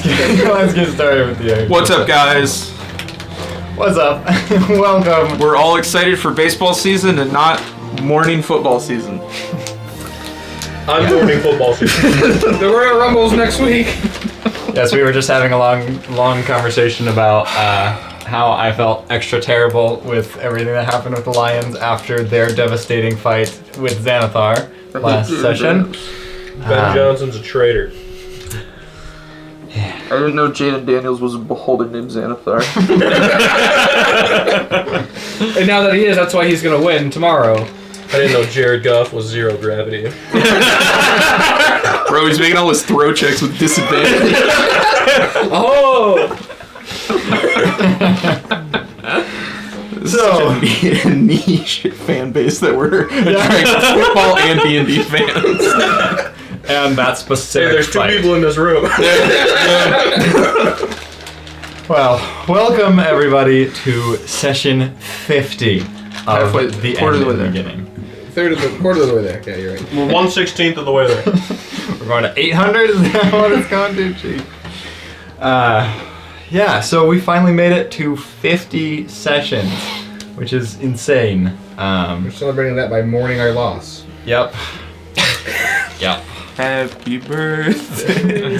let's get started with the What's up, guys? What's up? Welcome. We're all excited for baseball season and not morning football season. I'm morning football season. The Royal Rumbles next week. Yes, we were just having a long conversation about how I felt extra terrible with everything that happened with the Lions after their devastating fight with Xanathar last session. Ben Johnson's a traitor. I didn't know Jaden Daniels was a beholder named Xanathar. And now that he is, that's why he's gonna win tomorrow. I didn't know Jared Goff was zero gravity. Bro, he's making all his throw checks with disadvantage. Oh! This is such a niche fan base that we're attracting football and D&D fans. And that specific Hey, there's two fight. people in this room. Well, welcome everybody to session 50 of Halfway- the quarter end of the way and there. beginning. Quarter of the way there. Yeah, you're right. We're 1/16 of the way there. We're going to 800. Is that what it's going to? Gee. Yeah. So we finally made it to 50 sessions, which is insane. We're celebrating that by mourning our loss. Yep. Yep. Happy birthday.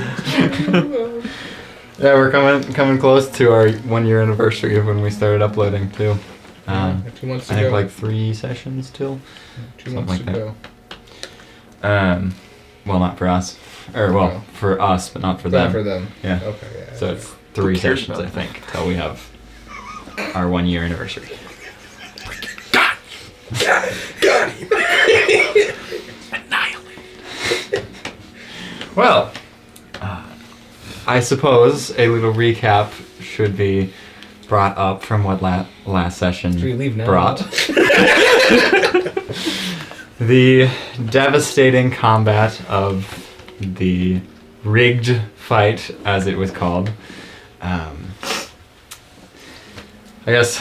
Yeah, we're coming close to our 1 year anniversary of when we started uploading too. 2 months I ago. think like 3 sessions till. 2 something months like that. ago. Well, not for us, or well, for us, but not for Not them. for them. Yeah. Okay. Yeah. So it's 3 cares sessions, about I think, till we have our 1 year anniversary. Got him. Well, I suppose a little recap should be brought up from what last session Should we leave now? brought. The devastating combat of the rigged fight, as it was called. I guess,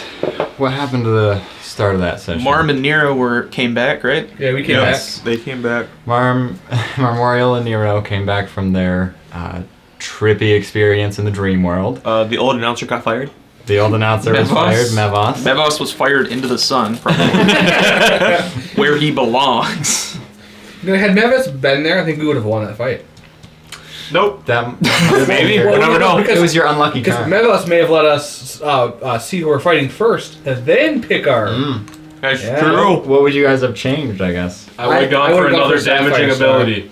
what happened to the start of that session? Marm and Nero came back, right? Yeah, we came Yes, they came back. Marmorial and Nero came back from their trippy experience in the dream world. The old announcer got fired. The old announcer was Mevos. fired, Mevos. Mevos was fired into the sun, probably. Where he belongs. Had Mevis been there, I think we would have won that fight. Nope. That, Maybe, It we'll never know. was your unlucky Because turn. Mevis may have let us see who we're fighting first, and then pick our. That's Yeah. true. What would you guys have changed, I guess? I would have gone I for would've gone another for Sapphire damaging Star. ability.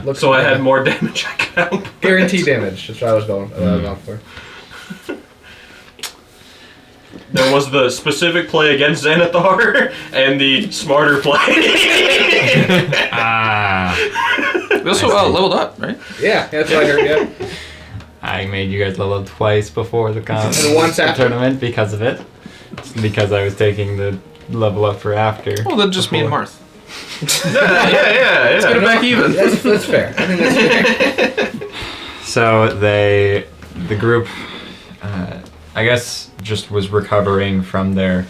Look So I for had that. more damage I count. Guaranteed damage. That's what I was going for. There was the specific play against Xanathar and the smarter play. We also leveled up, right? Yeah, that's what I heard. Yeah. I made you guys level twice before the And once after. tournament because of it. Because I was taking the level up for after. Well, then just me and Marth. yeah. Let's get it back even. That's fair. I think that's fair. So the group, I guess, just was recovering from their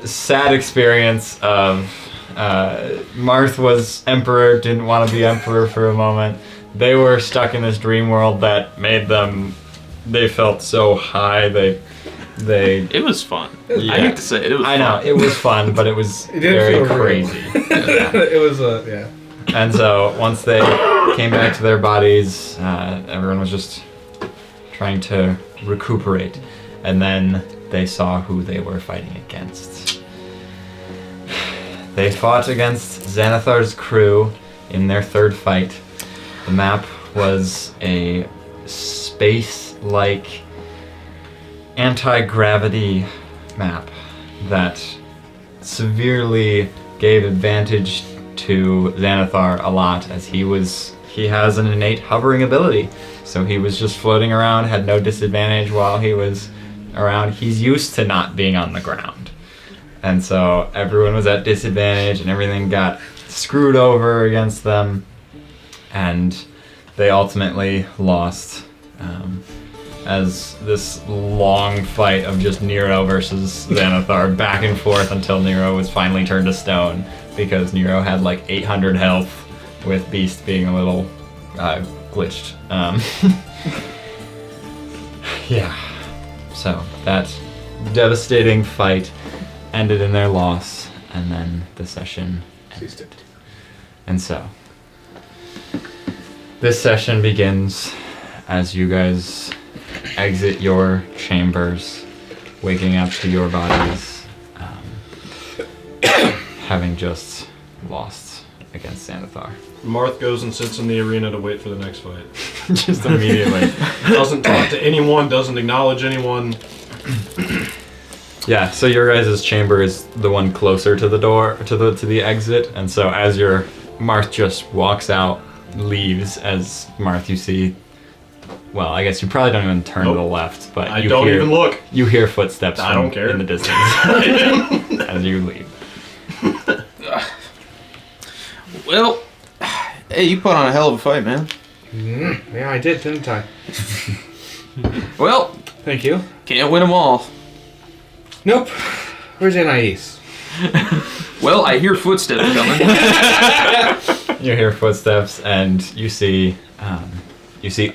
sad experience of Marth was emperor, didn't want to be emperor for a moment. They were stuck in this dream world that made them. They felt so high. They. It was fun. Yeah. I hate to say it. It was I know fun. it was fun, but it was It didn't very feel real. crazy. It was yeah. And so once they came back to their bodies, everyone was just trying to recuperate. And then they saw who they were fighting against. They fought against Xanathar's crew in their third fight. The map was a space-like anti-gravity map that severely gave advantage to Xanathar a lot, as he has an innate hovering ability. So he was just floating around, had no disadvantage while he was around. He's used to not being on the ground. And so everyone was at disadvantage and everything got screwed over against them. And they ultimately lost as this long fight of just Nero versus Xanathar back and forth until Nero was finally turned to stone, because Nero had like 800 health with Beast being a little glitched. Yeah. So that devastating fight ended in their loss, and then the session ended. And so this session begins as you guys exit your chambers, waking up to your bodies, having just lost against Xanathar. Marth goes and sits in the arena to wait for the next fight. Just immediately. Doesn't talk to anyone, doesn't acknowledge anyone. Yeah, so your guys' chamber is the one closer to the door, to the exit, and so as your Marth just walks out, leaves, as Marth you see, well, I guess you probably don't even turn to the left, but I don't even look. You hear footsteps I don't care. in the distance as you leave. Well, hey, you put on a hell of a fight, man. Yeah, I did, didn't I? Well, Thank you. can't win them all. Nope. Where's Anais? Well, I hear footsteps coming. You hear footsteps, and you see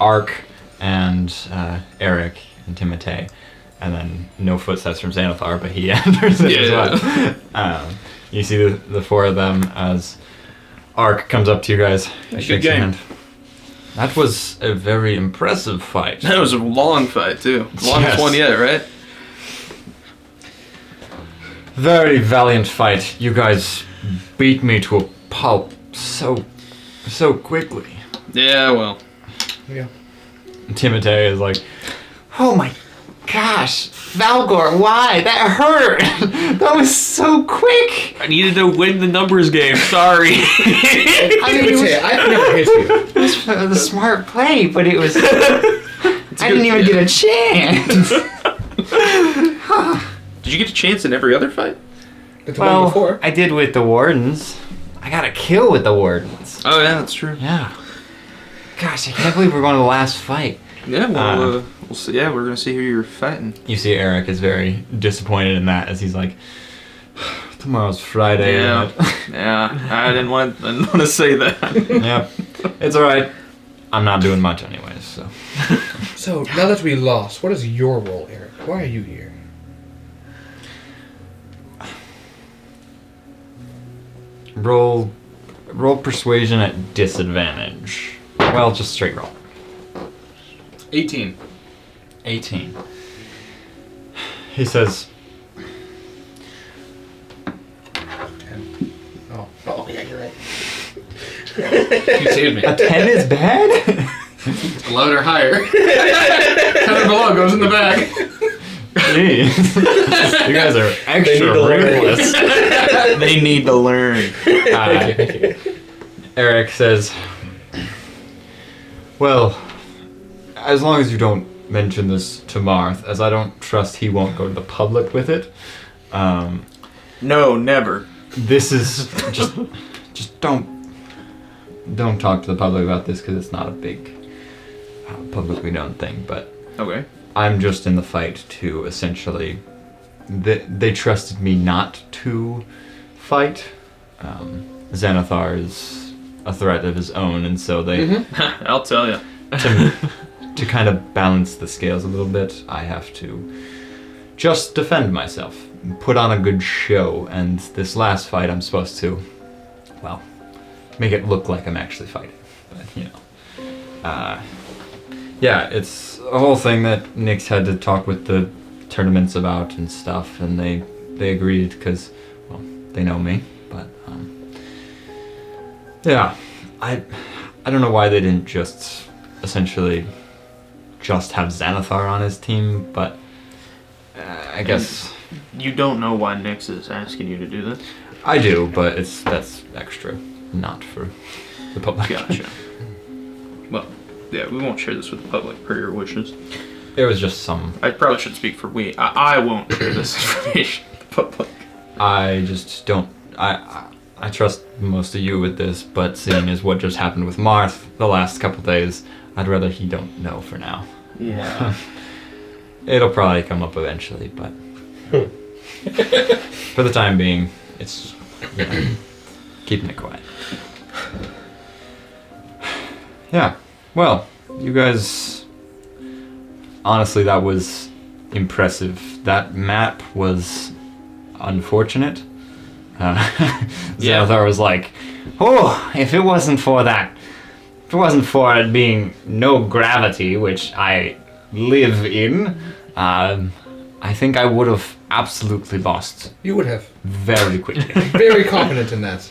Ark and Eric and Timotei, and then no footsteps from Xanathar, but he enters it as well. You see the four of them as Ark comes up to you guys. He Good shakes your game. hand. That was a very impressive fight. That was a long fight, too. Longest Yes. one yet, right? Very valiant fight. You guys beat me to a pulp so quickly. Yeah, well. Yeah. Timotei is like, oh my gosh, Valgor, why? That hurt. That was so quick. I needed to win the numbers game. Sorry. I mean, it was, I've never hit you. it was a smart play, but it was. I didn't even get a chance. Did you get a chance in every other fight? But the one before. I did with the Wardens. I got a kill with the Wardens. Oh, yeah, that's true. Yeah. Gosh, I can't believe we're going to the last fight. Yeah, well, we'll see. Yeah, we're going to see who you're fighting. You see Eric is very disappointed in that as he's like, tomorrow's Friday. Yeah. Yeah, I didn't want to say that. Yep. It's alright. I'm not doing much anyways, so. So, now that we lost, what is your role, Eric? Why are you here? Roll persuasion at disadvantage. Well, just straight roll. 18. 18. He says, Oh, yeah, you're right. You saved me. a 10 is bad? 11 or higher. 10 or below goes in the bag. Jeez. You guys are extra ruthless. They need to learn. Eric says, well, as long as you don't mention this to Marth, as I don't trust he won't go to the public with it, No, never. this is just don't talk to the public about this because it's not a big publicly known thing, but Okay. I'm just in the fight to essentially they trusted me not to fight. Xanathar is a threat of his own, and so they I'll tell you. to kind of balance the scales a little bit, I have to just defend myself, put on a good show, and this last fight I'm supposed to, well, make it look like I'm actually fighting. But, you know. Yeah, it's a whole thing that Nyx had to talk with the tournaments about and stuff, and they agreed because, well, they know me, but, yeah, I don't know why they didn't just essentially just have Xanathar on his team, but I guess You don't know why Nyx is asking you to do this? I do, but that's extra, not for the public. Gotcha. Well, yeah, we won't share this with the public per your wishes. It was just some. I probably should speak for we. I won't share this information with the public. I just don't. I trust most of you with this, but seeing as what just happened with Marth the last couple days, I'd rather he don't know for now. Yeah. It'll probably come up eventually, but for the time being, it's, you know, keeping it quiet. Yeah. Well, you guys. Honestly, that was impressive. That map was unfortunate. Xanathar was like, "Oh, if it wasn't for it being no gravity, which I live in, I think I would have absolutely lost You would have. very quickly." Very confident in that.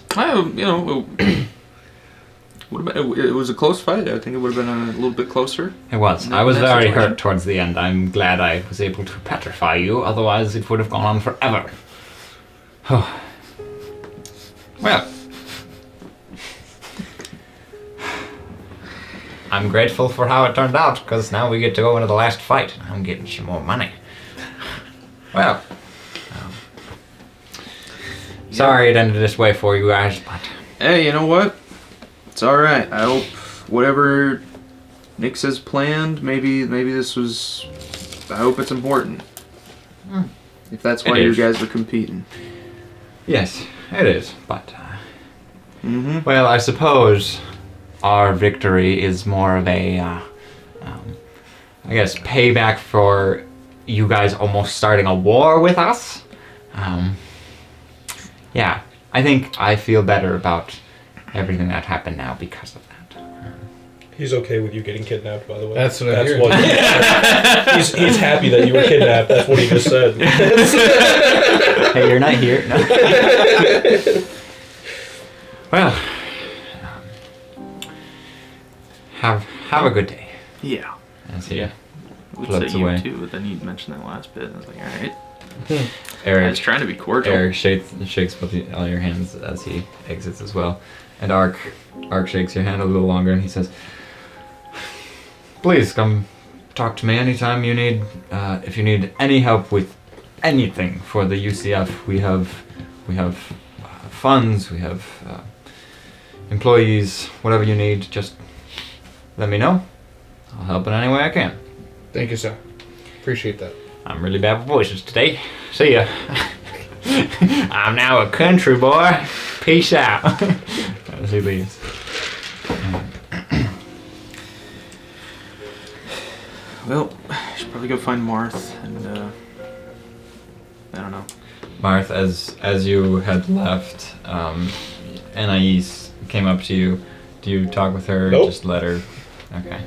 It was a close fight. I think it would have been a little bit closer. It was. In I was that very situation. hurt towards the end. I'm glad I was able to petrify you, otherwise it would have gone on forever. Well. I'm grateful for how it turned out, because now we get to go into the last fight. I'm getting some more money. Well. Sorry it ended this way for you guys, but... Hey, you know what? It's alright. I hope whatever Nix has planned, maybe this was... I hope it's important. If that's why It you is. guys are competing. Yes, it is, but... Mm-hmm. Well, I suppose our victory is more of a, I guess, payback for you guys almost starting a war with us. Yeah, I think I feel better about everything that happened now because of that. He's okay with you getting kidnapped, by the way. That's what I hear. He's happy that you were kidnapped. That's what he just said. Hey, you're not here. No. Well, have a good day. Yeah. As he I would floats say you away. too, but then you mentioned that last bit. I was like, alright. I Eric was trying to be cordial. Eric shakes both all your hands as he exits as well. And Ark shakes your hand a little longer and he says, "Please come talk to me anytime you need, if you need any help with anything for the UCF. We have funds, we have employees, whatever you need, just let me know. I'll help in any way I can." Thank you, sir. Appreciate that. I'm really bad with voices today. See ya. I'm now a country boy. Peace out. As he leaves. Well, I should probably go find Marth and, I don't know. Marth, as you had left, Anais came up to you. Do you talk with her? Nope. Just let her. Okay.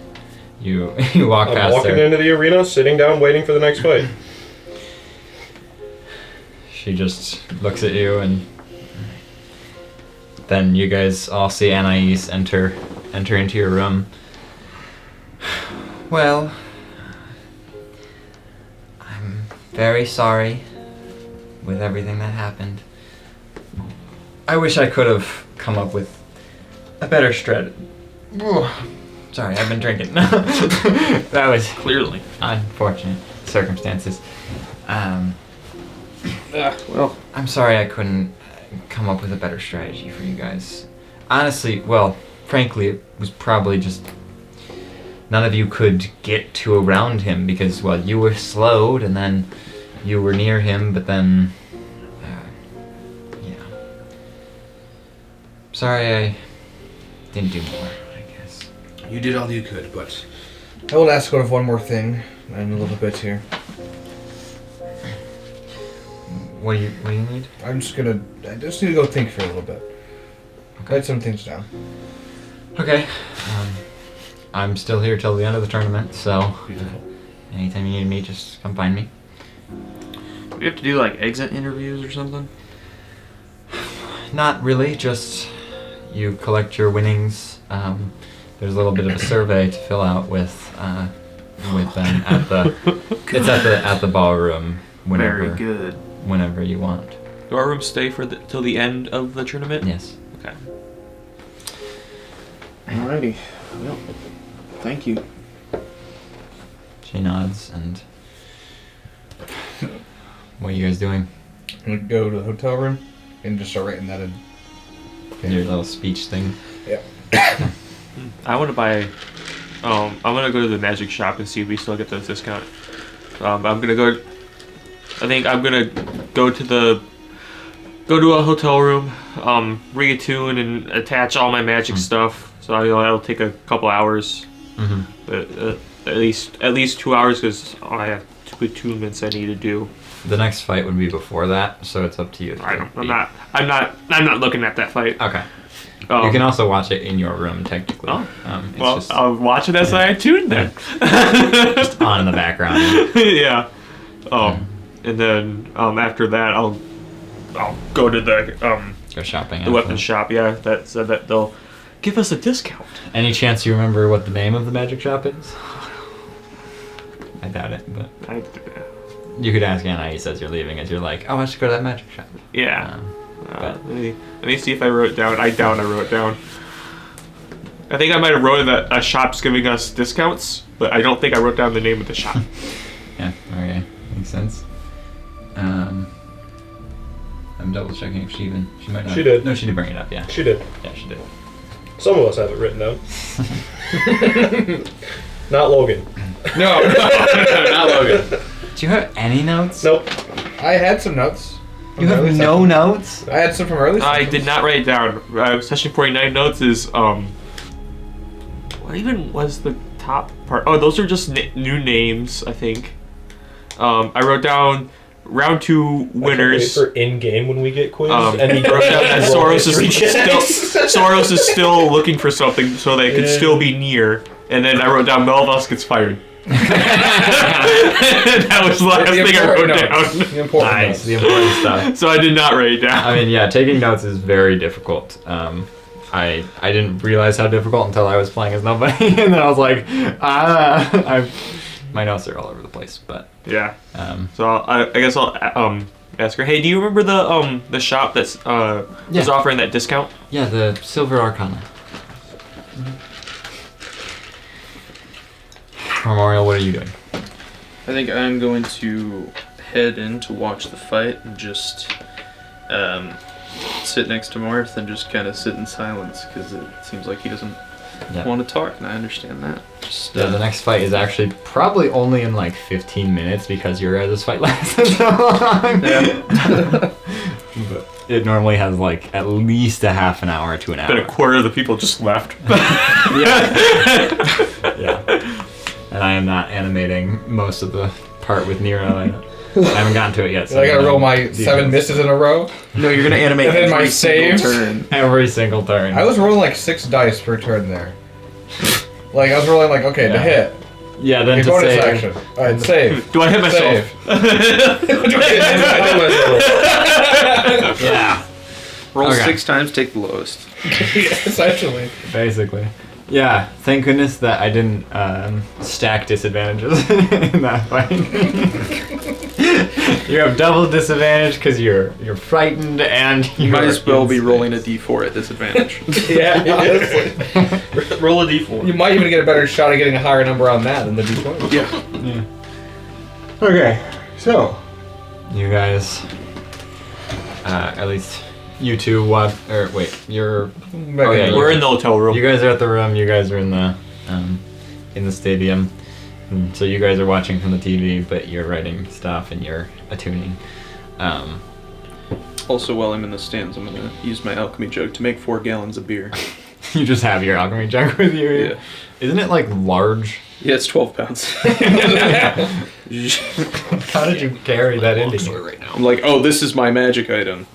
You walk I'm past walking her. into the arena, sitting down, waiting for the next fight. She just looks at you, and then you guys all see Anais enter into your room. Well, I'm very sorry with everything that happened. I wish I could have come up with a better strategy. Sorry, I've been drinking. That was Clearly. unfortunate circumstances. Well, I'm sorry I couldn't come up with a better strategy for you guys. Honestly, well, frankly, it was probably just none of you could get to around him because, well, you were slowed and then you were near him, but then, yeah. Sorry I didn't do more, I guess. You did all you could, but I will ask of one more thing in a little bit here. What do you need? I just need to go think for a little bit. Write some things down. Okay. I'm still here till the end of the tournament, so Beautiful. anytime you need me, just come find me. do we have to do like exit interviews or something? Not really, just you collect your winnings. There's a little bit of a survey to fill out with them at the it's at the ballroom Very good. whenever you want. Do our rooms stay for till the end of the tournament? Yes. Okay. Alrighty. Well, thank you. She nods and what are you guys doing? I'm gonna go to the hotel room and just start writing that in. Your little speech thing. Yeah. I want to buy. I'm gonna go to the magic shop and see if we still get those discount. I'm gonna go. I think I'm gonna go to a hotel room, ring a tune and attach all my magic stuff so I'll take a couple hours. Mm-hmm. At least 2 hours because I have 2 attunements I need to do. The next fight would be before that, so it's up to you. I'm not looking at that fight. Okay. You can also watch it in your room, technically. Oh. It's Well, just I'll watch it as I attune then. just on in the background. Yeah. And then after that, I'll go to the Go shopping. the weapons shop. Yeah, that said that they'll give us a discount. Any chance you remember what the name of the magic shop is? I doubt it, but you could ask Anna as you're leaving, as you're like, oh, I should go to that magic shop. Yeah. But Let me see if I wrote it down. I doubt I wrote it down. I think I might have wrote that a shop's giving us discounts, but I don't think I wrote down the name of the shop. yeah, okay, makes sense. I'm double checking if she might not. She did. No, she did bring it up. Yeah. She did. Yeah, she did. Some of us have it written down. Not Logan. No, not Logan. Do you have any notes? Nope. I had some notes. You have no notes? I had some from early. I did not write it down. Session 49 notes is what even was the top part? Oh, those are just new names, I think. I wrote down round 2 winners. For in-game when we get quizzed. And he wrote down that Soros is still looking for something so they could still be near. And then I wrote down Melvus gets fired. That was the last thing I wrote down. The important Nice, notes. the important stuff. So I did not write it down. I mean, yeah, taking notes is very difficult. I didn't realize how difficult until I was playing as nobody, and then I was like, my notes are all over the place. But yeah. So I guess I'll ask her. Hey, do you remember the shop that's was offering that discount? Yeah, the Silver Arcana. Memorial, what are you doing? I think I'm going to head in to watch the fight and just sit next to Marth and just kind of sit in silence because it seems like he doesn't want to talk, and I understand that. Just, the next fight is actually probably only in like 15 minutes because your guys' fight lasted so long. Yeah. But it normally has like at least a half an hour to an hour. But a quarter of the people just left. Yeah. And I am not animating most of the part with Nero. I haven't gotten to it yet. So I gotta roll my 7 misses in a row. No, you're gonna animate And then my every single save. turn. Every single turn. I was rolling like 6 dice per turn there. Like I was rolling like to hit. Yeah, then Okay, to bonus save. action. All right, save. Do I hit myself? Save. Yeah. Roll Okay. 6 times, take the lowest. Essentially. Basically. Yeah, thank goodness that I didn't stack disadvantages in that fight. You have double disadvantage because you're frightened and You might you're as well be in rolling a space. d4 at disadvantage. Yeah, honestly. Roll a d4. You might even get a better shot at getting a higher number on that than the d20. Yeah. Okay, so you guys, at least you two watch. Or wait, you're. Oh yeah, We're in the hotel room. You guys are at the room. You guys are in the stadium. And so you guys are watching from the TV, but you're writing stuff and you're attuning. Also, while I'm in the stands, I'm gonna use my alchemy jug to make 4 gallons of beer. You just have your alchemy jug with you. Yeah. Isn't it like large? Yeah, it's 12 pounds. How did you carry that into here? right now. I'm like, oh, this is my magic item.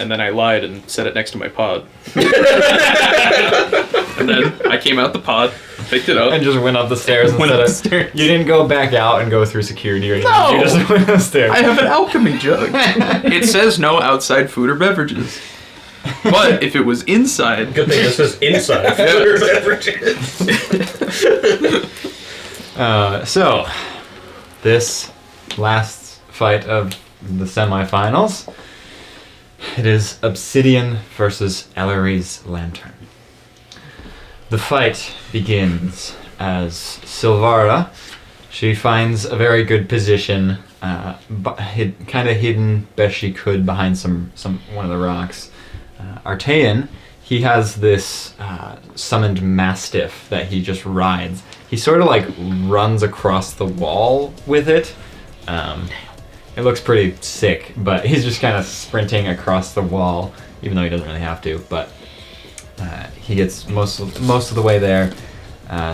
And then I lied and set it next to my pod. And then I came out the pod, picked it up. And just went up the stairs Went instead up of. the stairs. You didn't go back out and go through security or anything. No! You just went up the stairs. I have an alchemy jug. It says no outside food or beverages. But if it was inside... Good thing this is inside. So, this last fight of the semifinals, it is Obsidian versus Ellery's Lantern. The fight begins as Silvara, she finds a very good position, kind of hidden best she could behind one of the rocks. Artean, he has this summoned mastiff that he just rides. He sort of like runs across the wall with it. It looks pretty sick, but he's just kind of sprinting across the wall, even though he doesn't really have to. But He gets most of the way there,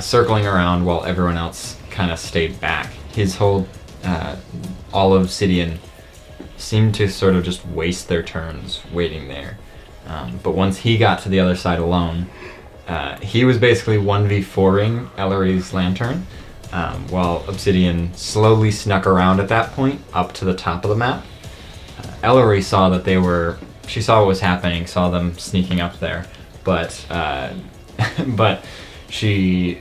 circling around while everyone else kind of stayed back. His whole all of Obsidian seemed to sort of just waste their turns waiting there. But once he got to the other side alone, he was basically 1v4ing Ellery's lantern, while Obsidian slowly snuck around at that point up to the top of the map. Ellery saw that she saw what was happening, saw them sneaking up there, but but she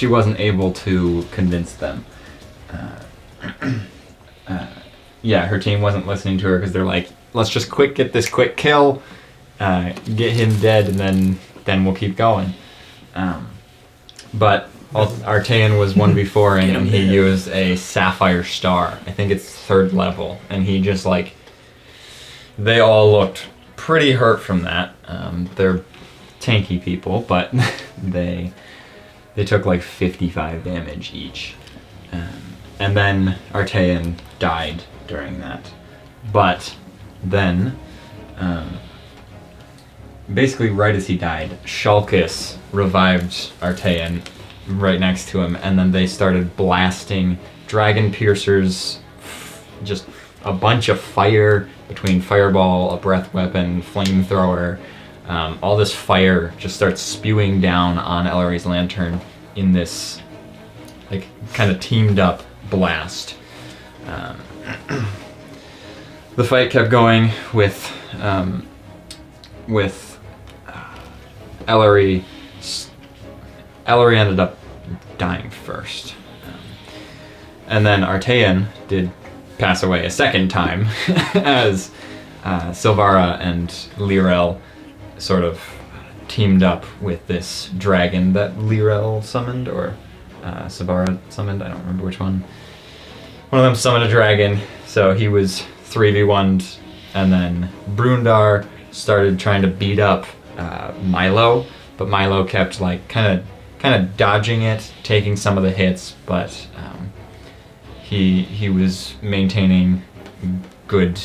wasn't able to convince them. Yeah, her team wasn't listening to her because they're like, let's just get this quick kill, get him dead, and then we'll keep going. But Artean was 1v4 and he used a Sapphire Star. I think it's 3rd level, and he just like, they all looked pretty hurt from that. They're tanky people, but they took like 55 damage each. And then Artean died during that. But then, basically right as he died, Shulkus revived Artean right next to him, and then they started blasting Dragon Piercers, just a bunch of fire between Fireball, a breath weapon, flamethrower. All this fire just starts spewing down on Ellery's lantern in this like kind of teamed up blast. The fight kept going with Ellery. Ellery ended up dying first, and then Artean did pass away a second time as Silvara and Lirel sort of teamed up with this dragon that Lirel summoned, or Silvara summoned. I don't remember which one. One of them summoned a dragon, so he was 3v1'd, and then Brundar started trying to beat up Milo, but Milo kept like kind of dodging it, taking some of the hits, but he was maintaining good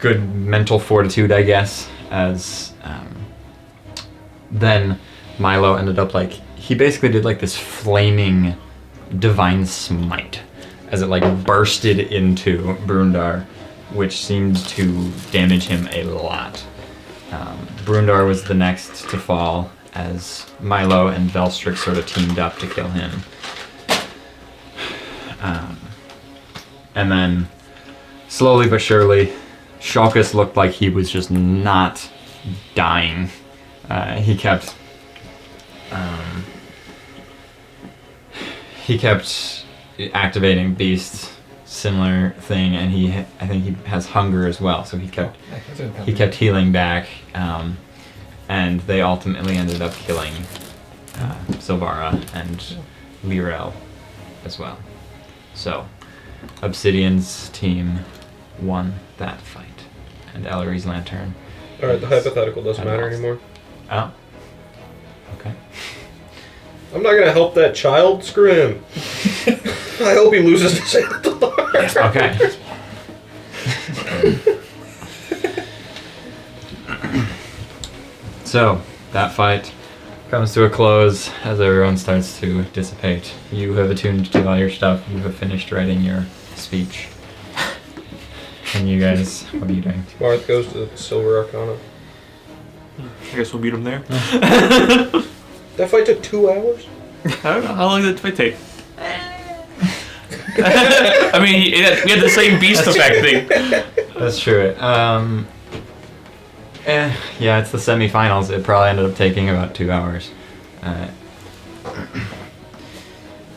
mental fortitude, I guess. As then Milo ended up like, he basically did like this flaming divine smite as it like bursted into Brundar, which seemed to damage him a lot. Brundar was the next to fall as Milo and Velstrick sort of teamed up to kill him. And then slowly but surely, Shulkus looked like he was just not dying. He kept activating beasts, similar thing, and I think he has hunger as well, so he kept healing back, and they ultimately ended up killing Silvara and Lirel as well. So Obsidian's team won that fight, and Ellery's lantern. Alright, the hypothetical doesn't matter anymore. Oh. Okay. I'm not gonna help that child. Screw him. I hope he loses to Xanathar. Okay. So, that fight comes to a close as everyone starts to dissipate. You have attuned to all your stuff. You have finished writing your speech. And you guys, what are you doing? Marth goes to the Silver Arcana. I guess we'll meet him there. That fight took 2 hours? I don't know. How long did the fight take? I mean, we had the same beast effect thing. That's true. Yeah, it's the semifinals. It probably ended up taking about 2 hours.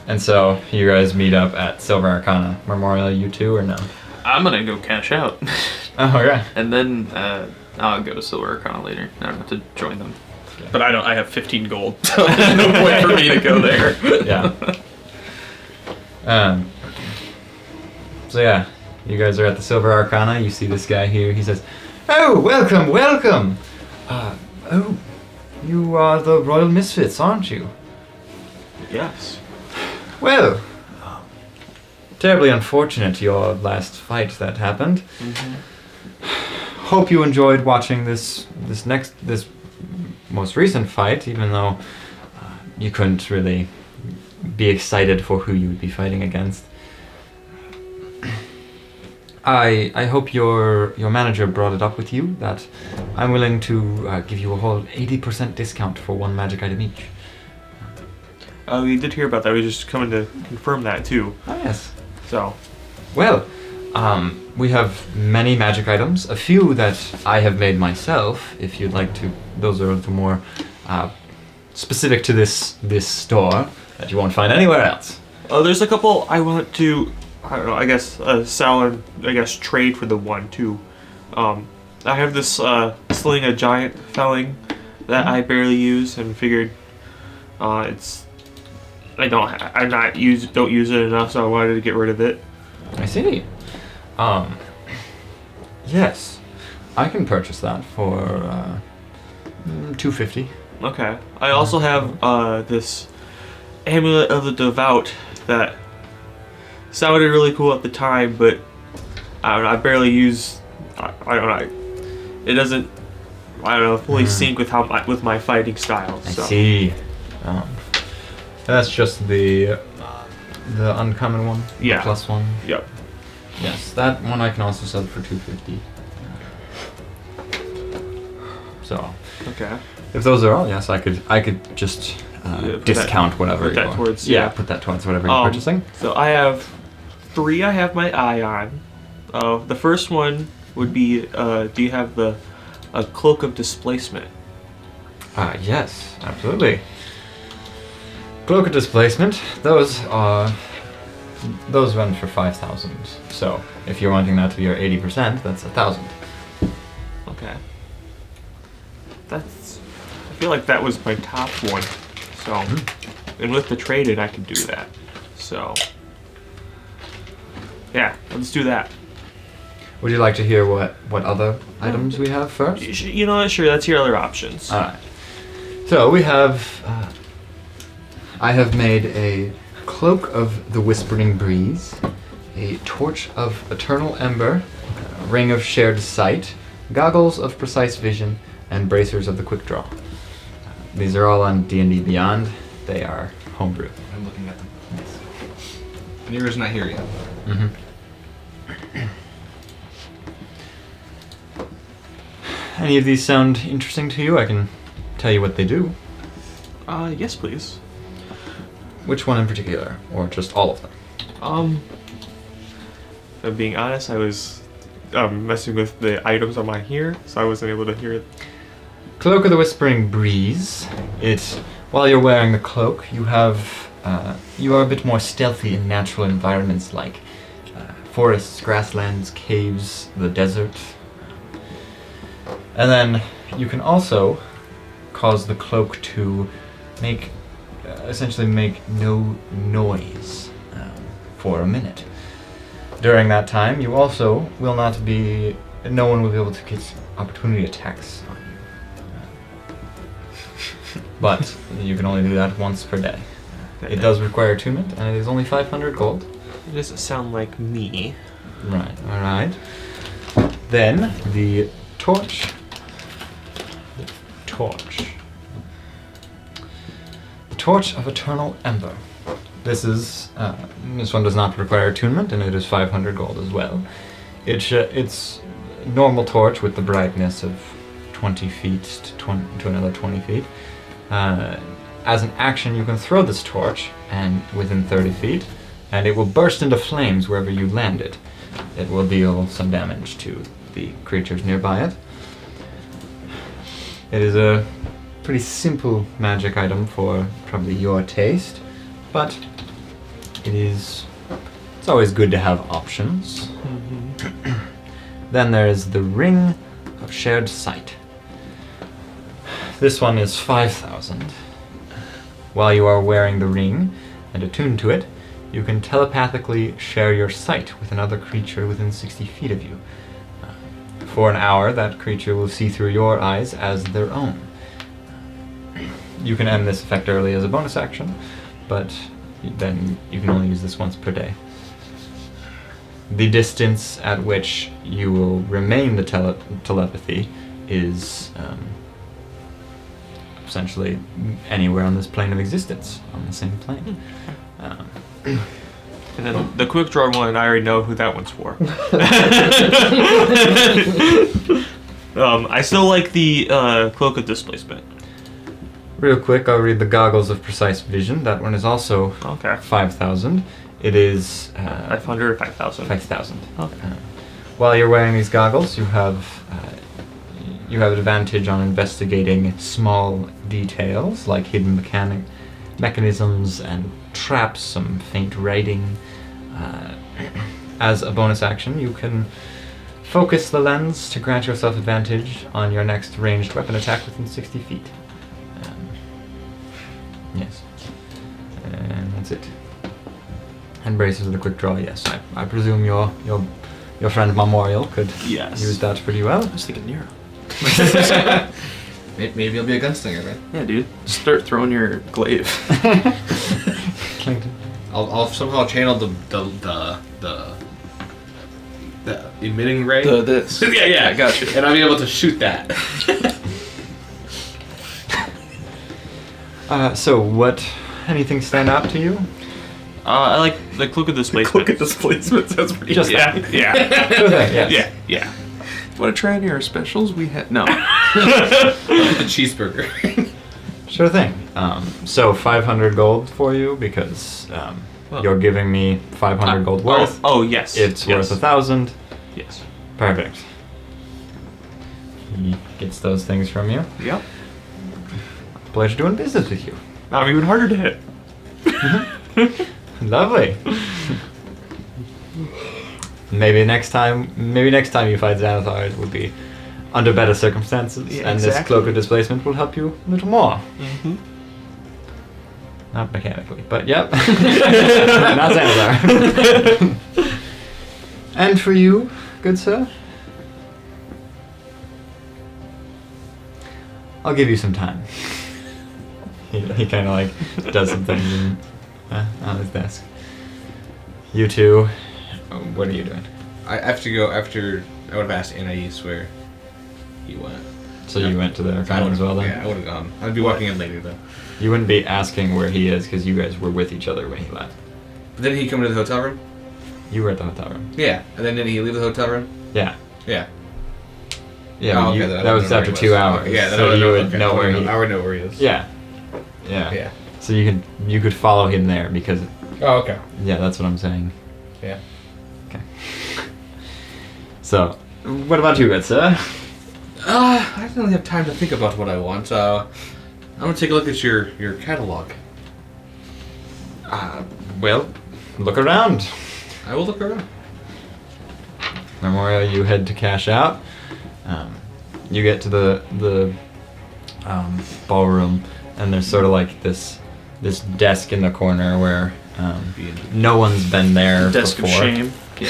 And so, you guys meet up at Silver Arcana Memorial, you two, or no? I'm gonna go cash out. Oh, okay. And then I'll go to Silver Arcana later. I don't have to join them. Okay. But I have 15 gold, so there's no point for me to go there. Yeah. So yeah, you guys are at the Silver Arcana. You see this guy here. He says, "Oh, welcome, welcome. Oh, you are the Royal Misfits, aren't you?" Yes. Well, terribly unfortunate your last fight that happened. Mm-hmm. hope you enjoyed watching this most recent fight, even though you couldn't really be excited for who you would be fighting against. I hope your manager brought it up with you that I'm willing to give you a whole 80% discount for one magic item each. We did hear about that. We were just coming to confirm that too. Oh yes. So, Well, we have many magic items. A few that I have made myself. If you'd like to, those are the more specific to this store that you won't find anywhere else. there's a couple I want to, I don't know, I guess sell and I guess trade for the one too. I have this sling a giant felling that I barely use and figured don't use it enough, so I wanted to get rid of it. I see. Yes, I can purchase that for $250. Okay. I also have this amulet of the devout that sounded really cool at the time, but I don't know. I barely use. I don't know. It doesn't. I don't know. Fully sync with with my fighting style. I So. see. That's just the uncommon one. Yeah. The plus one. Yep. Yes, that one I can also sell for $250. So, Okay. if those are all, yes, I could just put discount whatever put that you're. towards- yeah, yeah. put that towards whatever you're purchasing. So I have 3. I have my eye on. The first one would be. Do you have a cloak of displacement? Yes, absolutely. Cloak of displacement. Those run for 5,000. So if you're wanting that to be your 80%, that's 1,000. Okay. That's. I feel like that was my top one. So, and with the traded, I could do that. So, yeah, let's do that. Would you like to hear what other items we have first? You know what? Sure, let's hear other options. All right. So we have. I have made a cloak of the whispering breeze, a torch of eternal ember, a ring of shared sight, goggles of precise vision, and bracers of the quick draw. These are all on D&D Beyond. They are homebrew. I'm looking at them. And yours not here yet. Mm-hmm. Any of these sound interesting to you? I can tell you what they do. Yes, please. Which one in particular, or just all of them? If I'm being honest, I was messing with the items on my here, so I wasn't able to hear it. Cloak of the Whispering Breeze. While you're wearing the cloak, you are a bit more stealthy in natural environments like forests, grasslands, caves, the desert. And then you can also cause the cloak to essentially make no noise for a minute. During that time, you also will not be. No one will be able to get opportunity attacks on you. But you can only do that once per day. It does require attunement, and it is only 500 gold. It doesn't sound like me. Right, alright. Then, the torch. The torch of eternal ember. This one does not require attunement, and it is 500 gold as well. It's normal torch with the brightness of 20 feet to another 20 feet. As an action, you can throw this torch and within 30 feet, and it will burst into flames wherever you land it. It will deal some damage to the creatures nearby it. It is a pretty simple magic item for probably your taste, but it's always good to have options. Then there's the Ring of Shared Sight. This one is 5,000. While you are wearing the ring and attuned to it, you can telepathically share your sight with another creature within 60 feet of you. For an hour, that creature will see through your eyes as their own. You can end this effect early as a bonus action, but then you can only use this once per day. The distance at which you will remain the telepathy is essentially anywhere on this plane of existence, on the same plane. And then the quick draw one, I already know who that one's for. I still like the cloak of displacement. Real quick, I'll read the goggles of precise vision. That one is also Okay. 5,000. It is 500 or 5,000? 5,000. Okay. While you're wearing these goggles, you have an advantage on investigating small details like hidden mechanisms and traps, some faint writing. As a bonus action, you can focus the lens to grant yourself advantage on your next ranged weapon attack within 60 feet. Yes. And that's it. And braces with a quick draw, yes. I presume your friend Memorial could Yes. use that pretty well. I was thinking Nero. Maybe he'll be a gunslinger, right? Yeah, dude. Just start throwing your glaive. I'll somehow channel the emitting ray. This. yeah, I got you. And I'll be able to shoot that. So anything stand out to you? I like the cloak of displacement. displacement sounds pretty Just Yeah, yeah, Sure thing, yes. yeah. Want to try any of our specials? We had no. The cheeseburger. Sure thing. So 500 gold for you because you're giving me 500 gold worth. Oh, yes. It's yes. worth 1,000. Yes. Perfect. He gets those things from you. Yep. Pleasure doing business with you. I'm even harder to hit. Lovely. Maybe next time you fight Xanathar, it will be under better circumstances, Yeah, and this exactly. cloak of displacement will help you a little more. Mm-hmm. Not mechanically, but yep. Not Xanathar. And for you, good sir, I'll give you some time. He kind of like does some things on his desk. You two, what are you doing? I have to go after. I would have asked Anais where he went. So you went to the Arcanum as well then? Yeah, I would have gone. I'd be walking in later though. You wouldn't be asking where he is because you guys were with each other when he left. But didn't he come to the hotel room? You were at the hotel room. Yeah. And then did he leave the hotel room? Yeah. Yeah. Yeah, Oh, okay, you, then I that would was know after where he 2 was. hours. Yeah, then so I would you know, would okay, know where he. I would know where he is. Yeah. Yeah. Yeah. So you could follow him there because Oh, okay. yeah, that's what I'm saying. Yeah. Okay. So, what about you, good sir? I didn't really have time to think about what I want. I'm gonna take a look at your catalog. Well, look around. I will look around. Memorial, you head to cash out. You get to the ballroom, and there's sort of like this desk in the corner where no one's been there Desk before. of shame. Yeah.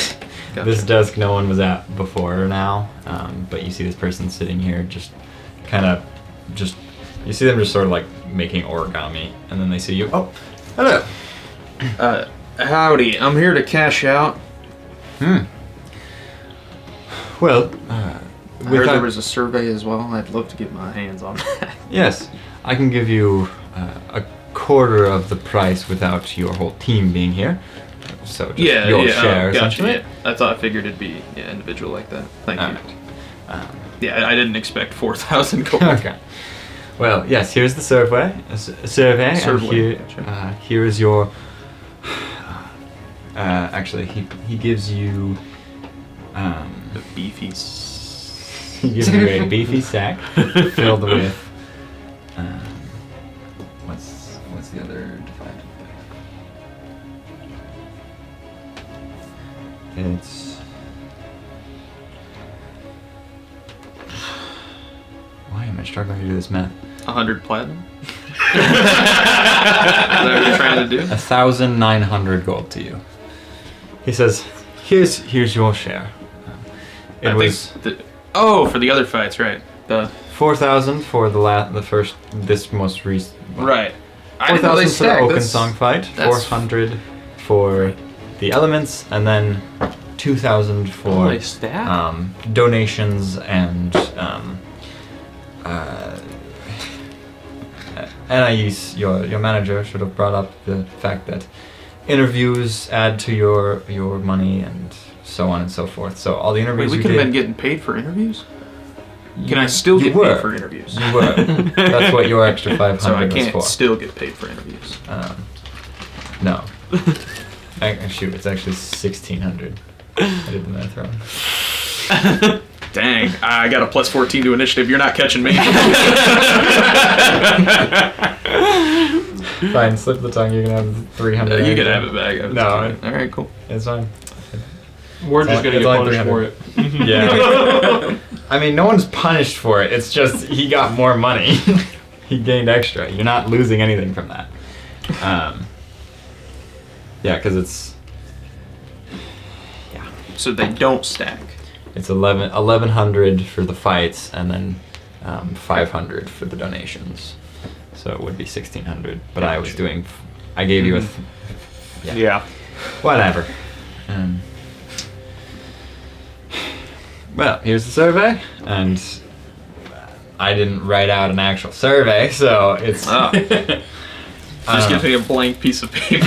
Gotcha. This desk no one was at before now, but you see this person sitting here just you see them just sort of like making origami, and then they see you. Oh, hello. Howdy. I'm here to cash out. Well, I heard without- there was a survey as well. I'd love to get my hands on that. yes, I can give you a quarter of the price without your whole team being here. So just your share, gotcha, essentially. yeah. I figured it'd be individual like that. Thank you. Alright. Yeah, I didn't expect 4,000 gold. Okay. Well, yes. Here's the survey. Survey. And Survey, here, gotcha. here is your. Actually, he gives you. The beefy. He gives you a beefy sack filled with. What's the other defined? It's. Why am I struggling to do this math? 100 platinum? Is that what you're trying to do? 1,900 gold to you. He says, "Here's your share." It was for the other fights, right? 4,000 for this most recent. Right. I didn't know 4,000 they for the stacked. Okensong fight. that's- 400 for the elements, and then 2,000 for Nice stack. donations and Anais, your manager, should have brought up the fact that interviews add to your money and so on and so forth. So all the Wait, interviews we you could have did, been getting paid for interviews? Can I still you get were. paid for interviews? You were. That's what your extra 500 So I was can't for. still get paid for interviews. No. Shoot, it's actually 1,600. I did the math wrong. Dang, I got a plus 14 to initiative. You're not catching me. Fine, slip the tongue. You can have 300. You can have it back. No, All right, cool. it's fine. We're It's just gonna it's get only punished for 300. it. Yeah. I mean, no one's punished for it. It's just he got more money. He gained extra. You're not losing anything from that. Yeah, because it's So they don't stack. it's 1,100 for the fights and then 500 for the donations. So it would be 1,600. But I was doing. I gave you a. Yeah. Whatever. Well, here's the survey, and I didn't write out an actual survey, so it's. Oh. Just give me a blank piece of paper.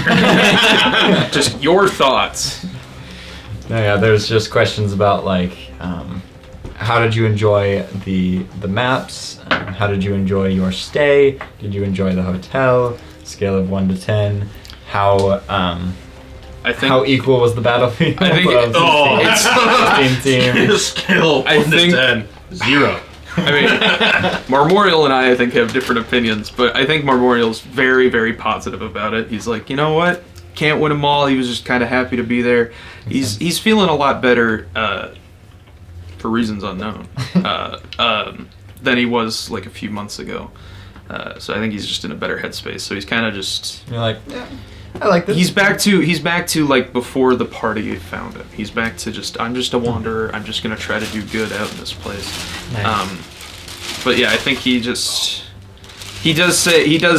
Just your thoughts. No, yeah, there's just questions about like, how did you enjoy the maps? How did you enjoy your stay? Did you enjoy the hotel? Scale of 1 to 10. How I think. how equal was the battlefield? I think. of 16 team? Skill. I think- 0. I mean, Marmorial and I think, have different opinions, but I think Marmorial's very, very positive about it. He's like, you know what? Can't win them all. He was just kind of happy to be there. He's feeling a lot better, for reasons unknown, than he was like a few months ago. So I think he's just in a better headspace. So he's kind of just. You're like, yeah, I like this. He's back to like before the party found him. He's back to just, I'm just a wanderer. I'm just gonna try to do good out in this place. Nice. But yeah, I think he does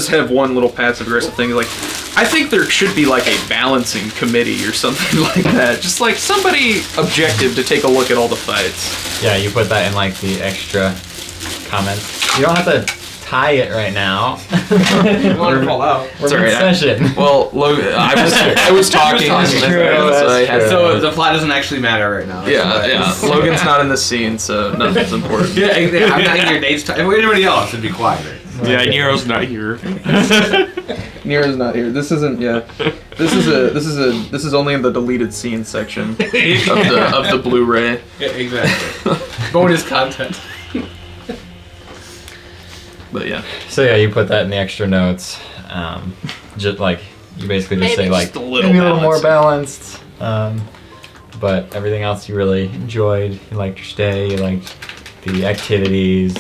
have one little passive aggressive thing. Like, I think there should be like a balancing committee or something like that. Just like somebody objective to take a look at all the fights. Yeah, you put that in like the extra comments. You don't have to tie it right now. Want to fall out. We're It's all right, session. Well, Logan, I was talking. That's and true, so I had- that's So the plot doesn't actually matter right now. Yeah. Logan's not in the scene, so nothing's important. Yeah, I'm not in your dates. If anybody else, it'd be quieter. Yeah, Nero's not here. Nero's not here. This isn't. Yeah. This is only in the deleted scene section of the Blu-ray. Yeah, exactly. Bonus content. But yeah. So yeah, you put that in the extra notes. Just like you basically just Maybe say like just a little maybe a little more balanced. But everything else you really enjoyed. You liked your stay. You liked the activities.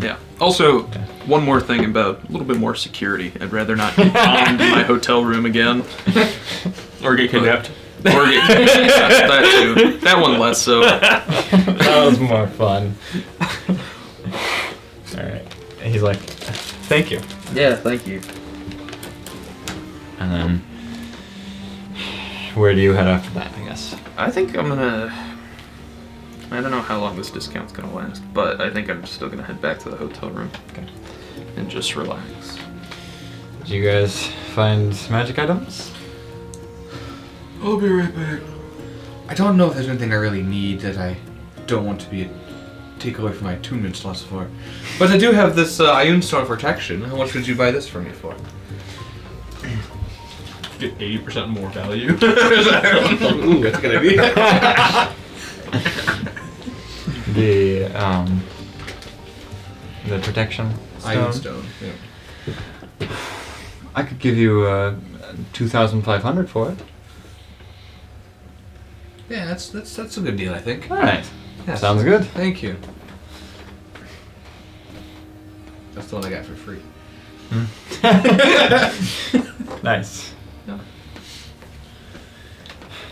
Yeah. Also, one more thing about a little bit more security. I'd rather not get bombed in my hotel room again. Or get kidnapped. Or get that too. That one less so. That was more fun. All right. And he's like, thank you. Yeah, thank you. And then where do you head after that? I guess. I think I'm gonna. I don't know how long this discount's gonna last, but I think I'm still gonna head back to the hotel room. Okay. And just relax. Did you guys find magic items? I'll be right back. I don't know if there's anything I really need that I don't want to be take away from my attunement slots for. But I do have this Ioun Stone protection. How much would you buy this for me for? Get 80% more value. Ooh, that's a good idea. The protection Ioun stone. Stone. Yeah. I could give you 2,500 for it. Yeah, that's a good deal, I think. All right. Yeah. Sounds good. Thank you. That's the one I got for free. Nice.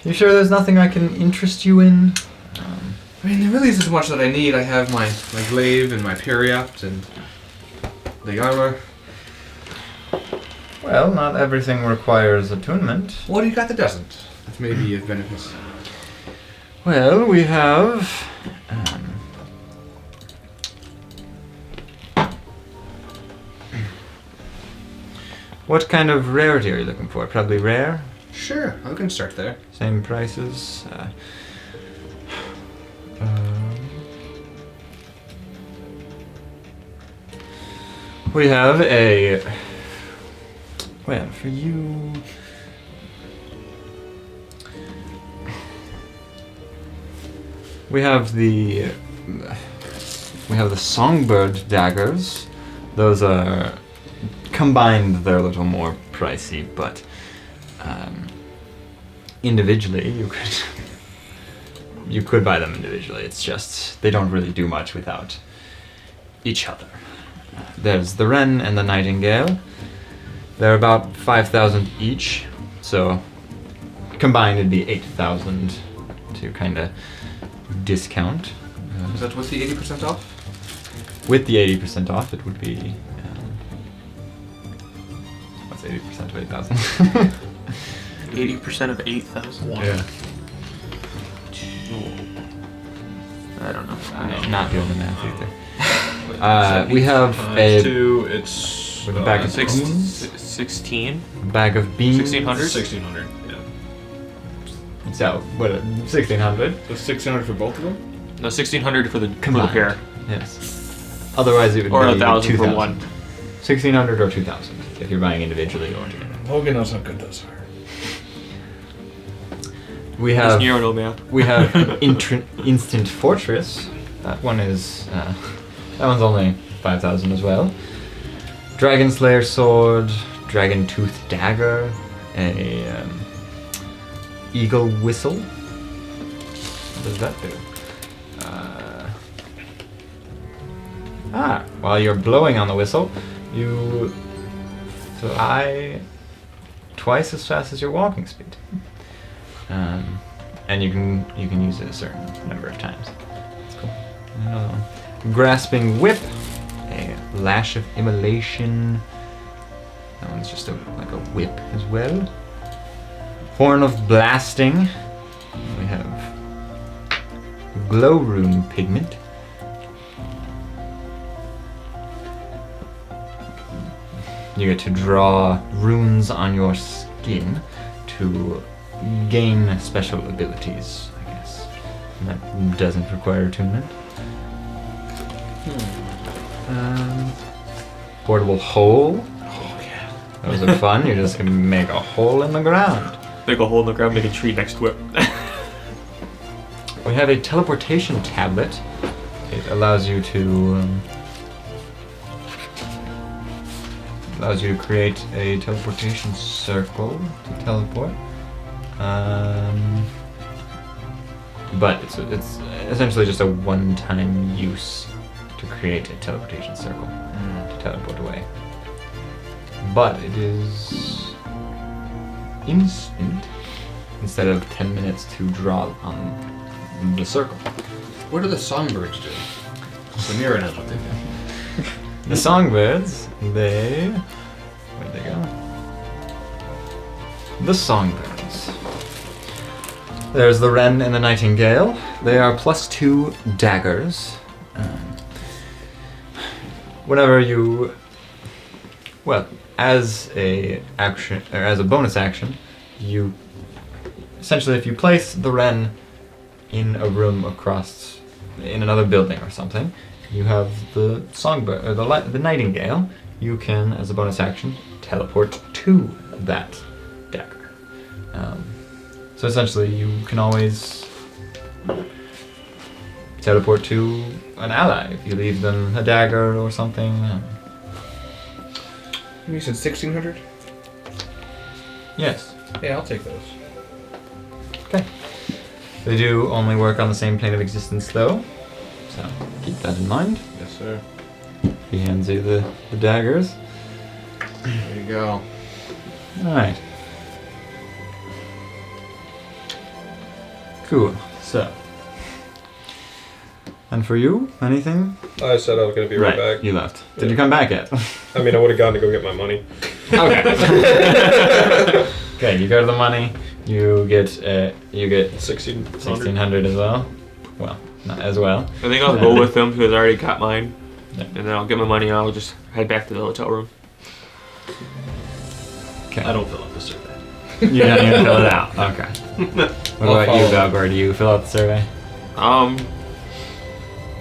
You sure there's nothing I can interest you in? I mean, there really isn't much that I need. I have my glaive and my periapt and the armor. Well, not everything requires attunement. What do you got that doesn't? That may be of benefit. Well, we have. What kind of rarity are you looking for? Probably rare? Sure, I can start there. Same prices. We have a. Well, for you. We have the songbird daggers. Those are combined. They're a little more pricey, but individually you could buy them individually. It's just they don't really do much without each other. There's the wren and the nightingale. They're about 5,000 each, so combined it'd be 8,000 to kind of discount. Is that with the 80% off? With the 80% off, it would be. What's 80% of 8,000? 80% of 8,000. Yeah. I don't know. I'm not doing the math either. We have a It's with a bag of 16? bag of beans. 1600? 1,600. Yeah. So what? 1,600 So 600 for both of them? No, 1600 for the combined. pair. Yes. Otherwise, it would Or be 1,000 for 2,000. one. 1,600 or 2,000 if you're buying individually or together. Logan knows how good those are. We Just have Nero no map. we have instant fortress. That one is that one's only 5,000 as well. Dragon Slayer sword, dragon tooth dagger, a eagle whistle. What does that do? While you're blowing on the whistle, you fly twice as fast as your walking speed. And you can use it a certain number of times. That's cool. Another one. Grasping whip, a lash of immolation. That one's just like a whip as well. Horn of blasting. We have glow room pigment. You get to draw runes on your skin to gain special abilities, I guess. And that doesn't require attunement. Portable hole. Oh, yeah. Those are fun. You're just gonna make a hole in the ground. Make a hole in the ground, make a tree next to it. We have a teleportation tablet. It allows you to create a teleportation circle to teleport. But it's essentially just a one-time use to create a teleportation circle to teleport away. But it is instant instead of 10 minutes to draw on the circle. What do the songbirds do? So Mira knows what they do. The songbirds, where'd they go? The songbirds. There's the wren and the nightingale. They are +2 daggers. Whenever you, as a action or as a bonus action, you essentially if you place the wren in a room across in another building or something, you have the songbird or the nightingale. You can, as a bonus action, teleport to that dagger. So essentially, you can always teleport to an ally if you leave them a dagger or something. You said 1,600? Yes. Yeah, I'll take those. Okay. They do only work on the same plane of existence, though. So keep that in mind. Yes, sir. He hands you the daggers. There you go. Alright. Cool. So. And for you, anything? I said I was going to be right back. You left. Did you come back yet? I mean, I would have gone to go get my money. Okay. Okay, you go to the money. You get 1600. as well. Well, not as well. I think I'll go with them because I already got mine. Yeah. And then I'll get my money and I'll just head back to the hotel room. Okay. I don't fill out the survey. You don't even fill it out. Okay. What about you, Belgor? Do you fill out the survey?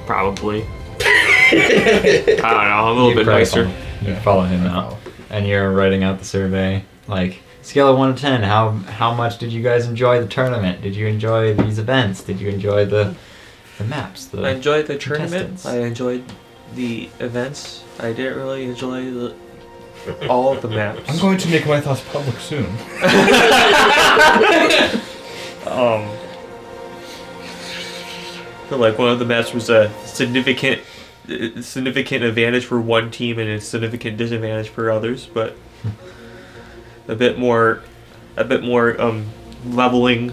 Probably. I don't know. I'm a little bit probably nicer. You follow him now, and you're writing out the survey. Like scale of 1 to 10. How much did you guys enjoy the tournament? Did you enjoy these events? Did you enjoy the maps? I enjoyed the tournament. contestants? I enjoyed the events. I didn't really enjoy all of the maps. I'm going to make my thoughts public soon. I feel like one of the maps was a significant advantage for one team and a significant disadvantage for others, but a bit more leveling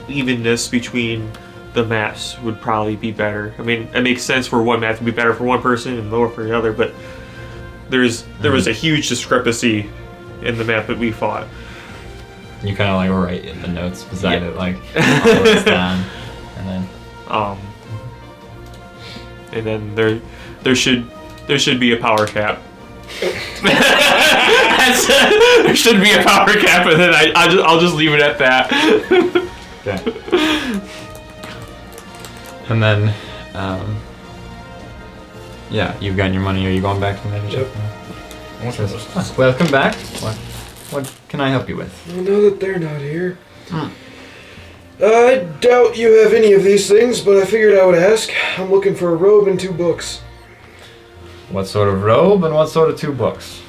evenness between the maps would probably be better. I mean, it makes sense for one map to be better for one person and lower for the other, but there was a huge discrepancy in the map that we fought. You kind of like write in the notes beside it, like all this down, and then there should be a power cap. There should be a power cap, and then I'll just leave it at that. Okay. And then, yeah, you've gotten your money. Are you going back to the manager? Yep. Welcome back. What can I help you with? Well, now that they're not here. I doubt you have any of these things, but I figured I would ask. I'm looking for a robe and 2 books. What sort of robe and what sort of 2 books?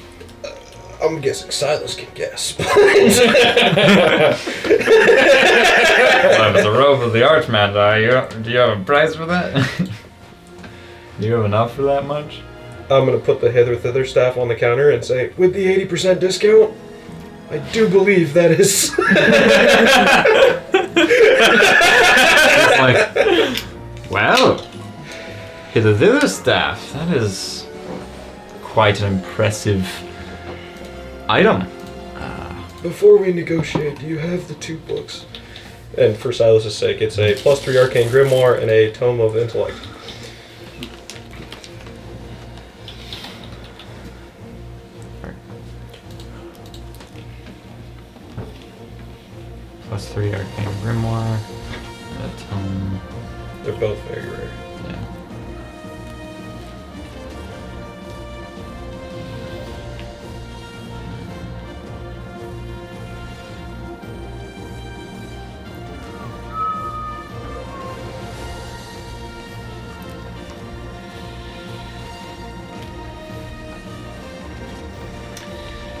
I'm guessing Silas can guess. Well, if it's a robe of the Archmagi, do you have a price for that? Do you have enough for that much? I'm going to put the hither thither staff on the counter and say, with the 80% discount, I do believe that is... It's like, well, hither thither staff. That is quite an impressive item. Before we negotiate, do you have the 2 books? And for Silas's sake, it's a +3 arcane grimoire and a tome of intellect. +3 arcane grimoire. A tome. They're both very rare. Yeah.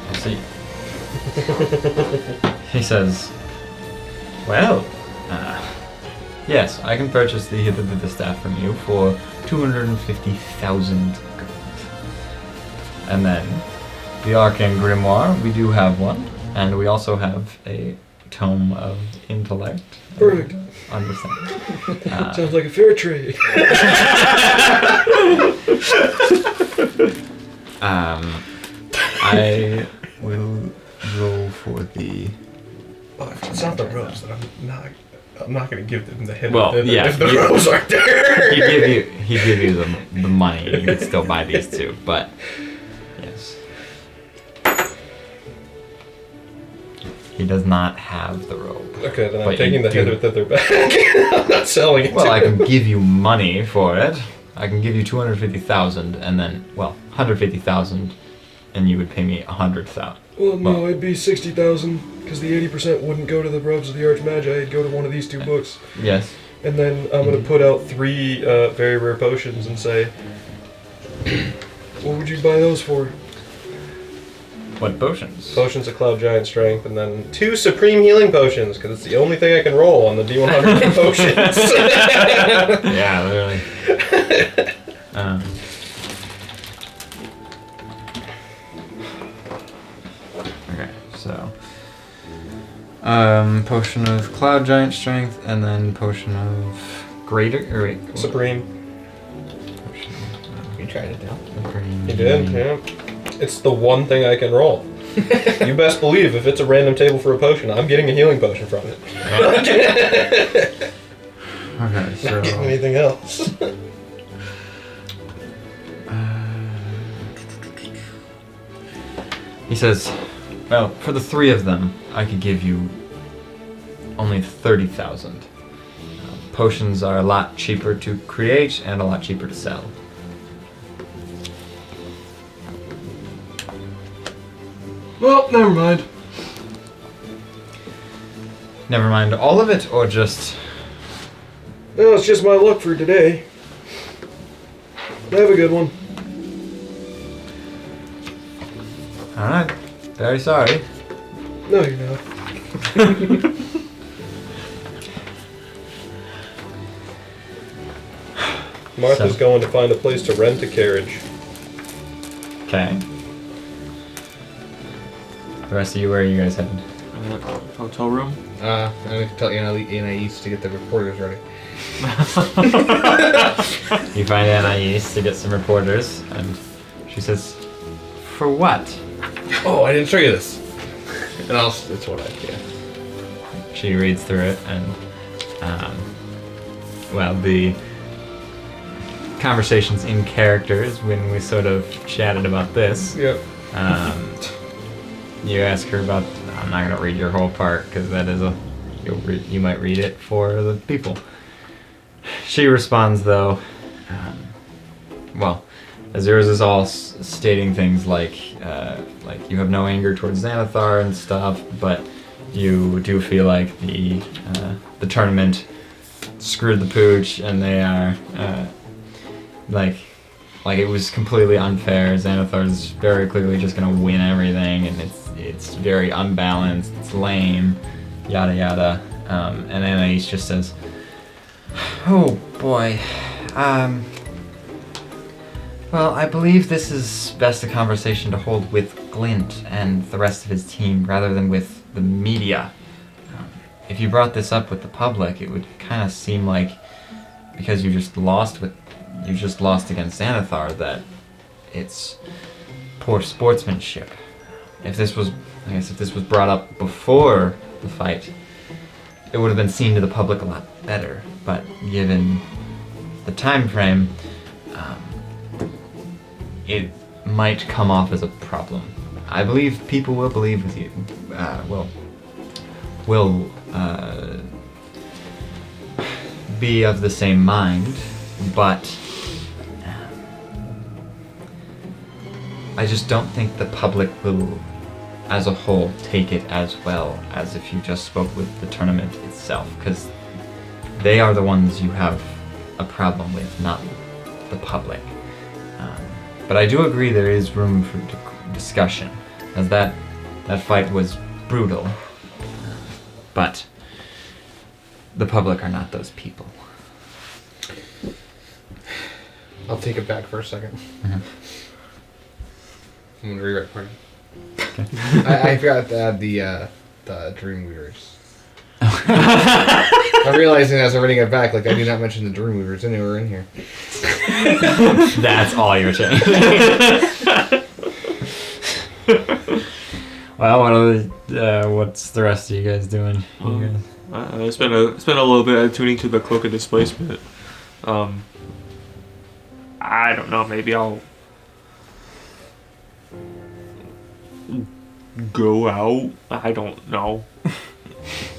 I see. He says, well, yes, I can purchase the hither staff from you for 250,000 gold. And then the Arcane Grimoire, we do have one, and we also have a Tome of Intellect. Perfect. Understand. Sounds like a fair trade. I will roll for the... Well, if it's not the robes, then I'm not going to give them the hither Well, thither yeah, if the robes aren't there. He'd give you the money. You could still buy these 2, but yes. He does not have the robe. Okay, then I'm But taking you the do- hither thither back. I'm not selling it Well, to I him. can give you money for it. I can give you 250,000, and then 150,000, and you would pay me 100,000. Well, no, it'd be 60,000, because the 80% wouldn't go to the robes of the Archmagi, it'd go to one of these 2 books. Yes. And then I'm going to put out 3 very rare potions and say, what would you buy those for? What potions? Potions of Cloud Giant Strength, and then 2 Supreme Healing Potions, because it's the only thing I can roll on the D100 potions. Yeah, literally. Okay, so potion of Cloud Giant Strength, and then potion of Greater. Or wait, Supreme. Potion You tried it down. of Supreme. You did, yeah. It's the one thing I can roll. You best believe if it's a random table for a potion, I'm getting a healing potion from it. Okay, Not so getting anything else. He says, well, for the 3 of them, I could give you only 30,000. Potions are a lot cheaper to create and a lot cheaper to sell. Well, never mind. Never mind all of it, or just... No, it's just my luck for today. Have a good one. Alright, very sorry. No, you're not. Martha's going to find a place to rent a carriage. Okay. The rest of you, where are you guys headed? Hotel room. I need to tell Anais to get the reporters ready. You find Anais to get some reporters, and she says, for what? Oh, I didn't show you this. And it's what yeah. She reads through it, and, well, the conversations in characters when we sort of chatted about this. Yep. You ask her about. I'm not gonna read your whole part because that is you might read it for the people. She responds though. Well, Azura's is all stating things like you have no anger towards Xanathar and stuff, but you do feel like the tournament screwed the pooch, and they are like it was completely unfair. Xanathar's very clearly just gonna win everything, and it's very unbalanced. It's lame, yada yada. And Anais just says, "Oh boy, well, I believe this is best a conversation to hold with Glint and the rest of his team rather than with the media. If you brought this up with the public, it would kind of seem like because you just lost against Xanathar that it's poor sportsmanship. If this was brought up before the fight, it would have been seen to the public a lot better. But given the time frame, it might come off as a problem. I believe people will believe with you. Will be of the same mind, but I just don't think the public will, as a whole, take it as well as if you just spoke with the tournament itself, because they are the ones you have a problem with, not the public. But I do agree there is room for discussion, as that fight was brutal, but the public are not those people." I'll take it back for a second. Mhm. I'm gonna rewrite part. I forgot to add the Dreamweavers. I'm realizing as I'm reading it back, I did not mention the Dreamweavers anywhere in here. That's all you're saying. Well, what's the rest of you guys doing? I spent a little bit attuning to the cloak of displacement. I don't know. Maybe I'll go out. I don't know.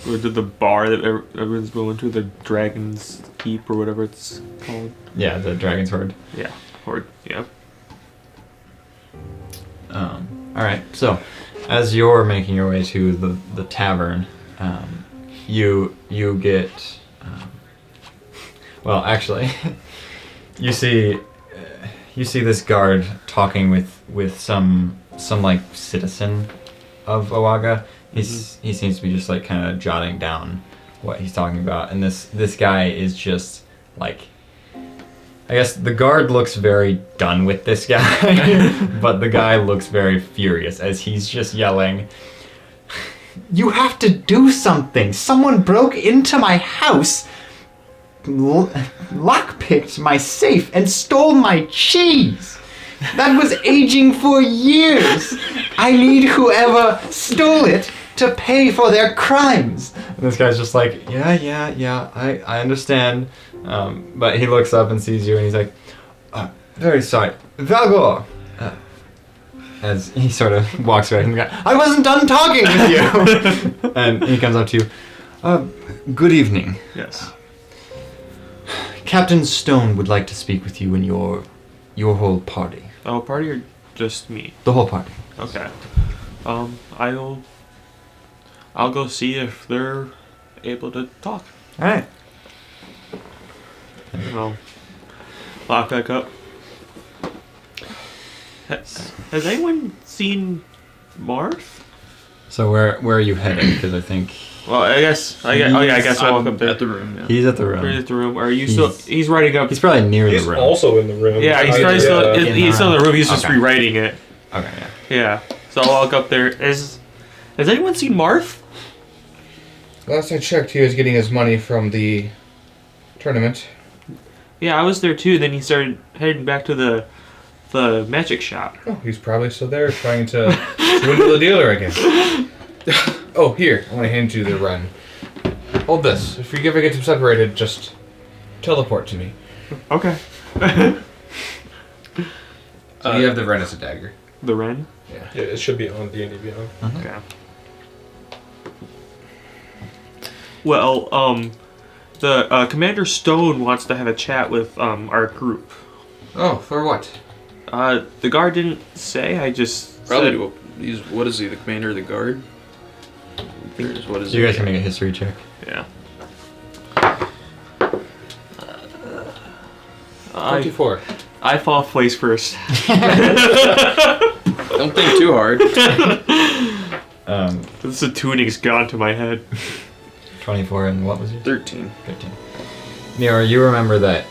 Or to the bar that everyone's going to, the Dragon's Keep or whatever it's called. Yeah, the Dragon's Horde. Yeah, Horde. Yeah. All right. So, as you're making your way to the tavern, you get. Well, actually, you see this guard talking with some citizen of Oaga. He seems to be just kind of jotting down what he's talking about, and this guy is just I guess the guard looks very done with this guy, but the guy looks very furious as he's just yelling, "You have to do something! Someone broke into my house, lockpicked my safe, and stole my cheese! That was aging for years. I need whoever stole it to pay for their crimes. And this guy's just like, yeah, I understand. But he looks up and sees you and he's like, very sorry. Valgor. As he sort of walks away from the guy, I wasn't done talking with you. And he comes up to you. Good evening. Yes. Captain Stone would like to speak with you and your whole party. Oh, party or just me? The whole party. Okay. I'll go see if they're able to talk. All right. I'll lock back up. Has anyone seen Marth? So where are you heading? Because I think Well, I guess I'll walk up there. At the room. Yeah. he's at the Right room. at the room. Are you still? He's writing up. He's probably near He's the room. also in the room. Yeah, he's probably still. in the He's still in the room. He's just Okay. rewriting it. Okay, yeah. Yeah. So I'll walk up there. Has anyone seen Marth? Last I checked, he was getting his money from the tournament. Yeah, I was there too. Then he started heading back to the magic shop. Oh, he's probably still there trying to swindle the dealer again. Oh, here. I want to hand you the run. Hold this. If you ever get them separated, just teleport to me. Okay. So you have the Ren as a dagger. The Ren. Yeah, it should be on D&D Beyond. Okay. Well, the Commander Stone wants to have a chat with our group. Oh, for what? The guard didn't say. I just Probably. said, What is he? The commander of the guard? I think. What is You he? guys can make a history check. yeah. 24. I fall place first. Don't think too hard. This tuning's gone to my head. 24 and what was yours? 13. 15. Mira, you remember that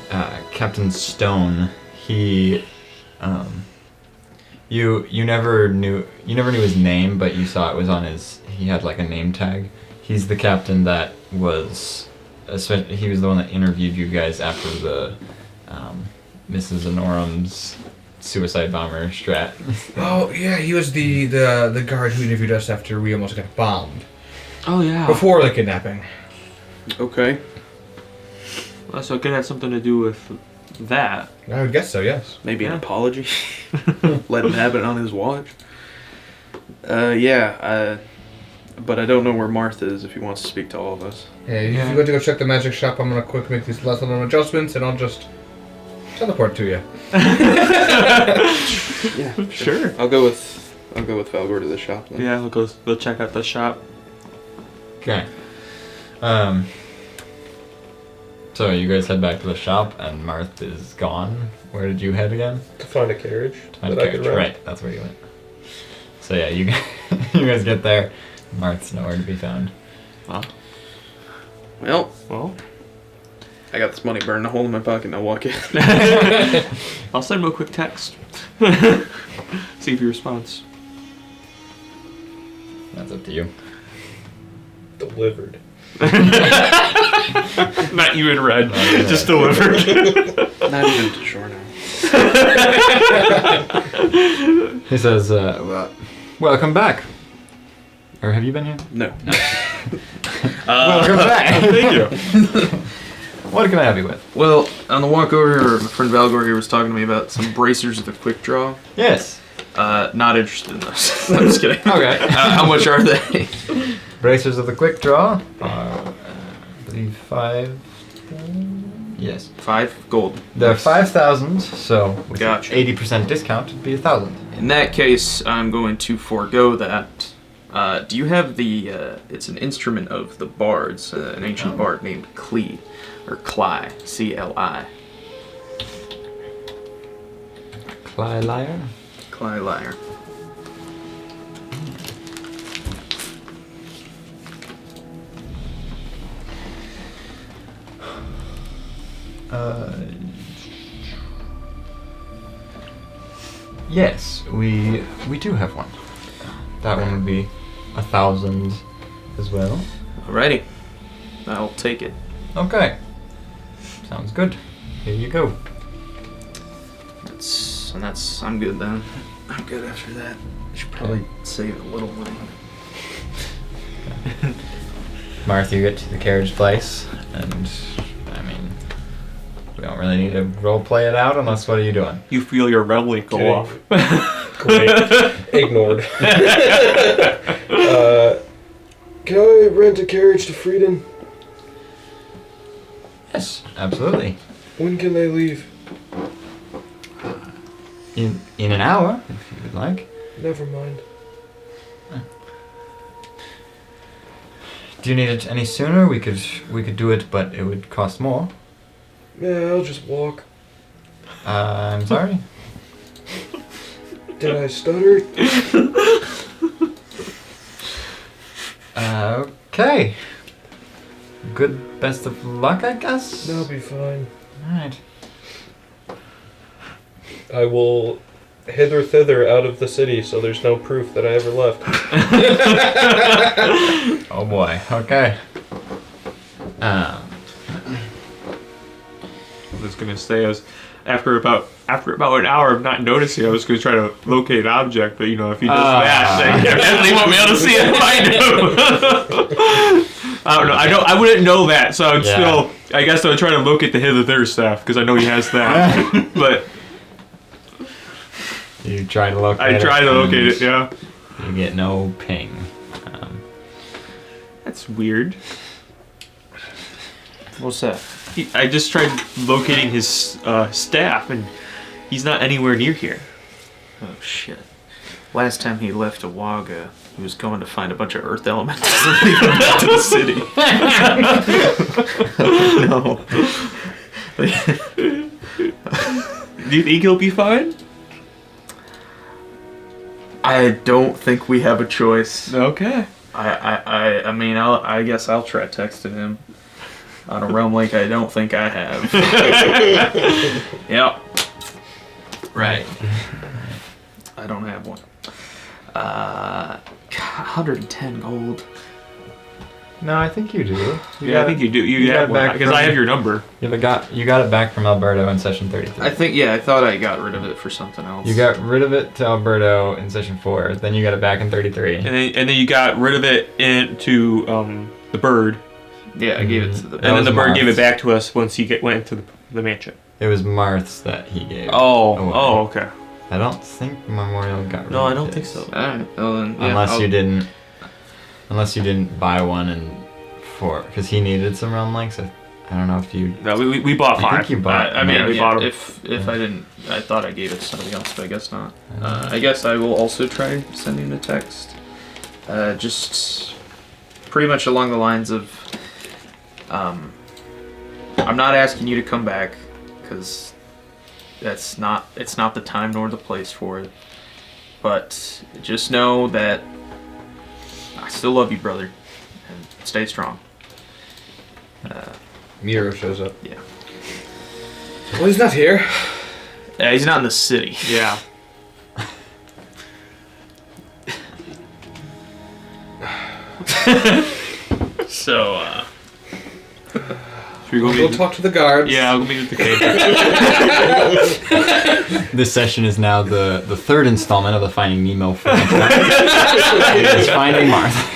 Captain Stone, he you never knew his name, but you saw it was on he had like a name tag. He's the captain that was he was the one that interviewed you guys after the Mrs. Honorum's suicide bomber strat. Oh, yeah, he was the guard who interviewed us after we almost got bombed. Oh yeah. Before the kidnapping. Okay. So it could have something to do with that. I would guess so, yes. Maybe an Yeah. apology. Let him have it on his watch. Yeah. But I don't know where Martha is if he wants to speak to all of us. Hey, if you want to go check the magic shop, I'm going to quick make these last little adjustments, and I'll just teleport to you. Yeah. Sure. I'll go with Valgor to the shop then. Yeah, we'll check out the shop. Okay. So you guys head back to the shop, and Marth is gone. Where did you head again? To find a carriage Find that a I could carriage. rent. Right, that's where you went. So yeah, you you guys get there. Marth's nowhere to be found. Well, Well, I got this money burning a hole in my pocket and I'll walk in. I'll send him a quick text. See if he responds. That's up to you. Delivered. Not even read, just delivered. Not even to shore now. He says, welcome back. Or have you been here? No. Welcome back. Thank you. What can I help you with? Well, on the walk over here, my friend Valgor here was talking to me about some bracers of the quick draw. Yes. Not interested in those. I'm just kidding. Okay. How much are they? Bracers of the quick draw are, I believe, 5. Yes. 5 gold. They're 5,000, so with Gotcha. 80% discount, it'd be 1,000. In that case, I'm going to forego that. Do you have the? It's an instrument of the bards, an ancient bard named Clee, or Cly, C-L-I. Cly Lyre? Cly Lyre. Yes, we do have one. That one would be 1,000 as well. Alrighty, I'll take it. Okay. Sounds good. Here you go. Let's house, and I'm good then. I'm good after that. I should probably save a little money. Martha, you get to the carriage place, and I mean, we don't really need to role play it out unless what are you doing? You feel your reveille go Kidding. off. Great. Ignored. Can I rent a carriage to Frieden? Yes, absolutely. When can they leave? In an hour, if you would like. Never mind. Do you need it any sooner? We could do it, but it would cost more. Yeah, I'll just walk. I'm sorry. Did I stutter? Okay. Good. Best of luck, I guess. That'll be fine. All right. I will hither thither out of the city, so there's no proof that I ever left. Oh boy. Okay. I was gonna say after about an hour of not noticing, I was gonna try to locate an object, but if he does that, then they won't be able to see it. I don't know. I wouldn't know that, so I would still. I guess I would try to locate the hither staff because I know he has that. But you try to locate it. I try to locate it. Yeah. You get no ping. That's weird. What's that? I just tried locating his staff, and he's not anywhere near here. Oh shit. Last time he left Awaga, he was going to find a bunch of earth elements and leave them back to the city. No. Do you think he'll be fine? I don't think we have a choice. Okay. I mean, I guess I'll try texting him on a realm link I don't think I have. Yep. Right. I don't have one. 110 gold. No, I think you do. I think you do. You got have it one back because from- I have your number. You got it back from Alberto in session 33. I thought I got rid of it for something else. You got rid of it to Alberto in session 4. Then you got it back in 33. And then you got rid of it into the bird, Yeah, I gave it to the. That and then was the bird gave Marth's. it back to us once he went into the mansion. It was Marth's that he gave. away. Oh, okay. I don't think Memorial got rid No, of I don't think his. so. Alright, well then, yeah, Unless you didn't buy one because he needed some realm links. I don't know if you. No, we bought I 5. think you bought. I mean, Yeah, we yeah, bought 'em. if I didn't, I thought I gave it to somebody else, but I guess not. I guess I will also try sending a text. Just pretty much along the lines of, I'm not asking you to come back, because it's not the time nor the place for it. But just know that I still love you, brother, and stay strong. Miro shows up. Yeah. Well, he's not here. Yeah, he's not in the city. Yeah. So, Should we We'll meet? talk to the guards. Yeah, I'll go meet with the kid. This session is now the third installment of the Finding Nemo franchise. It's Finding Martha.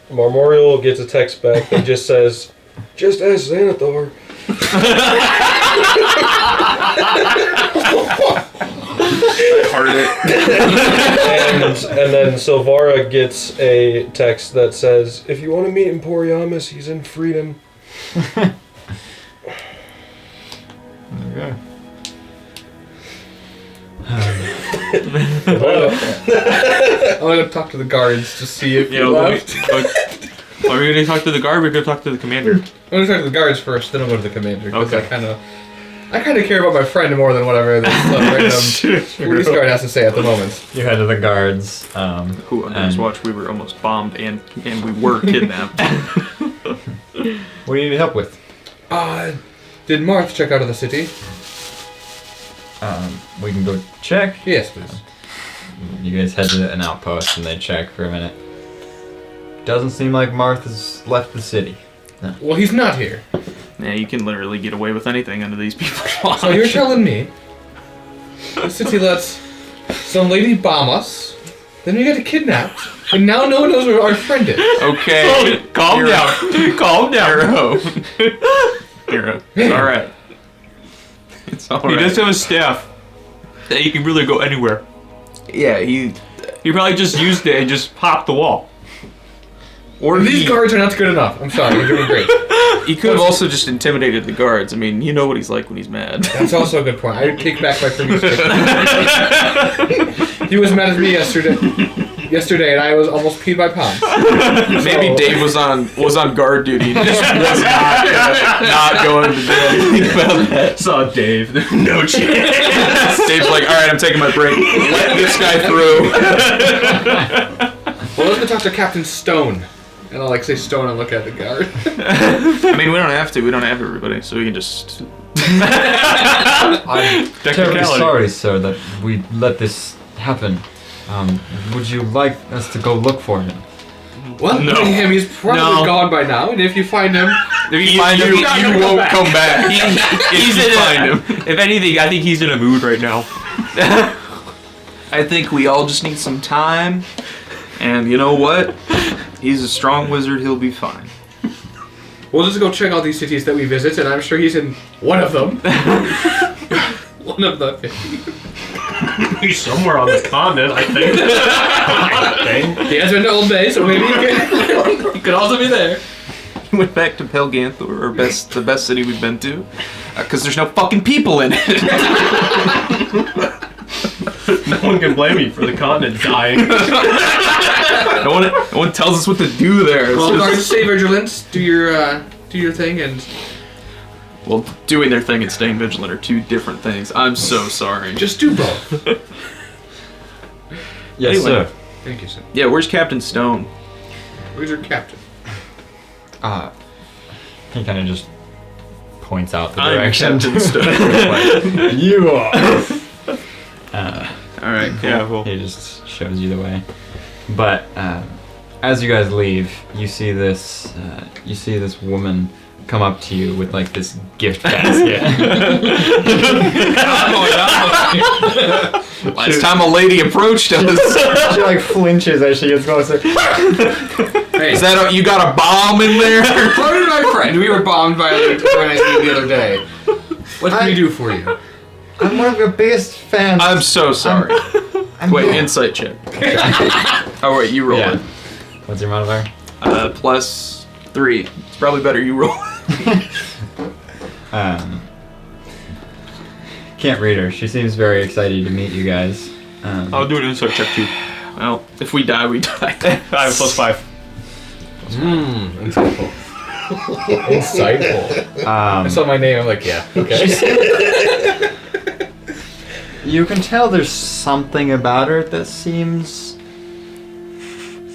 Memorial gets a text back that just says, "Just ask Xanathar." and then Silvara gets a text that says, "If you want to meet Emporiamus, he's in Freedom." Okay. I'm gonna talk to the guards to see if Yeah, he we'll go left. are we gonna talk to the guard? Or are we gonna talk to the commander? I'm gonna talk to the guards first, then I'll go to the commander. Because Okay. I kind of care about my friend more than whatever this random police guard has to say at the moment. You head to the guards. who under his and watch we were almost bombed and we were kidnapped. what do you need help with? Did Marth check out of the city? We can go check. Yes, please. You guys head to an outpost and they check for a minute. Doesn't seem like Martha's left the city. Well, he's not here. Yeah, you can literally get away with anything under these people's watch. So you're telling me the city lets some lady bomb us, then we get kidnapped, and now no one knows where our friend is. Okay. Calm down. Calm down. Hero. It's alright. It's alright. He does have a staff that he can really go anywhere. Yeah, he probably just used it and just popped the wall. or These guards are not good enough. I'm sorry, you're doing great. He could have also just intimidated the guards. I mean, you know what he's like when he's mad. That's also a good point. I take back my previous statement. He was mad at me yesterday, and I was almost peed my pants. Maybe Dave was on guard duty and just was not going to do anything about that. Saw Dave. No chance. Dave's like, all right, I'm taking my break. Let this guy through. Well, let's go talk to Captain Stone. And I'll say Stone and look at the guard. I mean, we don't have to. We don't have everybody, so we can just. I'm terribly Technicality. sorry, sir, that we let this happen. Would you like us to go look for him? Well, No. him, he's probably No. gone by now, and if you find him, If you find him, not you gonna won't come come back. He's If you find him. If anything, I think he's in a mood right now. I think we all just need some time. And you know what? He's a strong wizard. He'll be fine. we'll just go check out these cities that we visit, and I'm sure he's in one of them. One of the 50. He's somewhere on the continent, I think. He has been to Old Bay, so maybe he could also be there. He went back to Pelganthor, or the best city we've been to, because there's no fucking people in it. No one can blame me for the continent dying. No one tells us what to do there. It's Well, just- guards, stay vigilant. Do your thing, and well, doing their thing and staying vigilant are two different things. I'm so sorry. just do both. Yes, Anyway. sir. Thank you, sir. Yeah, where's Captain Stone? Where's your captain? He kind of just points out the I'm direction. Captain Stone. You are. All right, cool. Yeah, well. He just shows you the way. But as you guys leave, you see this woman come up to you with this gift basket. Last time a lady approached us. She flinches as she gets closer. Hey, Is that you got a bomb in there? pardon my friend. We were bombed by a the other day. What can we do for you? I'm one of your biggest fans. I'm so sorry. I'm Wait, good. insight check. Oh wait, you roll Yeah. it. What's your modifier? +3. It's probably better you roll. Can't read her. She seems very excited to meet you guys. I'll do an insight check too. Well, if we die, we die. I have +5. Insightful. Insightful. I saw my name. I'm like, yeah, okay. You can tell there's something about her that seems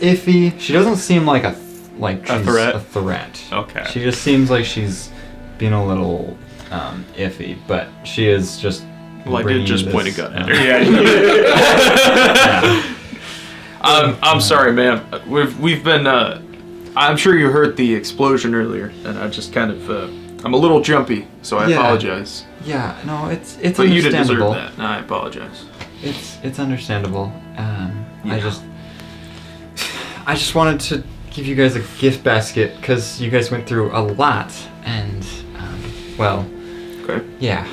iffy. She doesn't seem like she's threat? A threat. Okay. She just seems like she's being a little iffy, but she is just. Well, I did bringing just this, point a gun at her. Yeah. I'm sorry, ma'am. We've been. I'm sure you heard the explosion earlier, and I just kind of. I'm a little jumpy, so I Yeah. apologize. Yeah, no, it's But you didn't understandable. deserve that. No, I apologize. It's understandable. Yeah. I just wanted to give you guys a gift basket because you guys went through a lot, and well, Okay. yeah.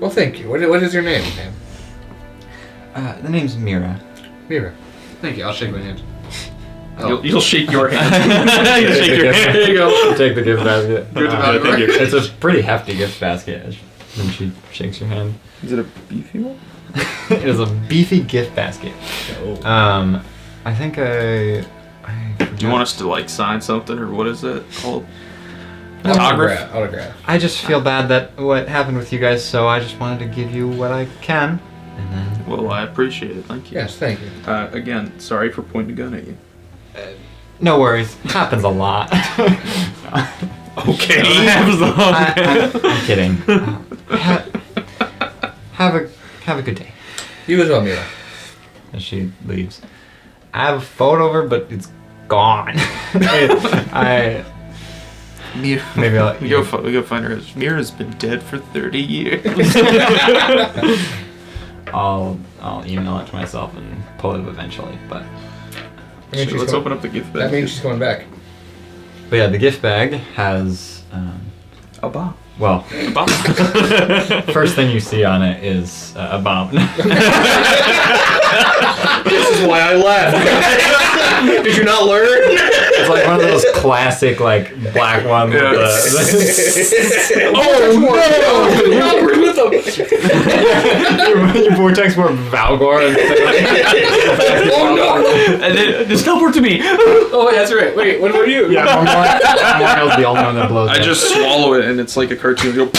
Well, thank you. What is your name, ma'am? The name's Mira. Mira. Thank you. I'll shake my hand. You'll shake your hand. You shake your hand. There you go. Take the gift basket. Good to Yeah, thank you. It's a pretty hefty gift basket. When she shakes your hand, Is it a beefy one? it is a beefy gift basket. I think I Do you want us to sign something, or what is that called? Autograph. I just feel bad that what happened with you guys, so I just wanted to give you what I can, and then. Well, I appreciate it. Thank you. Yes, thank you. Again, sorry for pointing a gun at you. No worries. Happens a lot. Okay. I'm kidding. Have a good day. You as well, Mira. As she leaves, I have a photo of her, but it's gone. Mira. Maybe we go find her. Mira's been dead for 30 years. I'll email it to myself and pull it up eventually. But Let's open up the gift bag. That means she's coming back. yeah, the gift bag has a bomb. well, A bomb. first thing you see on it is a bomb. This is why I laughed. Did you not learn? It's like one of those classic like black ones. Yeah. Oh no! With them. Your vortex more Valgor. Oh no! And then just teleport to me. Oh, that's right. Wait, what about you? Yeah, Memorial's the only one that blows I up. just swallow it, and it's like a cartoon. Go.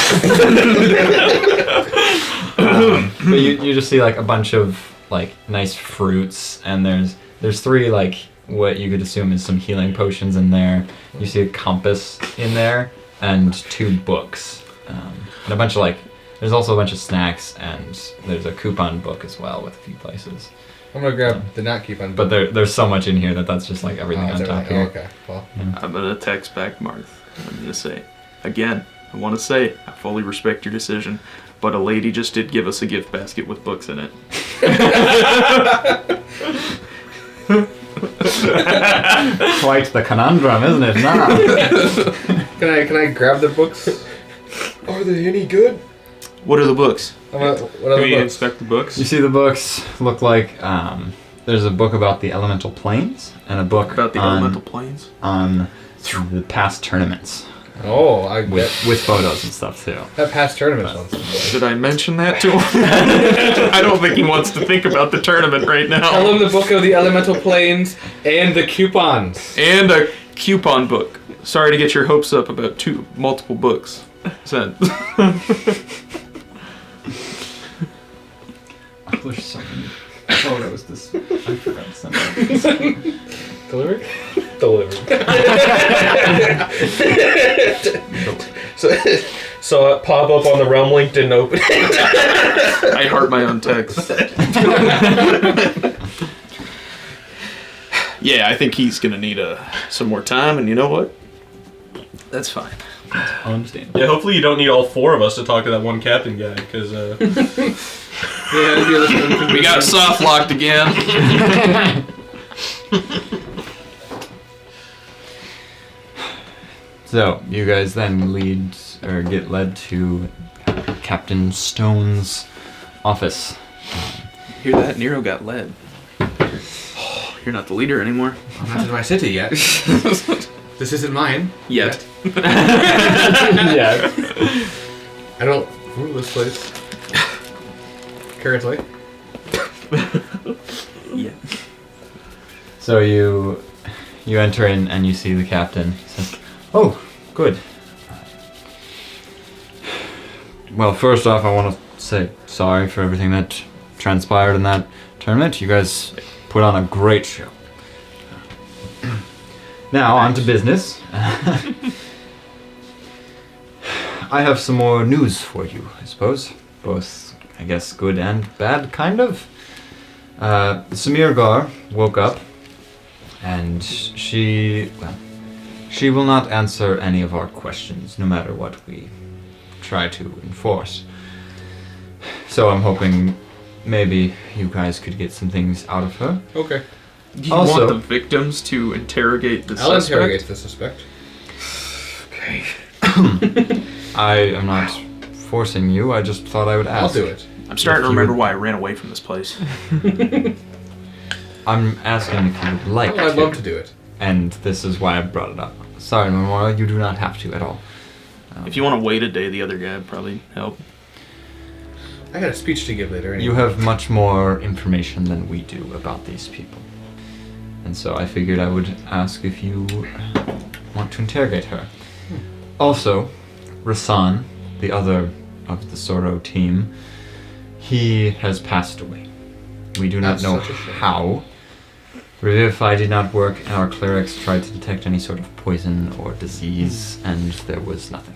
But you just see like a bunch of like nice fruits, and there's 3 like what you could assume is some healing potions in there. You see a compass in there and 2 books, and a bunch of like there's also a bunch of snacks, and there's a coupon book as well with a few places. I'm gonna grab the not coupon. But there's so much in here that's just like everything on top here. Okay, well. I'm gonna text back Marth. I'm gonna say, again, I want to say I fully respect your decision, but a lady just did give us a gift basket with books in it. Quite the conundrum, isn't it? Nah. Can I grab the books? Are they any good? What are the books? What are Can the we books? inspect the books? You see the books look like there's a book about the elemental planes and a book About the on, elemental planes? on the past tournaments Oh, I with get with photos and stuff too. that past tournaments once. Did I mention that to him? I don't think he wants to think about the tournament right Tell now. him the book of the elemental planes and the coupons. And a coupon book. Sorry to get your hopes up about multiple books. Sent. There's so many photos. I forgot to send them. Delivered? Delivered. so pop up on the realm link, didn't open it. I heart my own text. Yeah, I think he's gonna need some more time, and you know what? That's fine. I'll understand. Yeah, hopefully you don't need all 4 of us to talk to that one captain guy, because We got soft locked again. So you guys then get led to Captain Stone's office. Hear that? Nero got led. Oh, you're not the leader anymore. I'm not in my city yet. This isn't mine. Yet. Yeah. I don't rule this place. Currently. Yeah. So you enter in and you see the captain. He says, "Oh, good. Well, first off, I want to say sorry for everything that transpired in that tournament. You guys put on a great show. Now, on to business. I have some more news for you, I suppose. Both, I guess, good and bad, kind of. Samir Gar woke up, and she will not answer any of our questions, no matter what we try to enforce. So I'm hoping maybe you guys could get some things out of her. Okay. Do you Also- want the victims to interrogate the I'll suspect? interrogate the suspect. Okay. I am not forcing you, I just thought I would ask. I'll do it. I'm starting to If you remember would- why I ran away from this place. I'm asking if you would like Oh, I'd love to do it. and this is why I brought it up. Sorry, Memorial, you do not have to at all. If you want to wait a day, the other guy would probably help. I got a speech to give later. Anyway. You have much more information than we do about these people. And so I figured I would ask if you want to interrogate her. Also, Rasan, the other of the Sorrow team, he has passed away. We do not That's know such a shame. how. Revivify did not work, and our clerics tried to detect any sort of poison or disease, and there was nothing.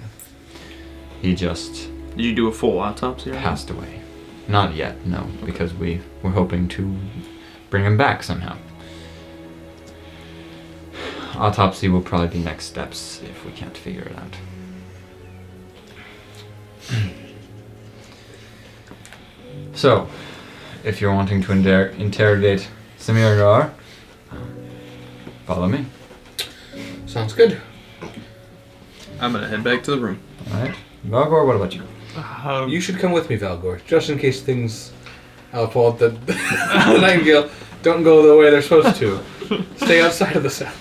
He just Did you do a full autopsy? on him? passed away. Not yet, no, because we were hoping to bring him back somehow. autopsy will probably be next steps if we can't figure it out. So, if you're wanting to interrogate Samir Noir, follow me. Sounds good. I'm gonna head back to the room. Alright. Valgor, what about you? You should come with me, Valgor, just in case things outfall the Nightingale don't go the way they're supposed to. Stay outside of the cell.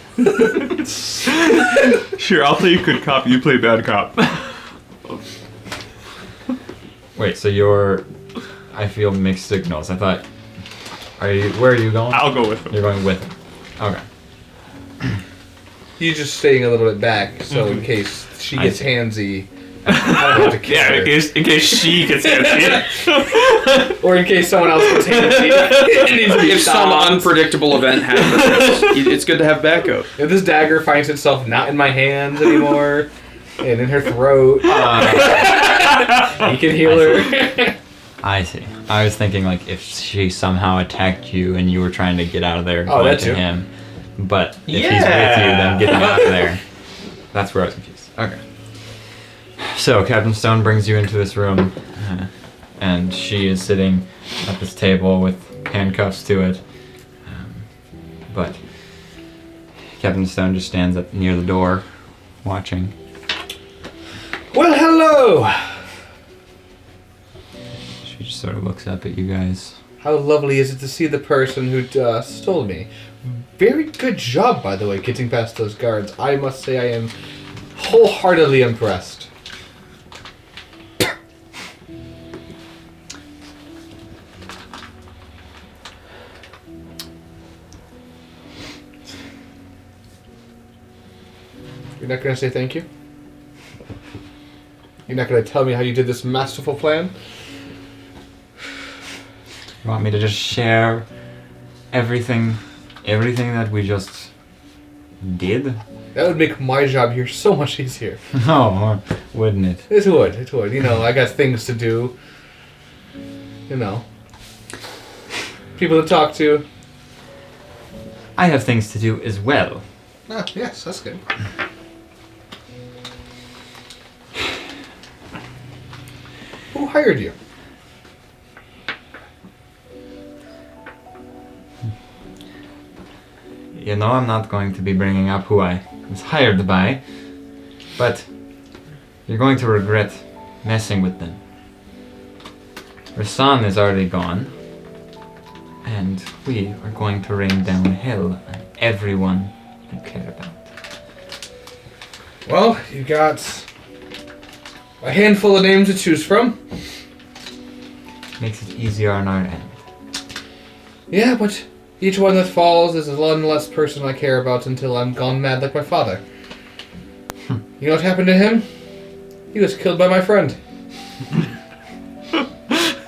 Sure, I'll play good cop, you play bad cop. Wait, so you're... I feel mixed signals. I thought... Where are you going? I'll go with him. You're going with him. Okay. He's just staying a little bit back, so in case she gets handsy, I don't have to kiss Yeah, her. in case she gets handsy. Or in case someone else gets handsy. It needs to be If some stopped. unpredictable event happens, it's good to have backup. If this dagger finds itself not in my hands anymore, and in her throat, he can heal her. I see. I was thinking like if she somehow attacked you and you were trying to get out of there and Oh, go that into too. him. But if he's with you, then get him out of there. That's where I was confused. Okay. So Captain Stone brings you into this room, and she is sitting at this table with handcuffs to it. But Captain Stone just stands near the door, watching. Well, hello! She just sort of looks up at you guys. How lovely is it to see the person who stole me. Very good job, by the way, getting past those guards. I must say I am wholeheartedly impressed. You're not going to say thank you? You're not going to tell me how you did this masterful plan? You want me to just share everything that we just did? That would make my job here so much easier. No, wouldn't it? It would, it would. You know, I got things to do. You know. People to talk to. I have things to do as well. Ah, yes, that's good. Who hired you? You know, I'm not going to be bringing up who I was hired by, but you're going to regret messing with them. Rasan is already gone, and we are going to rain down hell on everyone you care about. Well, you got a handful of names to choose from. Makes it easier on our end. Yeah, but each one that falls is one less person I care about until I'm gone mad like my father. You know what happened to him? He was killed by my friend.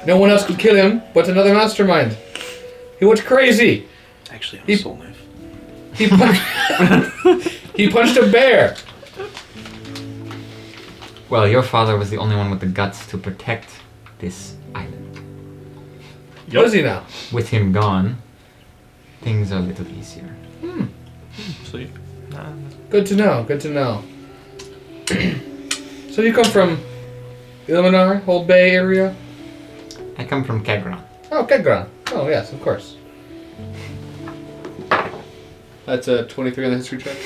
No one else could kill him but another mastermind. He went crazy. Actually, I'm a soul knife. He punched, he punched a bear. Well, your father was the only one with the guts to protect this island. What is he now? With him gone, things are a little easier. Sweet. Good to know, good to know. So you come from Ilminar, Old Bay area? I come from Kegron. Oh, Kedgron. Oh, yes, of course. That's a 23 on the history check.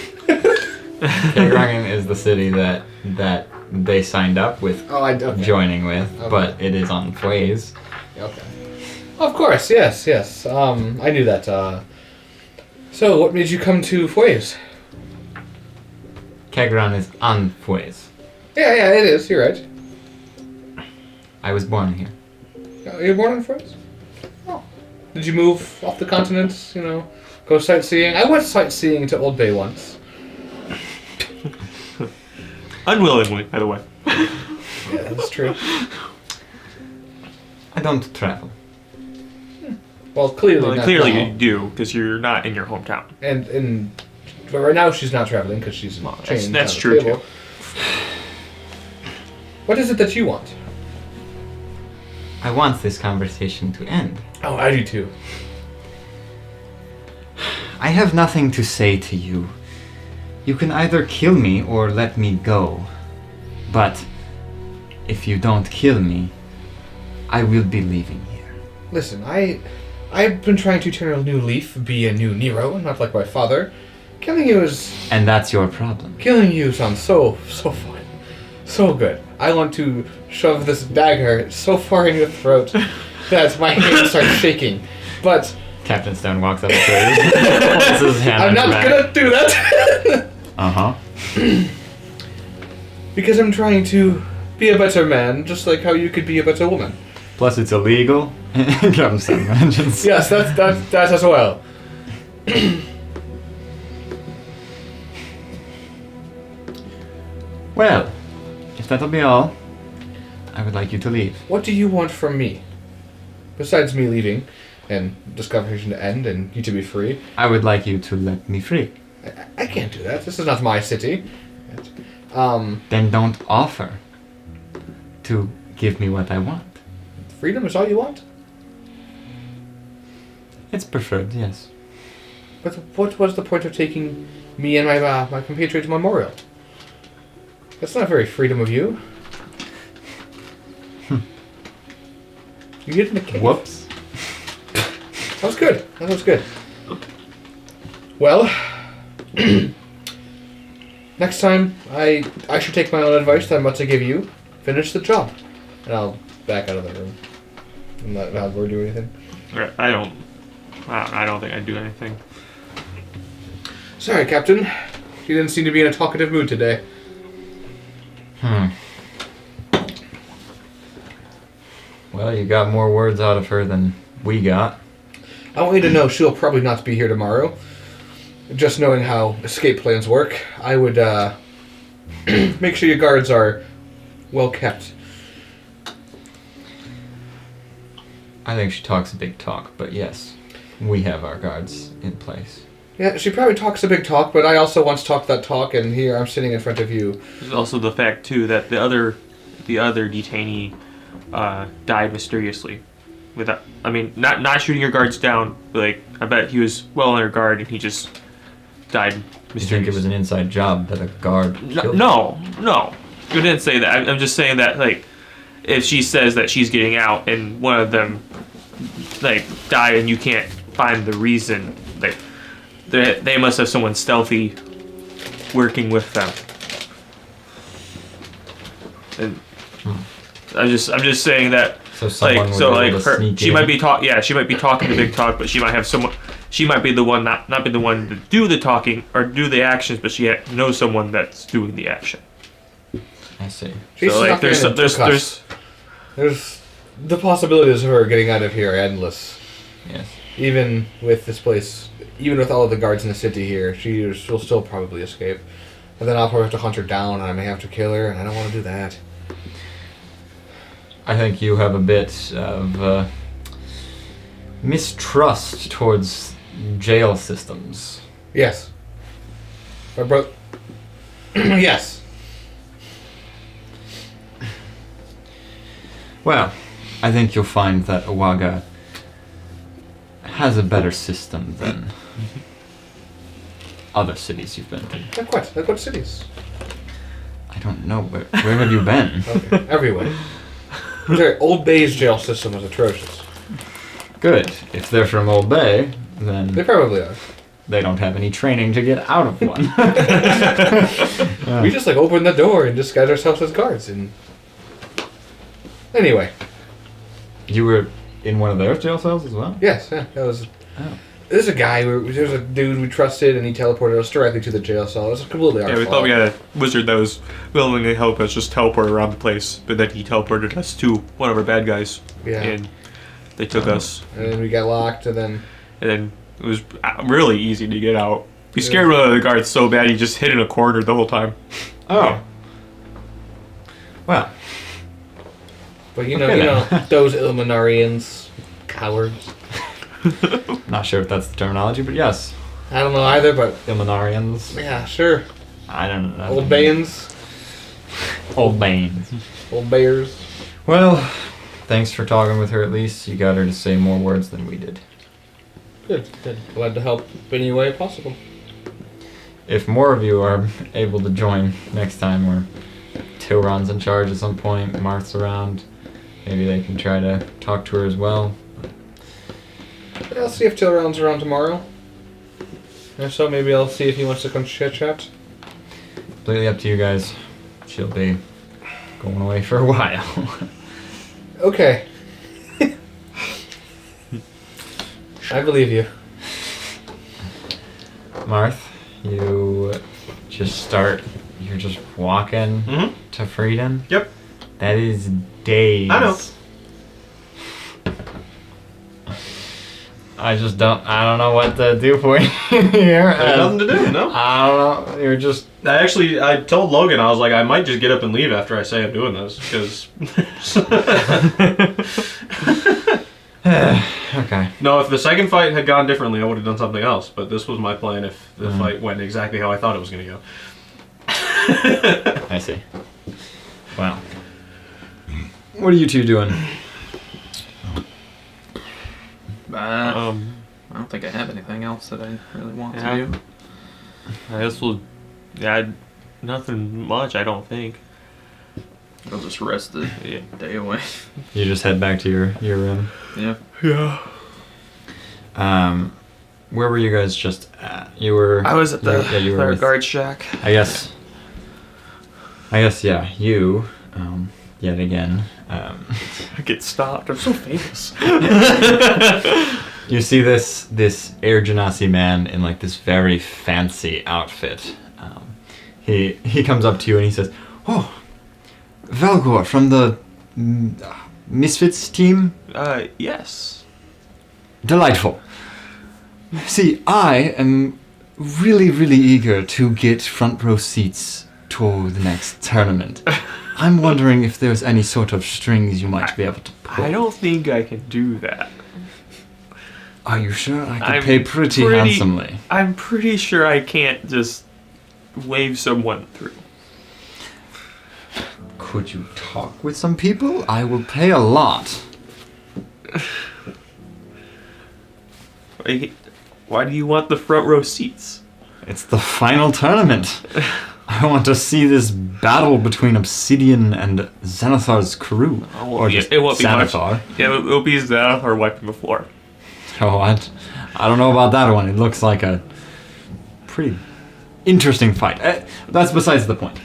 Kegron is the city that they signed up with Oh, okay. joining with, Okay. but it is on Fways. Okay. Of course, yes, yes. I knew that. So, what made you come to Fways? Kegron is on Fways. Yeah, it is. You're right. I was born here. You were born in Fways? Oh. Did you move off the continent? You know, go sightseeing? I went sightseeing to Old Bay once. Unwillingly, by the way. Yeah, that's true. I don't travel. Well, clearly, Well, not clearly now. you do, because you're not in your hometown. But right now she's not traveling because she's Well, chained that's down true, the table. What is it that you want? I want this conversation to end. Oh, I do too. I have nothing to say to you You can either kill me or let me go. But if you don't kill me, I will be leaving here. Listen, I've been trying to turn a new leaf, be a new Nero, not like my father. Killing you sounds so fun. So good. I want to shove this dagger so far in your throat that my hand starts shaking. But Captain Stone walks up to her. Places his hand I'm on not his back. gonna do that. Uh-huh. Because I'm trying to be a better man, just like how you could be a better woman. Plus it's illegal. Captain Stone mentions. Yes, that as well. Well, if that'll be all, I would like you to leave. What do you want from me? Besides me leaving, and discovery to end, and you to be free. I would like you to let me free. I can't do that. This is not my city. Then don't offer to give me what I want. Freedom is all you want? It's preferred, yes. But what was the point of taking me and my compatriot to Memorial? That's not very freedom of you. You get in the cave. Whoops. That was good. That was good. Well, next time I should take my own advice that I'm about to give you. Finish the job, and I'll back out of the room. I'm not going to do anything. I don't think I'd do anything. Sorry, Captain. You didn't seem to be in a talkative mood today. Well, you got more words out of her than we got. I want you to know she'll probably not be here tomorrow. Just knowing how escape plans work, I would make sure your guards are well kept. I think she talks a big talk, but yes, we have our guards in place. Yeah, she probably talks a big talk, but I also once talked that talk, and here I'm sitting in front of you. There's also the fact too that the other detainee died mysteriously, without. I mean, not shooting your guards down. But like, I bet he was well under guard, and he just died mysteriously. You think it was an inside job that a guard killed? No, you didn't say that. I'm just saying that like, if she says that she's getting out, and one of them like died, and you can't find the reason, like. They must have someone stealthy working with them. And I'm just saying that So someone she might be talking the big talk, but she might have someone. She might be the one not be the one to do the talking or do the actions, but she knows someone that's doing the action. I see. She's So like there's the possibilities of her getting out of here are endless. Yes. Even with this place, even with all of the guards in the city here, she'll still probably escape. And then I'll probably have to hunt her down, and I may have to kill her, and I don't want to do that. I think you have a bit of mistrust towards jail systems. Yes. My brother. Yes. Well, I think you'll find that Awaga has a better system than other cities you've been to. Like what cities? I don't know. Where have you been? Okay, everywhere. Sorry, Old Bay's jail system is atrocious. Good. If they're from Old Bay, then They probably are. they don't have any training to get out of one. We just open the door and disguise ourselves as guards and... Anyway. You were in one of their jail cells as well? Yes, yeah, that was... Oh. There's a guy, there's a dude we trusted, and he teleported us directly to the jail cell. It was completely our we fault. thought we had a wizard that was willing to help us just teleport around the place, but then he teleported us to one of our bad guys, Yeah. and they took us, And then we got locked, and then... and then it was really easy to get out. We scared one of the guards so bad he just hid in a corner the whole time. Oh. Yeah. Well, But you know, Okay, those Illuminarians, cowards. not sure if that's the terminology, but yes. I don't know either, but... Illuminarians. Yeah, sure. I don't know. Old Bayans. Old Banes. Old Bears. Well, thanks for talking with her at least. You got her to say more words than we did. Good. Glad to help any way possible. if more of you are able to join next time, or Tilron's in charge at some point, Marth's around, maybe they can try to talk to her as well. I'll see if Tilron's around tomorrow. If so, maybe I'll see if he wants to come chit-chat. Completely up to you guys. She'll be going away for a while. Okay. I believe you. Marth, you're just walking Mhm. to freedom? Yep. That is days. I know. I don't know what to do for you here. There's nothing to do, no. I don't know. You're just... I told Logan, I was like, I might just get up and leave after I say I'm doing this, because... Okay. No, if the second fight had gone differently, I would have done something else, but this was my plan if the fight went exactly how I thought it was going to go. I see. Wow. What are you two doing? I don't think I have anything else that I really want Yeah. to do. I guess we'll. Yeah, nothing much. I don't think. I'll just rest the day away. You just head back to your room. Yeah. Yeah. Where were you guys just at? You were... I was at the you were with- guard shack. I guess, yeah, you, yet again, I get stopped. I'm so famous. you see this Air Genasi man in like this very fancy outfit. He comes up to you and he says, "Oh, Valgor from the Misfits team? Yes. Delightful. See, I am really, really eager to get front row seats to the next tournament. I'm wondering if there's any sort of strings you might be able to pull." I don't think I can do that. Are you sure? I could I'm pay pretty handsomely. I'm pretty sure I can't just wave someone through. Could you talk with some people? I will pay a lot. Why do you want the front row seats? It's the final tournament. I want to see this battle between Obsidian and Xanathar's crew. Or just it won't be much. Xanathar. Yeah, it'll be Xanathar wiping the floor. Oh, I don't know about that one. It looks like a pretty interesting fight. That's besides the point.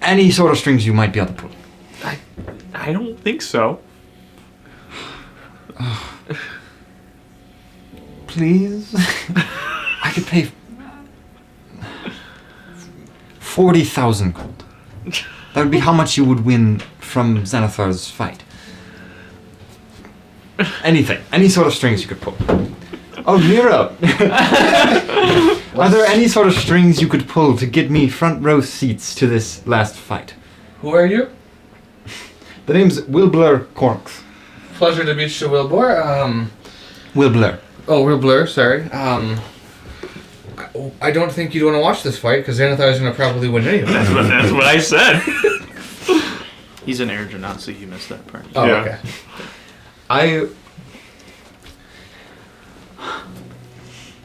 Any sort of strings you might be able to pull. I don't think so. Please? I could pay 40,000 gold. That would be how much you would win from Xanathar's fight. Anything. Any sort of strings you could pull. Oh, Mira! Are there any sort of strings you could pull to get me front row seats to this last fight? Who are you? The name's Wilblur Corks. Pleasure to meet you, Wilbur. Wilblur. Oh, Wilbur, sorry. I don't think you'd want to watch this fight, because Xanathar is going to probably win anyway. That's what I said. He's an Air Genasi, you missed that part. Oh, Yeah. okay.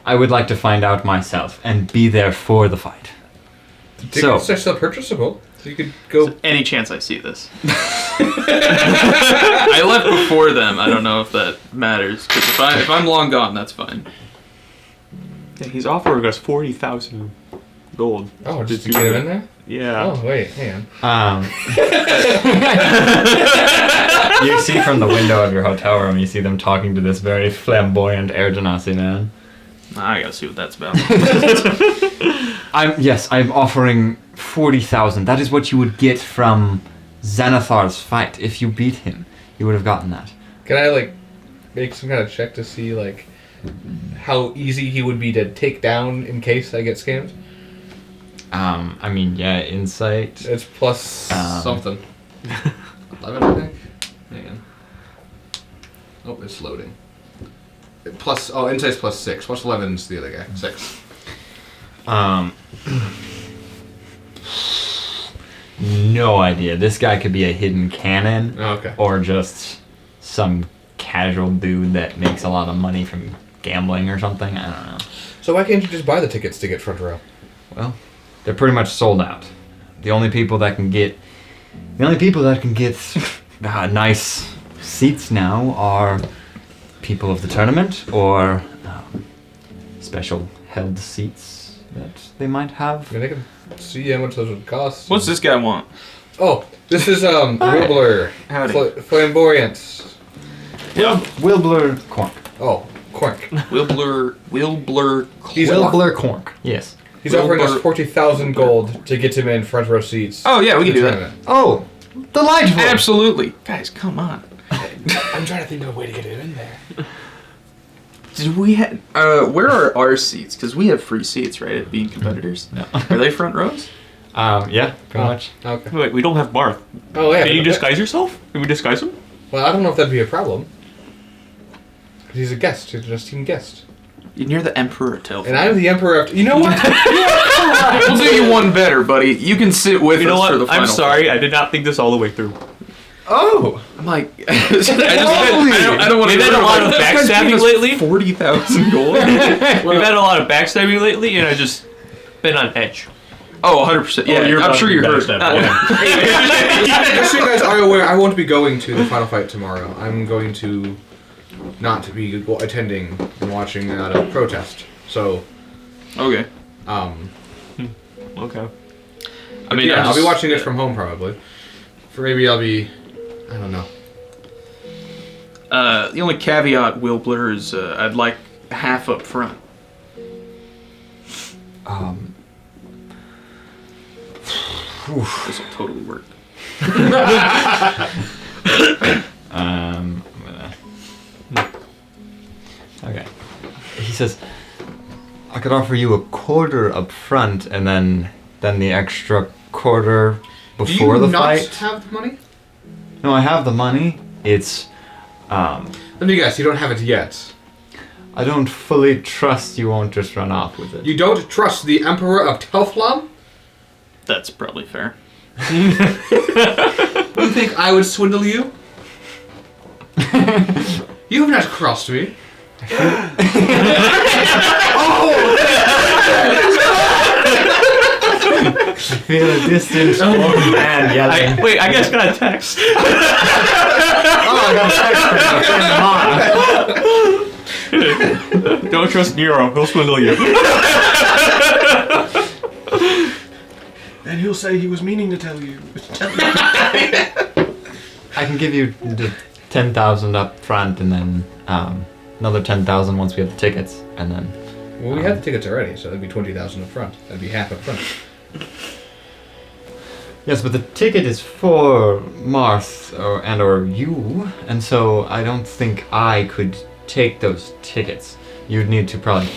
I would like to find out myself and be there for the fight. Tickets are still purchasable, so you could go... Any chance I see this. I left before them. I don't know if that matters. Because if I'm long gone, that's fine. Yeah, he's offering us 40,000 gold. Oh, just to do get him that. in there? Yeah. Oh, wait, hang on. You see from the window of your hotel room, you see them talking to this very flamboyant Air Genasi man. I gotta see what that's about. I'm offering 40,000. That is what you would get from Xanathar's fight. If you beat him, you would have gotten that. Can I, make some kind of check to see, how easy he would be to take down in case I get scammed? Insight. It's plus something. 11, I think? Hang on. Oh, it's loading. Insight's plus 6. Plus 11's the other guy. 6. No idea. This guy could be a hidden cannon. Oh, okay. Or just some casual dude that makes a lot of money from gambling or something. I don't know. So why can't you just buy the tickets to get front row? Well, they're pretty much sold out. The only people that can get nice seats now are people of the tournament or special held seats that they might have. I mean, I can see how much those would cost. What's this guy want? Oh, this is Wilbler. Howdy. Flamboyant. Wilbler Cork. Oh, Cork. Wilbler He's Wilbler Cork. Yes. He's offering us Wilbur- 40,000 gold to get him in front row seats. Oh yeah, we can to do the that. tournament. Oh, delightful. Absolutely. Guys, come on. I'm trying to think of a way to get him in there. Did we have where are our seats? Because we have free seats, right, at being competitors. No. Are they front rows? Yeah, pretty much. Okay. Wait, we don't have Marth. Oh, yeah. Can you but- disguise yourself? Can we disguise him? Well, I don't know if that'd be a problem. 'Cause he's a guest. He's just a team guest. And you're the emperor, Telf. And I'm the emperor of... You know what? We'll do you one better, buddy. You can sit with You know us for the what? final. I'm sorry, I did not think this all the way through. Oh! I'm like, I don't want to. We've had a lot of backstabbing lately. 40,000 gold. We've had a lot of backstabbing lately, and I just been on edge. Oh, 100%. Yeah, you're I'm about sure to you be heard. backstabbed, yeah. Just so you guys are aware, I won't be going to the final fight tomorrow. I'm going to not be attending and watching at a protest. So, Okay. Okay. I mean, yeah, I'll be watching it from home probably. For maybe I'll be, I don't know. The only caveat, Wilbler, is I'd like half up front. This will totally work. I'm gonna... Okay. He says, I could offer you a quarter up front and then the extra quarter before the fight. Do you not have the money? No, I have the money. It's, Let me guess, you don't have it yet. I don't fully trust you won't just run off with it. You don't trust the Emperor of Telflam? That's probably fair. You think I would swindle you? You have not crossed me. I feel a distant old man yelling. Wait, I guess got a text. Oh, I got a text from my friend Don't trust Nero, he'll swindle you. And he'll say he was meaning to tell you. I can give you the 10,000 up front and then another 10,000 once we have the tickets, and then... Well, we had the tickets already, so that'd be 20,000 up front. That'd be half up front. Yes, but the ticket is for Marth or you, and so I don't think I could take those tickets. You'd need to probably...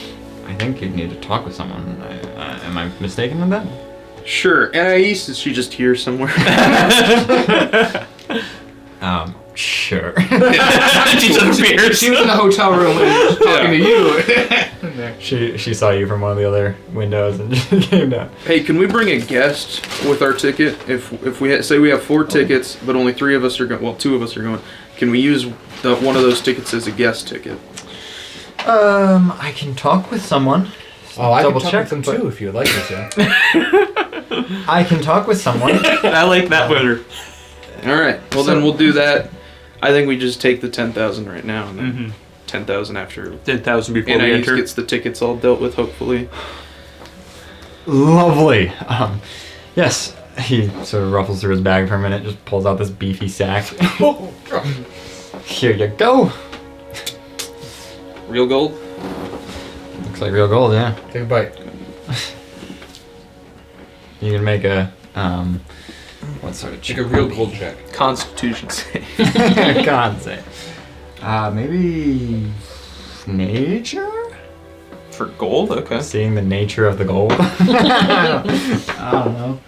I think you'd need to talk with someone. Am I mistaken in that? Sure. Anais, is she just here somewhere? Sure. She disappears. She was in the hotel room and talking to you. She saw you from one of the other windows and she came down. Hey, can we bring a guest with our ticket? If we say we have 4 tickets, but only 3 of us are going, well, 2 of us are going, can we use one of those tickets as a guest ticket? I can talk with someone. Oh, I can Double talk check, with them but- too, if you'd like me to. I can talk with someone. I like that better. All right. Well, then we'll do that. I think we just take the 10,000 right now, and then 10,000 after 10,000 before we Anais enter. gets the tickets all dealt with, hopefully. Lovely. Yes. He sort of ruffles through his bag for a minute, just pulls out this beefy sack. Here you go. Real gold? Looks like real gold, yeah. Take a bite. You can make a what sort of Take a real gold check. Constitution save. God say. Maybe nature? For gold? Okay. Seeing the nature of the gold. I don't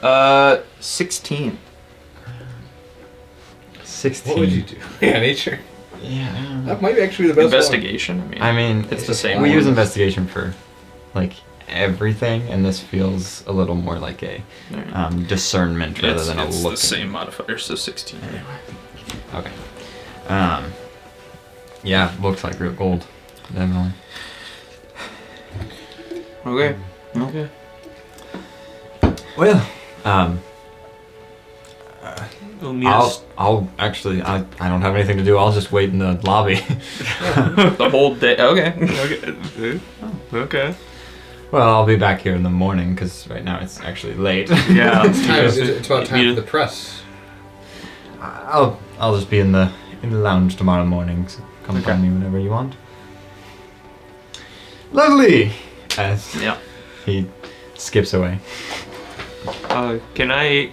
know. 16. 16. What would you do? Yeah, nature. Yeah, I don't know. That might actually be the best Investigation? I mean, It's the same We one. use investigation for like everything, and this feels a little more like a discernment rather than a it's look. the same modifier, so 16. Okay. Yeah, looks like real gold. Definitely. Okay. Okay. Well, We'll meet us I'll actually, I don't have anything to do. I'll just wait in the lobby. The whole day. Okay. Okay. Okay. Well, I'll be back here in the morning because right now it's actually late. Yeah. It's about time You- for the press. I'll just be in the lounge tomorrow morning. So come find me whenever you want. Lovely. As Yeah. he skips away. Can I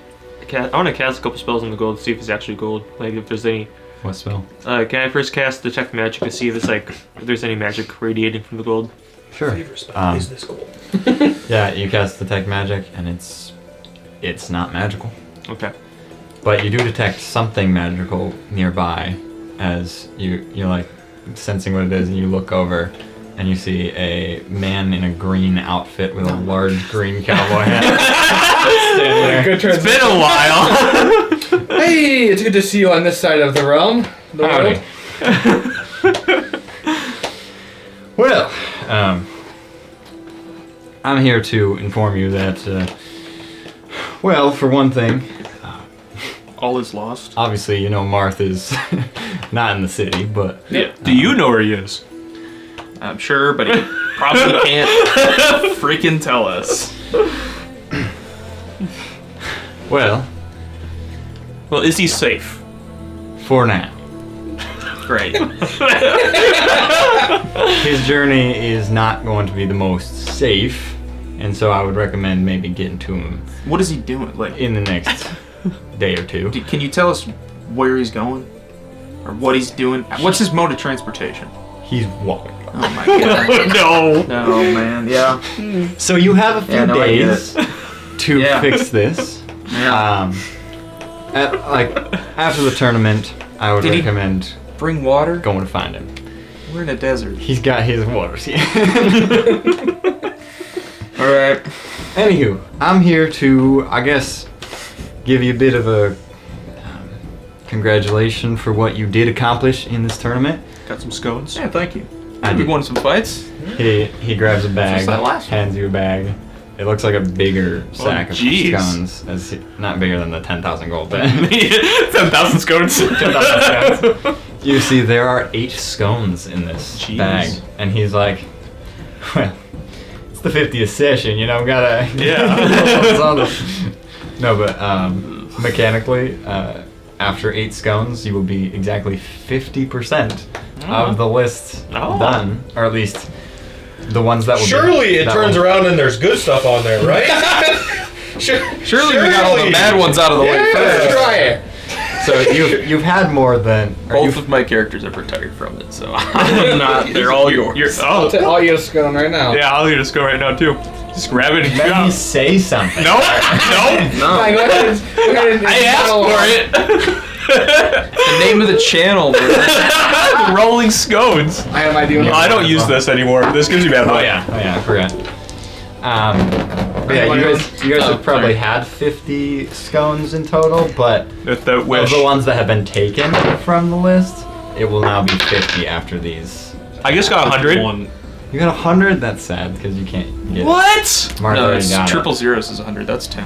want to cast a couple spells on the gold, see if it's actually gold. Like if there's any. What spell? Can I first cast Detect Magic to see if it's like if there's any magic radiating from the gold? Sure. Favorite spell is this gold. Yeah, you cast Detect Magic, and it's not magical. Okay. But you do detect something magical nearby as you're like sensing what it is, and you look over and you see a man in a green outfit with a large green cowboy hat. Standing there. Good It's been a while. Hey, it's good to see you on this side of the realm. The Howdy. world. Well, I'm here to inform you that, well, for one thing, All is lost. obviously, you know Marth is not in the city, but Yeah. Do you know where he is? I'm sure, but he probably can't freaking tell us. well, Well, is he safe? for now. Great. His journey is not going to be the most safe, and so I would recommend maybe getting to him What is he doing? Like, in the next day or two. can you tell us where he's going, or what he's doing? What's his mode of transportation? He's walking. Oh my god. No. No, man. Yeah. So you have a few Yeah, no, I get days to Yeah. fix this. Yeah. After the tournament, I would Did he- recommend Bring water. going to find him. We're in a desert. He's got his waters. All right. Anywho, I'm here to, I guess, give you a bit of a congratulation for what you did accomplish in this tournament. Got some scones. Yeah. Thank you. I We did. won some fights. He grabs a bag, that last one. hands you a bag. It looks like a bigger sack of jeez. scones. Not bigger than the 10,000 gold, but 10,000 scones. 10,000 scones. You see, there are 8 scones in this Jeez. bag, and he's like, "Well, it's the 50th session, you know, gotta." Yeah. It's on the- No, but mechanically, after 8 scones, you will be exactly 50% of the list Oh. done, or at least the ones that will. Surely it that turns will- around and there's good stuff on there, right? Surely we got all the bad ones out of the way Yeah. first. Try it. So you've had more than. or Both you've- of my characters have retired from it, so I'm not. They're all yours. I'll eat a scone right now. Yeah, I'll eat a scone right now too. Just grab it and Let go. me say something. No, no. No. Fine, go ahead and I asked for it. The name of the channel. Man. Rolling scones. I have my idea. I don't use this anymore. This gives you bad luck. Oh yeah, I forgot. But yeah, you guys have probably had 50 scones in total, but With the of wish. the ones that have been taken from the list, it will now be 50 after these. I just got 100. You got 100? That's sad because you can't get What? it. Mark No, already it's got triple zeros is 100. That's 10.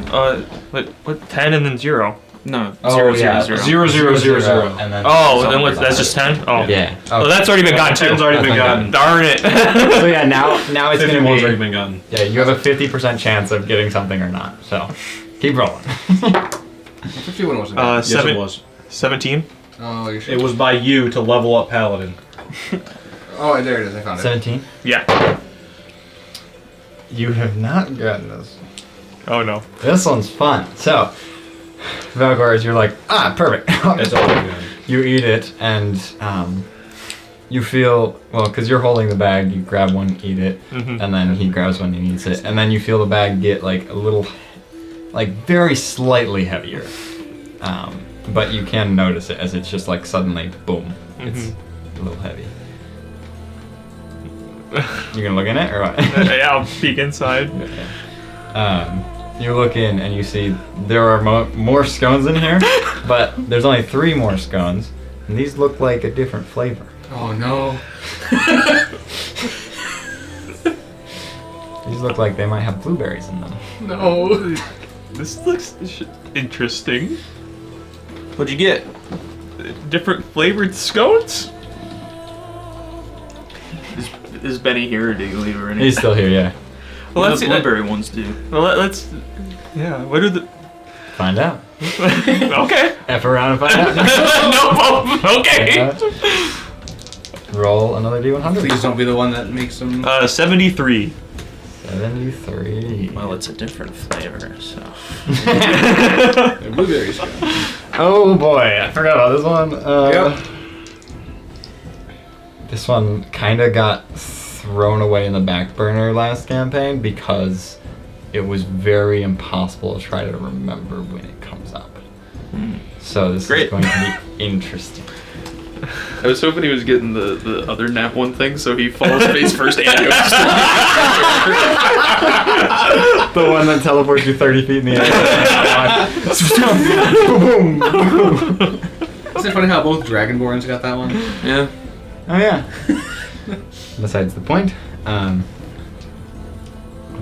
What 10 and then 0? No, Oh, 0, yeah. 0, 0. 0, 0, 0, 0. And then Oh, then what, that's just 10? Oh. yeah. Oh, that's already been gotten too. 10's already been That's gotten. Darn it. So yeah, now it's gonna 51's already be. been gotten. Yeah, you have a 50% chance of getting something or not. So keep rolling. 51 wasn't bad. Yes, it was. 17? Oh, you should. It was by you to level up Paladin. Oh, there it is. I found it. 17. Yeah. You have not gotten this. Oh no. This one's fun. So, Valgars, you're like, perfect. It's all good. You eat it, and you feel, well, because you're holding the bag, you grab one, eat it, Mhm. and then he grabs one and eats it, and then you feel the bag get like a little, like very slightly heavier. But you can notice it as it's just like suddenly, boom, it's a little heavy. You gonna look in it or what? Yeah, I'll peek inside. You look in and you see there are more scones in here, but there's only 3 more scones, and these look like a different flavor. Oh no. These These look like they might have blueberries in them. No. This looks interesting. What'd you get? Different flavored scones? Is Benny here or did you leave her? He's still here, yeah. Well, Well, that's the let's- blueberry ones do. Well, let's. Yeah, what are the. Find out. Okay. F around and find out. No problem. Okay. Roll another D100. Please don't be the one that makes them. 73. 73. Well, it's a different flavor, so. Blueberries. Oh boy, I forgot about this one. This one kind of got thrown away in the back burner last campaign because it was very impossible to try to remember when it comes up. So this Great. is going to be interesting. I was hoping he was getting the other nap one thing, so he falls face first and goes. The one that teleports you 30 feet in the air. Isn't it funny how both Dragonborns got that one? Yeah. Oh yeah. Besides the point. Hold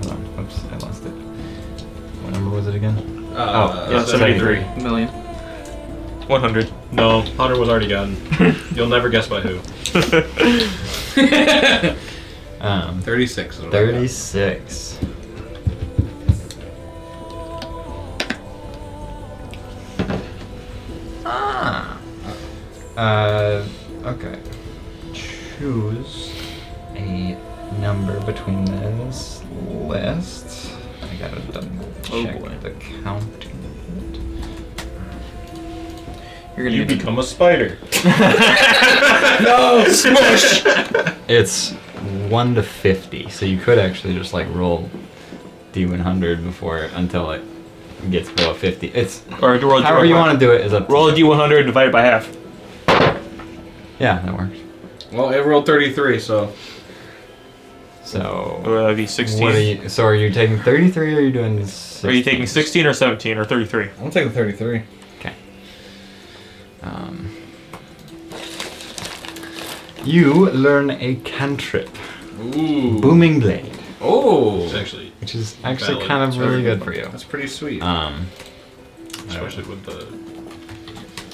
on. Oops, I lost it. What number was it again? Yeah, 73. Million. 100. No, 100 was already gotten. You'll never guess by who. 36. is what I got. 36. Okay. Choose a number between this list. I gotta double check boy. the counting. You're gonna You get become a spider. no smush. It's 1 to 50, so you could actually just like roll D100 before until it gets below 50. It's Or roll, however you want to do it is up to Roll a you. D100 divided by half. Yeah, that works. Well, it rolled 33, so. So That'd be 16. what are you? So are you taking 33 or are you doing? 16? Are you taking 16 or 17 or 33? I'm taking 33. Okay. You learn a cantrip, Ooh. booming blade, It's Oh. actually, which is actually Valid. kind of It's really very good for you. That's pretty sweet. especially with the,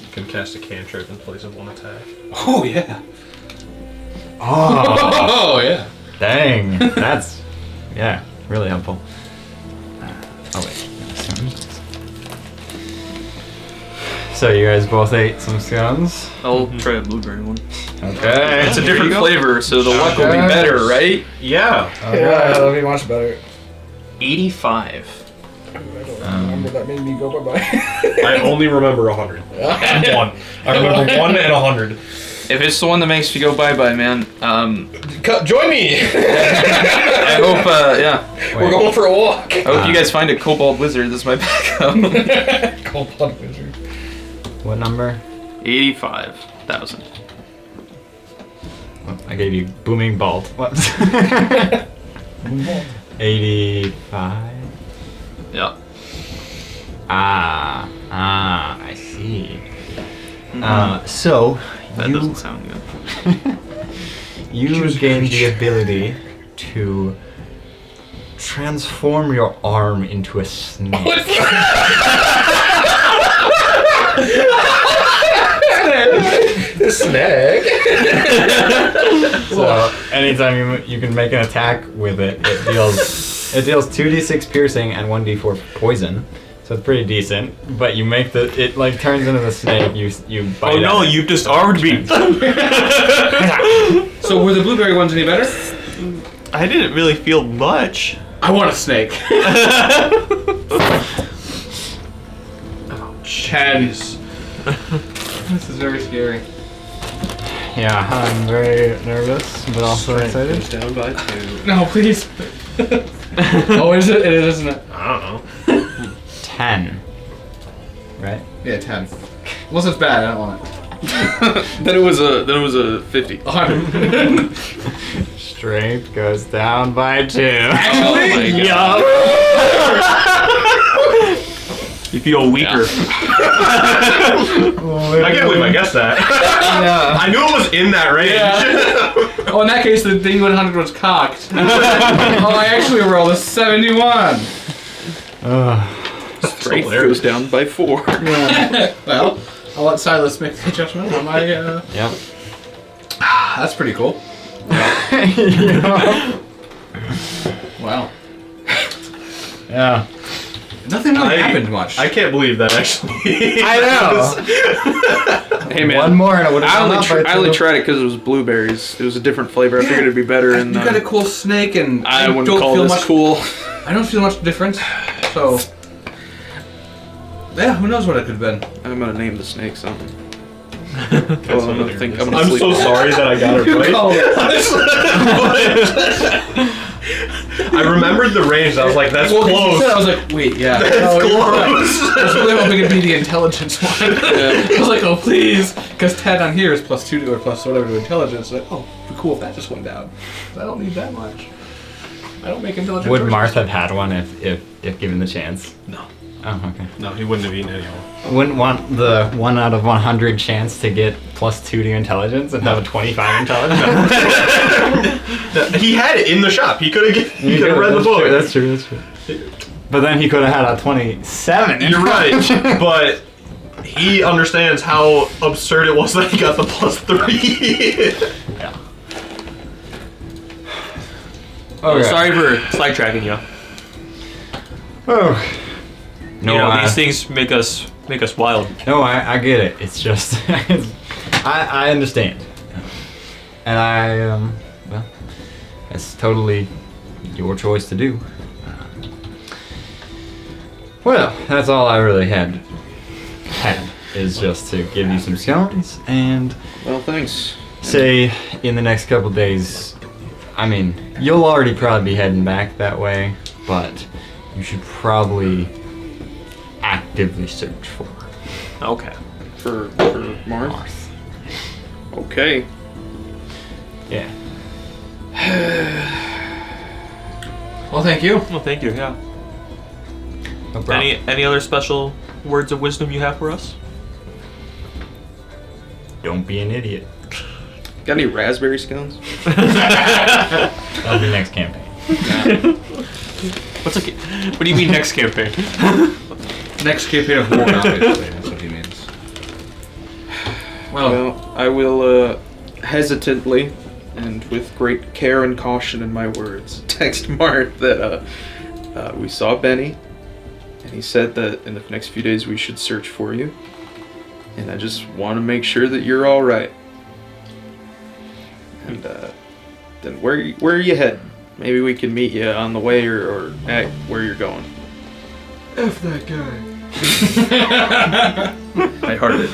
you can cast a cantrip in place of one attack. Oh, yeah. Oh, Oh, yeah. dang! That's really helpful. Oh wait. So you guys both ate some scones. I'll try a blueberry one. Okay. It's a different flavor, so the luck will be better, right? Yeah. Okay. that'll be much better. 85. I don't remember that made me go bye-bye. I only remember 100. And 1. I remember 1 and 100. If it's the one that makes you go bye-bye, man, Join me! I hope, yeah. We're going for a walk. I hope you guys find a kobold wizard. This is my backup. Cold blood wizard. What number? 85,000. Oh, I gave you booming bolt. What? 85. Yeah. I see. So That you doesn't sound good. you gain the ability to transform your arm into a snake. The snag. So anytime you can make an attack with it, it deals 2d6 piercing and 1d4 poison. So it's pretty decent. But you make it like turns into the snake. You bite. Oh no, at it. you've disarmed me. So were the blueberry ones any better? I didn't really feel much. I want a snake. 10. This is very scary. Yeah, I'm very nervous, but also excited. Goes down by 2. No, please. Oh, is it? It is, isn't it? I don't know. 10. Right? Yeah, 10. Unless it's bad, I don't want it. Then it was a 50. 100. Strength goes down by 2. Oh my god. You feel weaker. I can't believe I guessed that. Yeah. I knew it was in that range. Oh, in that case, the D100 was cocked. Oh, I actually rolled a 71. Strength goes down by 4. Well, I'll let Silas make the adjustment on my. Yep. That's pretty cool. Wow. Yeah. Nothing really happened much. I can't believe that actually. I know. Hey man, One more and it would have I only tried it because it was blueberries. It was a different flavor. I figured it'd be better. You got a cool snake, and I wouldn't don't call feel this much. cool. I don't feel much difference. So, yeah, who knows what it could have been? I'm gonna name the snake something. I'm gonna think. I'm I'm so sorry that I got it right. I remembered the range. I was like, that's Well, 'cause you close. said, I was like, wait, yeah. That's No, you're right. close. I was really hoping it'd be the intelligence one. I was like, oh please, because 10 on here is +2 or plus whatever to intelligence. Like, oh, it'd be cool if that just went down. I don't need that much. I don't make intelligence. Would choices. Marth have had one if given the chance? No. Oh, okay. No, he wouldn't have eaten any of them. Wouldn't want the 1 out of 100 chance to get +2 to intelligence and have a 25 intelligence. He had it in the shop. He could have read the That's book. true, that's true. But then he could have had a 27. You're right, but he understands how absurd it was that he got the +3. Yeah. Oh, sorry for sidetracking you. Oh. No, You know, these things make us wild. No, I get it. It's just, I understand, and well, it's totally your choice to do. Well, that's all I really had is just to give you some scones and Well, thanks. say in the next couple days. I mean, you'll already probably be heading back that way, but you should probably actively search for Okay. For Marth. Marth. Okay. Yeah. Well, thank you. Well, thank you. Yeah. No problem. Any other special words of wisdom you have for us? Don't be an idiot. Got any raspberry scones? That'll be next campaign. What do you mean next campaign? Next campaign of war, obviously. That's what he means. Well, I will hesitantly and with great care and caution in my words text Marth that we saw Benny, and he said that in the next few days we should search for you, and I just want to make sure that you're all right. And then where are you heading? Maybe we can meet you on the way or at where you're going. F that guy. I heard it.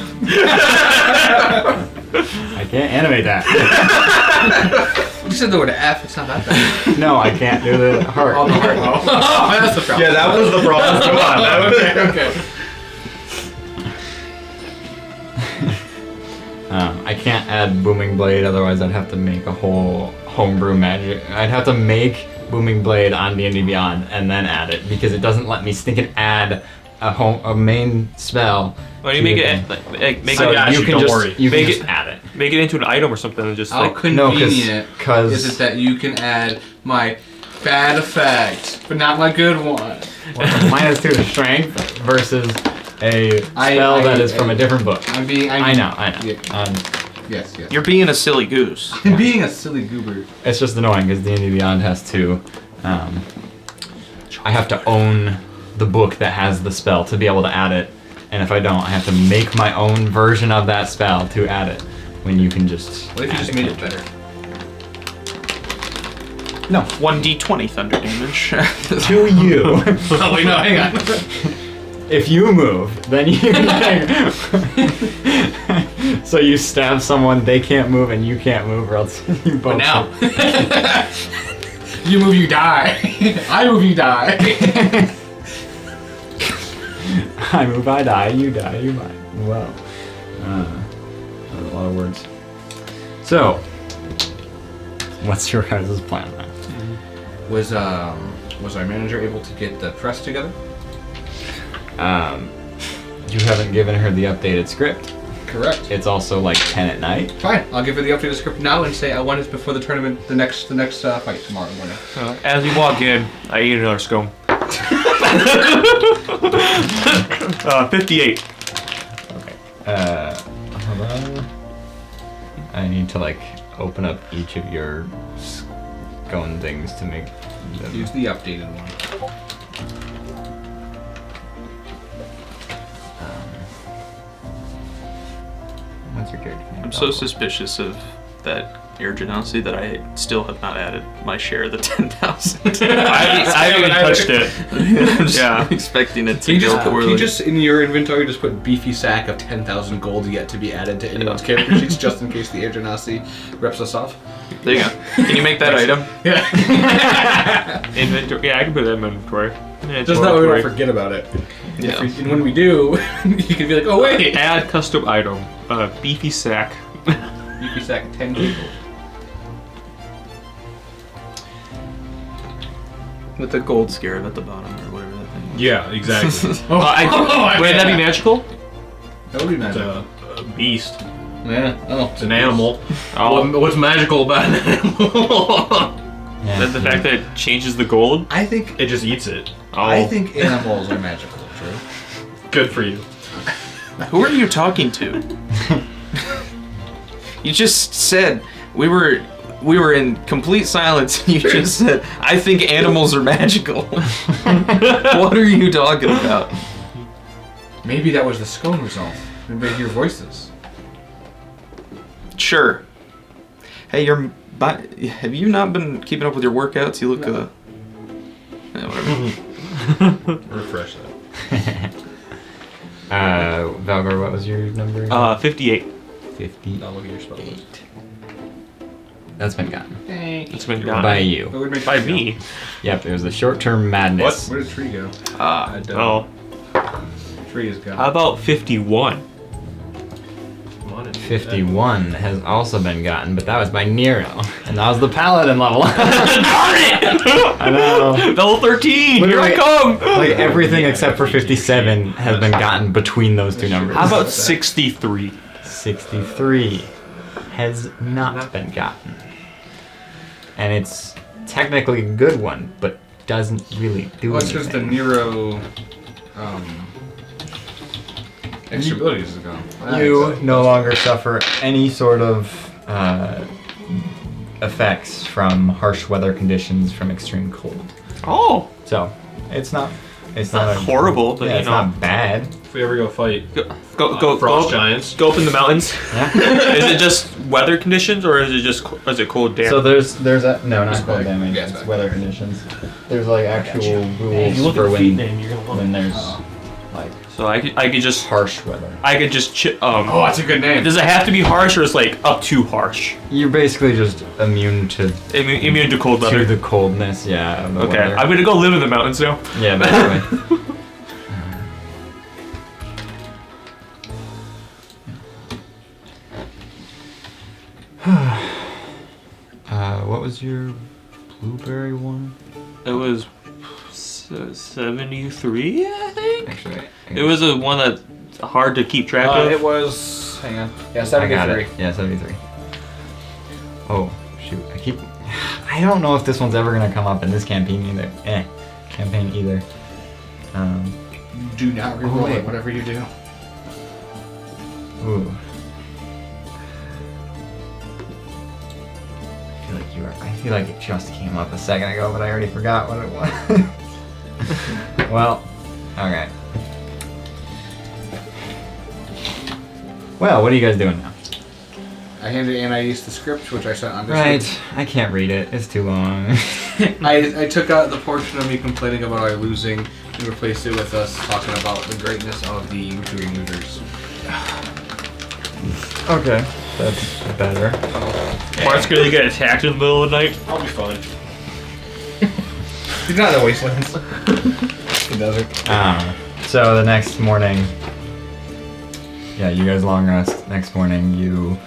I can't animate that. You said the word F. It's not that bad. No, I can't do the heart. Oh, the heart. Oh, that's the problem. Yeah, that was the problem. Come on. That was Okay. I can't add Booming Blade, otherwise I'd have to make a whole homebrew magic. I'd have to make Booming Blade on D&D Beyond and then add it, because it doesn't let me stinking add a main spell. Why don't you make it make So it got you you, can don't just worry. you can Make just it- add it. make it into an item or something and just How like convenient cause is it that you can add my bad effect, but not my good one? -2 to strength versus a spell that is from a different book. I'm being. I know. Yeah. Yes. You're being a silly goose. I'm being a silly goober. It's just annoying because D&D Beyond has to. I have to own the book that has the spell to be able to add it, and if I don't, I have to make my own version of that spell to add it. When you can just. What if you just made it better? No. 1d20 thunder damage. To you. Oh wait, no, hang on. If you move, then you. So you stab someone, they can't move, and you can't move, or else you both. But now, you move, you die. I move, you die. I move, I die, you might. Wow. That was a lot of words. So, what's your guys' plan then? Was our manager able to get the press together? You haven't given her the updated script. Correct. It's also like 10 at night. Fine. I'll give her the updated script now and say I want it before the tournament, the next fight tomorrow morning. As you walk in, I eat another scone. 58. Hold on. I need to like open up each of your scone things to make them. Use the updated one. What's your character name? I'm so suspicious of that air genasi that I still have not added my share of the 10,000. I haven't touched it. I'm just Yeah. expecting it Can to you go just put, poorly. can you just in your inventory just put beefy sack of 10,000 gold yet to be added to anyone's character sheets just in case the Air Genasi rips us off? There you go. Can you make that item? Yeah. Inventory. Yeah, I can put that in my inventory. Yeah, Just that way we don't forget about it. Yeah. And when we do, you can be like, oh wait. Add custom item. Beefy sack. Beefy sack of 10 gold. With the gold scarab at the bottom or whatever that thing is. Yeah, exactly. Would that be magical? That would be It's magical. a beast. Yeah. Oh. It's an animal. Oh. What's magical about an animal? Yeah. The fact that it changes the gold? I think It just eats it. Oh. I think animals are magical. True. Good for you. Who are you talking to? You just said we were in complete silence and you just said, I think animals are magical. What are you talking about? Maybe that was the scone result. Maybe hear voices. Sure. Hey, have you not been keeping up with your workouts? You look yeah, whatever. Refresh that. Valgor, what was your number? 58. 50. I'll look at your spell list. That's been gotten. It's been gone. By you. What would make By tree me. Yep, it was the short-term madness. Go? Where did tree go? Ah, Oh. Tree is gone. How about 51? Come on in. 51 has also been gotten, but that was by Nero. And that was the paladin level. Darn it! I know. Level 13! Literally- Here I come! Like everything except for 57 has been gotten between those two numbers. How about 63? 63 has not been gotten. And it's technically a good one, but doesn't really do Well, it's just the anything. Nero extra abilities is gone. You no longer suffer any sort of effects from harsh weather conditions from extreme cold. Oh! So it's not not horrible, but yeah, you it's know. not bad. If we ever go fight Go frost giants. Go up in the mountains. Yeah. Is it just weather conditions or is it cold damp? So there's a no, not It's cold back. damage. Yeah, it's It's back. weather conditions. There's like actual If rules you look for at the feed when name, you're gonna love it. there's like So I could just harsh weather. Oh, that's a good name. Does it have to be harsh or is like up to harsh? You're basically just immune to Immune to cold weather. the coldness. Yeah. Of the Okay, weather. I'm gonna go live in the mountains now. Yeah, basically. What was your blueberry one? It was 73, I think. Actually, It was a one that's hard to keep track of. It was. Hang on. Yeah, I got 73. it. Yeah, 73. Oh, shoot. I don't know if this one's ever gonna come up in this campaign either. Campaign either. Do not reroll wait. it, whatever you do. Ooh. I feel like it just came up a second ago, but I already forgot what it was. Well, okay. Well, what are you guys doing now? I handed Anais the script, which I sent on this Right, I can't read it. It's too long. I took out the portion of me complaining about our losing and replaced it with us talking about the greatness of the doing looters. Okay, that's better. Mark's gonna get attacked in the middle of the night. I'll be fine. He's not in the wastelands. The desert. So the next morning, yeah, you guys long rest. Next morning,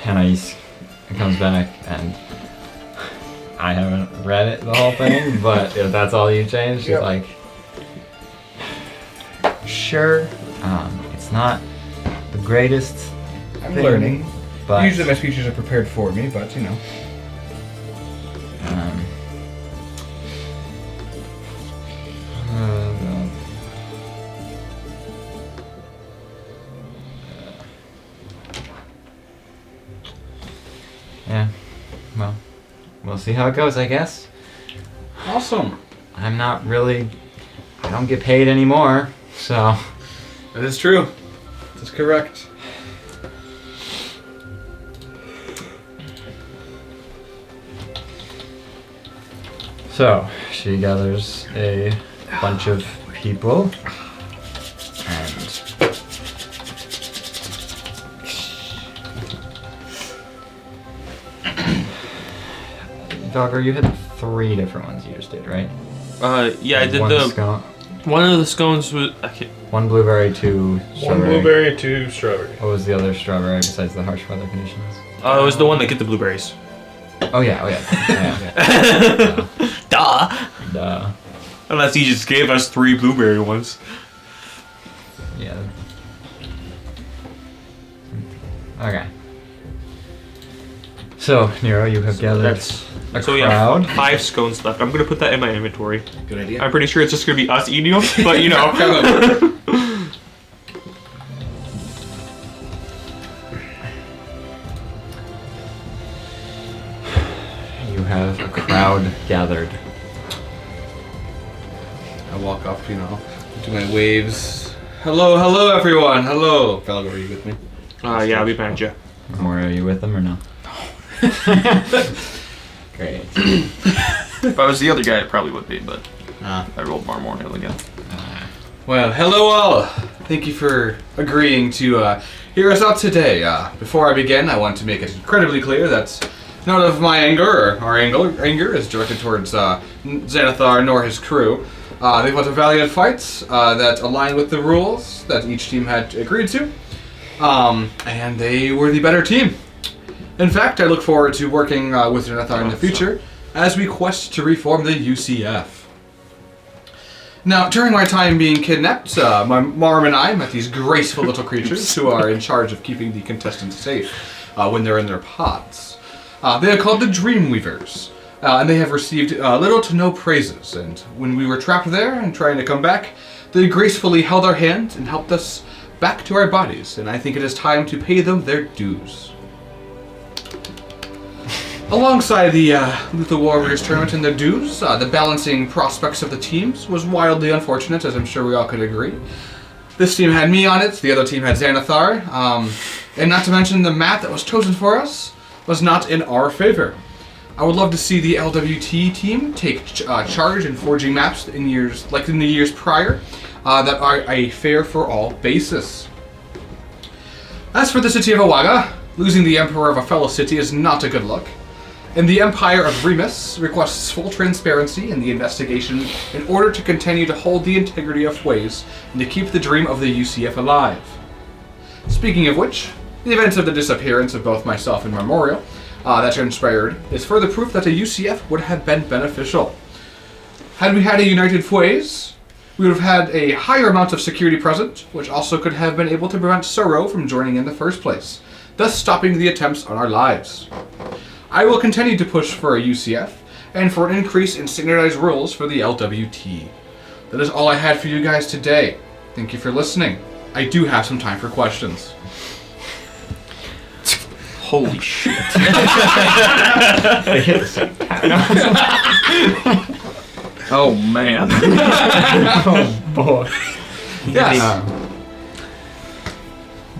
Anais comes back, and I haven't read it the whole thing, but if that's all you changed, she's Yep. like, sure. It's not the greatest I'm thing, learning. but Usually my speeches are prepared for me, but you know. Yeah, well, we'll see how it goes, I guess. Awesome. I don't get paid anymore, so. That is true. That's correct. So, she gathers a bunch of people, and Dogger, you had 3 different ones you just did, right? Yeah, I did one the scone, one of the scones was. I can't, 1 blueberry, 2 One strawberry. blueberry, 2 strawberry. What was the other strawberry besides the harsh weather conditions? it was the one that get the blueberries. Oh yeah, yeah. Duh. Duh. Unless he just gave us 3 blueberry ones. Yeah. Okay. So, Nero, you have gathered That's a so we crowd. have 5 scones left. I'm gonna put that in my inventory. Good idea. I'm pretty sure it's just gonna be us eating them, but you know. You have a crowd gathered. I walk up, you know, do my waves. Hello, everyone. Hello. Fellow, are you with me? Yeah, I'll be behind you. Mario, are you with them or no? Great. If I was the other guy, it probably would be, but Ah. I rolled Marmorhill again. Well, hello all. Thank you for agreeing to hear us out today. Before I begin, I want to make it incredibly clear that none of my anger or our anger is directed towards Xanathar nor his crew. They fought a valiant fight that aligned with the rules that each team had agreed to, and they were the better team. In fact, I look forward to working with Xanathar in the future as we quest to reform the UCF. Now, during my time being kidnapped, my Marm and I met these graceful little creatures who are in charge of keeping the contestants safe when they're in their pods. They are called the Dreamweavers, and they have received little to no praises. And when we were trapped there and trying to come back, they gracefully held our hand and helped us back to our bodies. And I think it is time to pay them their dues. Alongside the Warriors tournament and their dues, the balancing prospects of the teams was wildly unfortunate, as I'm sure we all could agree. This team had me on it, the other team had Xanathar, and not to mention the map that was chosen for us was not in our favor. I would love to see the LWT team take charge in forging maps in the years prior that are a fair for all basis. As for the city of Awaga, losing the emperor of a fellow city is not a good look. And the Empire of Remus requests full transparency in the investigation in order to continue to hold the integrity of ways and to keep the dream of the UCF alive. Speaking of which, the events of the disappearance of both myself and Memorial that transpired is further proof that a UCF would have been beneficial. Had we had a united Fues, we would have had a higher amount of security present, which also could have been able to prevent Sorrow from joining in the first place, thus stopping the attempts on our lives. I will continue to push for a UCF and for an increase in standardized rules for the LWT. That is all I had for you guys today. Thank you for listening. I do have some time for questions. Holy shit. They hit the same Oh, man. Oh boy. Yes.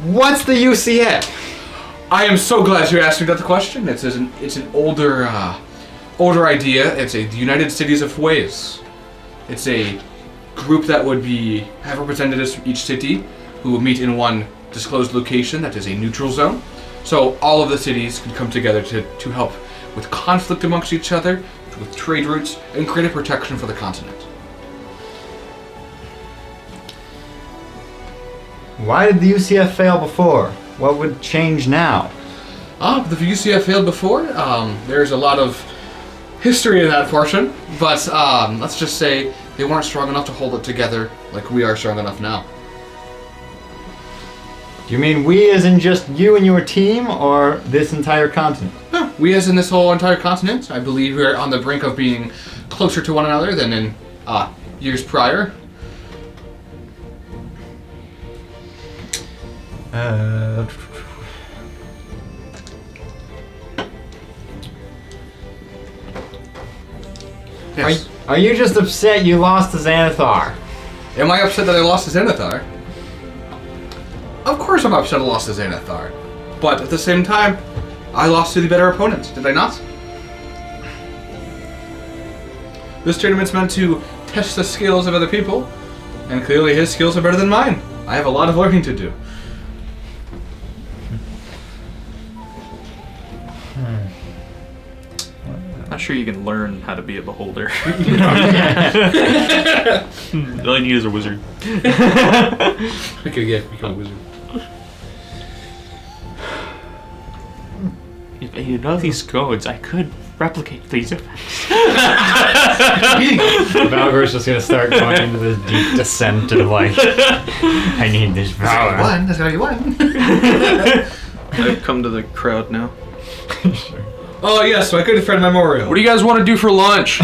What's the UCF? I am so glad you asked me that question. It's an older idea. It's the United Cities of Fues. It's a group that would have representatives from each city who would meet in one disclosed location that is a neutral zone. So all of the cities could come together to help with conflict amongst each other, with trade routes, and create a protection for the continent. Why did the UCF fail before? What would change now? The UCF failed before. There's a lot of history in that portion, but let's just say they weren't strong enough to hold it together like we are strong enough now. Do you mean we as in just you and your team, or this entire continent? No, we as in this whole entire continent, I believe we're on the brink of being closer to one another than in years prior. Yes. Are you just upset you lost to Xanathar? Am I upset that I lost to Xanathar? Of course I'm upset I lost to Xanathar. But at the same time, I lost to the better opponent, did I not? This tournament's meant to test the skills of other people, and clearly his skills are better than mine. I have a lot of learning to do. Not sure you can learn how to be a beholder. All you need is a wizard. Okay, yeah, become a wizard. If I know these codes, I could replicate these effects. Valgor's just gonna start going into this deep descent of like, I need this power. That's gotta be one. I've come to the crowd now. Oh yes, so I could defend Memorial. What do you guys want to do for lunch?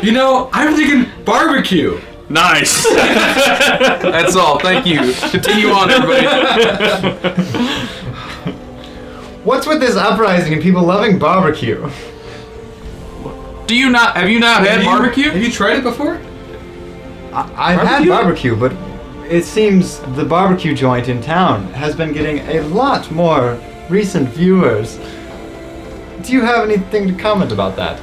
You know, I'm thinking barbecue. Nice. That's all. Thank you. Continue on, everybody. What's with this uprising and people loving barbecue? Have you not had barbecue? Have you tried it before? I've had barbecue, but it seems the barbecue joint in town has been getting a lot more recent viewers. Do you have anything to comment about that?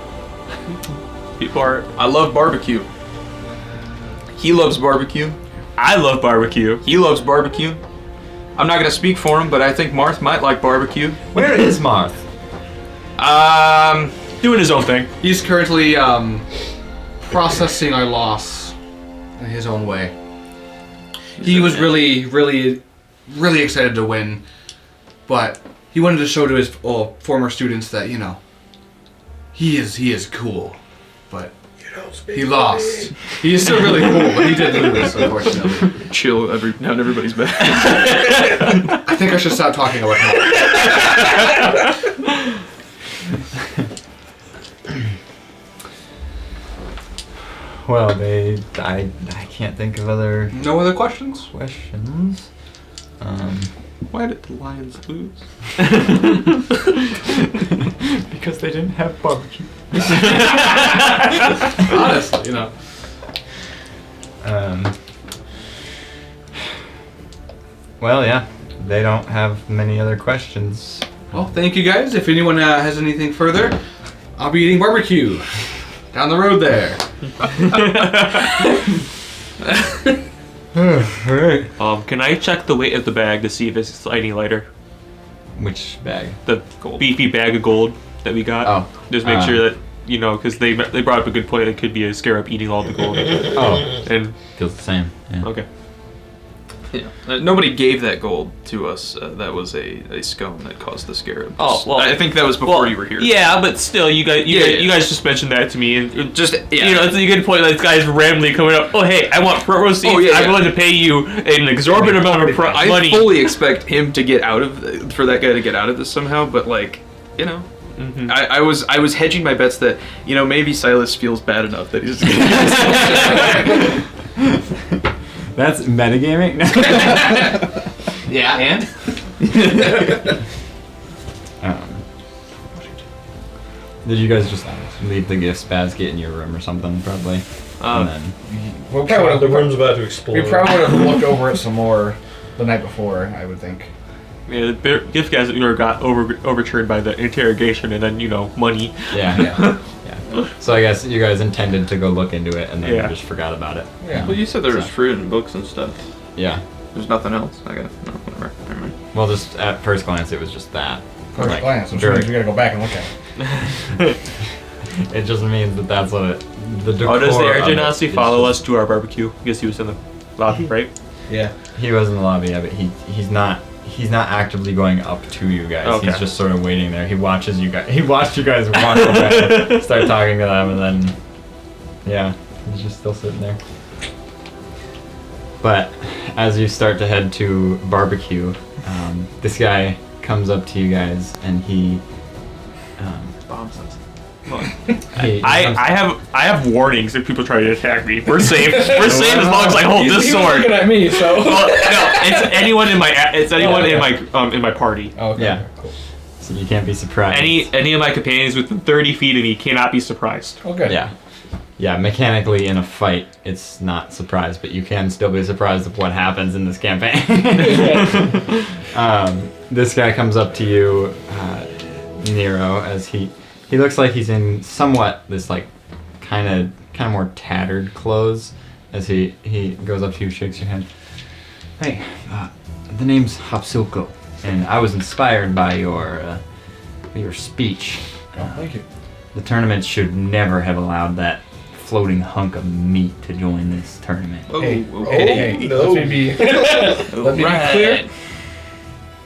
I love barbecue. He loves barbecue. I love barbecue. He loves barbecue. I'm not gonna speak for him, but I think Marth might like barbecue. Where is Marth? Doing his own thing. He's currently processing our loss in his own way. He was really, really, really excited to win, but he wanted to show to his former students that, you know, he is cool, but he lost. He is still really cool, but he did lose, unfortunately. Chill now everybody's back. I think I should stop talking about him. Well, I can't think of other No other questions? questions. Why did the Lions lose? Because they didn't have barbecue. Honestly, you know. Well, yeah, they don't have many other questions. Well, thank you guys. If anyone has anything further, I'll be eating barbecue down the road there. Alright. Can I check the weight of the bag to see if it's any lighter? Which bag? The beefy bag of gold that we got. Oh. Just make sure that, you know, because they brought up a good point. It could be a scarab eating all the gold. Oh, And feels the same. Yeah. okay. Yeah. Nobody gave that gold to us. That was a scone that caused the scarab. Oh, well, I think that was before you were here. Yeah, but still, you guys just mentioned that to me, and Just you know, it's a good point. Like, this guy's randomly coming up. Oh, hey, I want front row seats. Oh, yeah, I'm yeah. willing to pay you an exorbitant amount of I money. fully expect him to get out of for that guy to get out of this somehow. But like, you know. Mhm. I was hedging my bets that, you know, maybe Silas feels bad enough that he's just gonna That's metagaming? Yeah, and? Did you guys just leave the gift basket in your room or something, probably? And then, Well, the room's about to explode. We probably would have looked over it some more the night before, I would think. Yeah, the gift guys got overturned by the interrogation, and then, you know, money. yeah. Yeah. Yeah. So I guess you guys intended to go look into it, and then Yeah. you just forgot about it. Yeah. Well, you said there was fruit and books and stuff. Yeah. There's nothing else. Okay, no, whatever. Never mind. Well, just at first glance, it was just that. First Like, glance, which very- means we gotta go back and look at it. It just means that that's what it. The decor Oh, does the Air of it Genasi is follow just- us to our barbecue? I guess he was in the lobby, right? Yeah. He was in the lobby, yeah, but he's not actively going up to you guys. Okay. He's just sort of waiting there. He watches you guys. He watched you guys walk away, start talking to them, and then yeah, he's just still sitting there. But as you start to head to barbecue, this guy comes up to you guys and he Bombs us. I I have warnings if people try to attack me. We're safe. We're safe as long as I hold this He was sword. looking at me, so. Well, no, it's anyone in my party. Oh, okay. Yeah. Cool. So you can't be surprised. Any of my companions within 30 feet of me cannot be surprised. Okay. Yeah, mechanically in a fight, it's not surprise, but you can still be surprised of what happens in this campaign. This guy comes up to you, Nero, as he looks like he's in somewhat this like kind of more tattered clothes. As he goes up to you, shakes your hand. Hey, the name's Hapsuko, and I was inspired by your speech. Oh, thank you. The tournament should never have allowed that floating hunk of meat to join this tournament. Hey, okay. hey, no. let me be clear.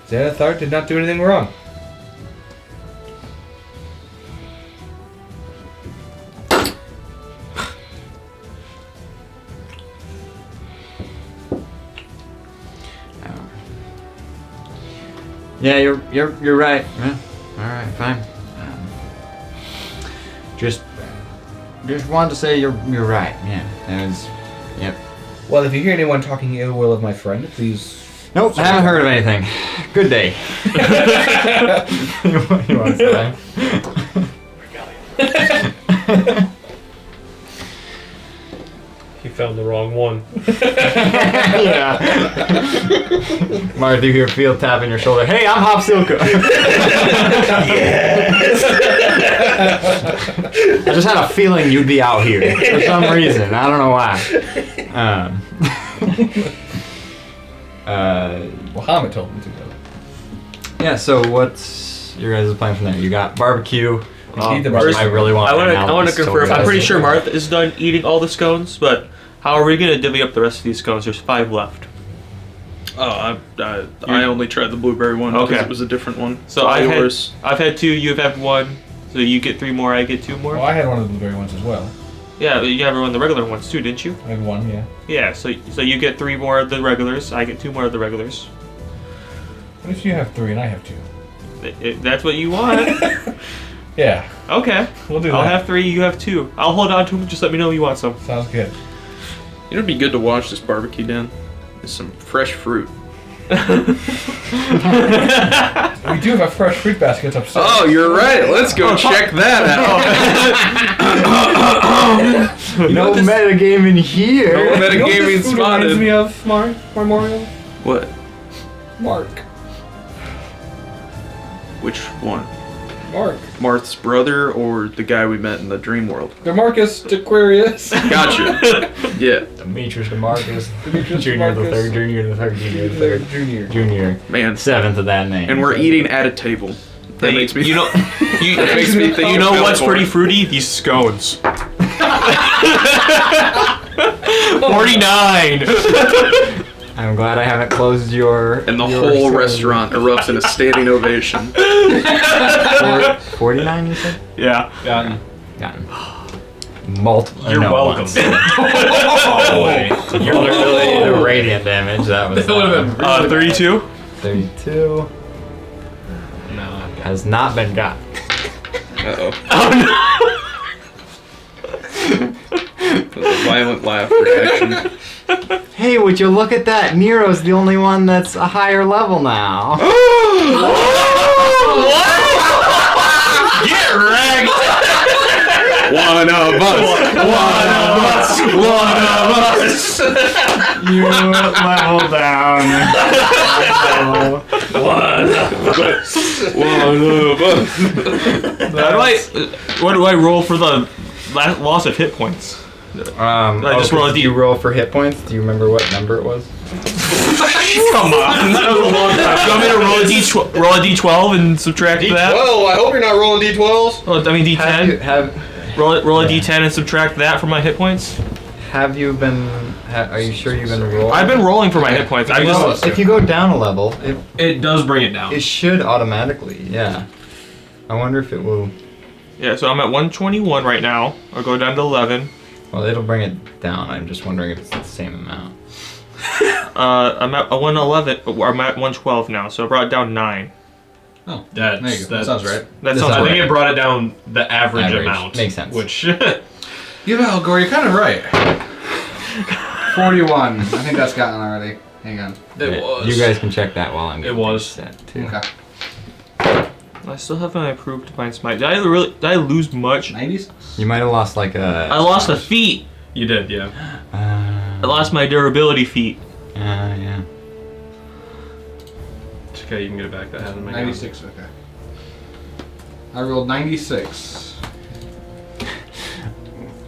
Xanathar did not do anything wrong. Yeah, you're right. Yeah. All right, fine. Just wanted to say you're right. Yeah, that was. Yep. Well, if you hear anyone talking ill will of my friend, please. Nope, haven't heard of anything. Good day. You want to say? He found the wrong one. Yeah. Marth, you hear Field tapping your shoulder. Hey, I'm Hopsilka. I just had a feeling you'd be out here for some reason. I don't know why. Muhammad told me to go. Yeah. So what's your guys' plan from there? You got barbecue. Eat the which barbecue. I really want. I want to confirm. I'm pretty sure Marth. Martha is done eating all the scones, but how are we gonna divvy up the rest of these scones? There's 5 left. Oh, I only tried the blueberry one because Okay. it was a different one. So Try I've yours. had 2. You've had 1. So you get 3 more. I get 2 more. Well, I had one of the blueberry ones as well. Yeah, but you have one of the regular ones too, didn't you? I had one, yeah. Yeah. So you get 3 more of the regulars. I get 2 more of the regulars. What if you have 3 and I have 2? That's what you want. Yeah, Okay. we'll do that. I'll have 3. You have 2. I'll hold on to them. Just let me know you want some. Sounds good. You know, it'd be good to watch this barbecue down. Is some fresh fruit. We do have a fresh fruit basket upstairs. Oh, you're right. Let's go check that out. No metagaming here. No You know what metagaming this food reminds me spotted. of, Memorial? What? Mark. Which one? Mark. Marth's brother or the guy we met in the dream world? Demarcus Aquarius. Gotcha. Yeah. Demetrius DeMarcus. Demetrius Junior the DeMarcus. third, junior the third, junior the third, Junior. Man. 7th of that name. And we're eating at a table. That makes me. You know. That makes me think. You know of what's Belfort. pretty fruity? These scones. 49. I'm glad I haven't closed your. And the your whole server. restaurant erupts in a standing ovation. 49, you said? Yeah. Gotten. Gotten. Multiple. You're no, welcome. once. You're literally the radiant damage. That was. That would've been 32. 32. No. Has not been got. Uh-oh. Oh That was a violent laugh reaction. Hey, would you look at that? Nero's the only one that's a higher level now. Get wrecked. One of us. One of us. You level down. One of us. What do I roll for the loss of hit points? I just roll a do you roll for hit points? Do you remember what number it was? Come on, that was a long time. You want me to roll a d12 and subtract that? Well, I hope you're not rolling d12s. Oh, I mean d10. Roll a d10 and subtract that from my hit points. Have you been? Are you sure you've been rolling? I've been rolling for my hit points. I Well, just if you go down a level, It does bring it down. it should automatically. Yeah. I wonder if it will. yeah. So I'm at 121 right now. I'll go down to 11. Well, it'll bring it down. I'm just wondering if it's the same amount. I'm at 111. Or I'm at 112 now, so I brought it down 9. Oh, there you go. That sounds right. That That sounds sounds I right. think it brought it down the average Average. amount. Makes sense. Which Yeah, Algor, you're kind of right. 41. I think that's gotten already. Hang on. it was. You guys can check that while I'm getting was. set too. Okay. I still haven't improved Divine Smite. Did I lose much? 90s? You might have lost like a. I lost a feat. You did, yeah. I lost my durability feat. Yeah. It's okay, you can get it back. That hasn't been 96, okay. I rolled 96.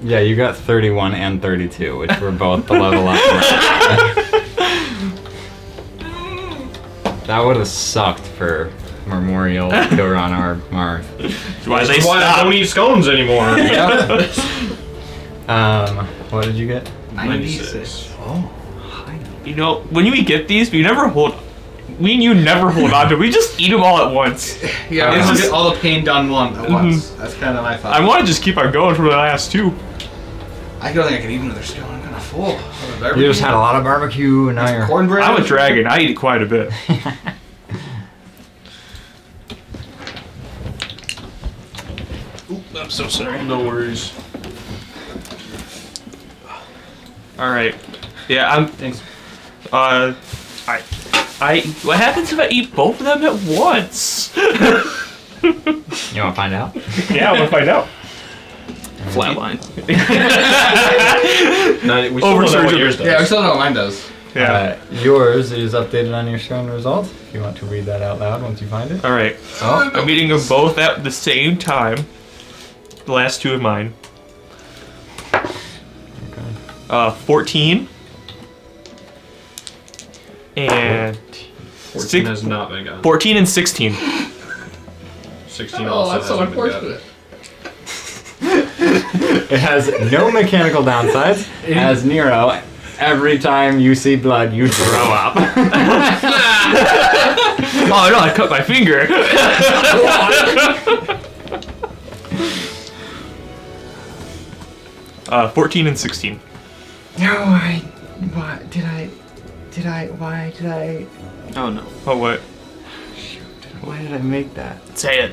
Yeah, you got 31 and 32, which were both the level up. That would have sucked for Memorial Kiran or Marth. Why That's why I don't eat scones anymore. What did you get? 96. You know, when we get these, we never hold. Me and you never hold on to. We just eat them all at once. Yeah, It's we'll just- get all the pain done at once. That's kind of my thought. I want to just keep on going for the last 2. I don't think I can eat another scone. I'm kind of full. You just had a lot of barbecue, and now you're. cornbread. I'm a dragon. I eat quite a bit. I'm so sorry. No worries. All right. Yeah, I'm. Thanks. I. What happens if I eat both of them at once? You want to find out? Yeah, I want to find out. Flatline. No, we still don't know Oversurge what of- yours does. Yeah, we still know what mine does. Yeah. Yours is updated on your screen result. If you want to read that out loud once you find it. All right. Oh, I'm eating them both at the same time. The last 2 of mine. 14. And 14 has not been gotten. 14 and 16. 16 Oh, also that's so hasn't been unfortunate. it has no mechanical downsides. As Nero, every time you see blood, you throw up. Oh no, I cut my finger. 14 and 16. No, why did I? Oh no. Oh, what? Why did I make that? Say it.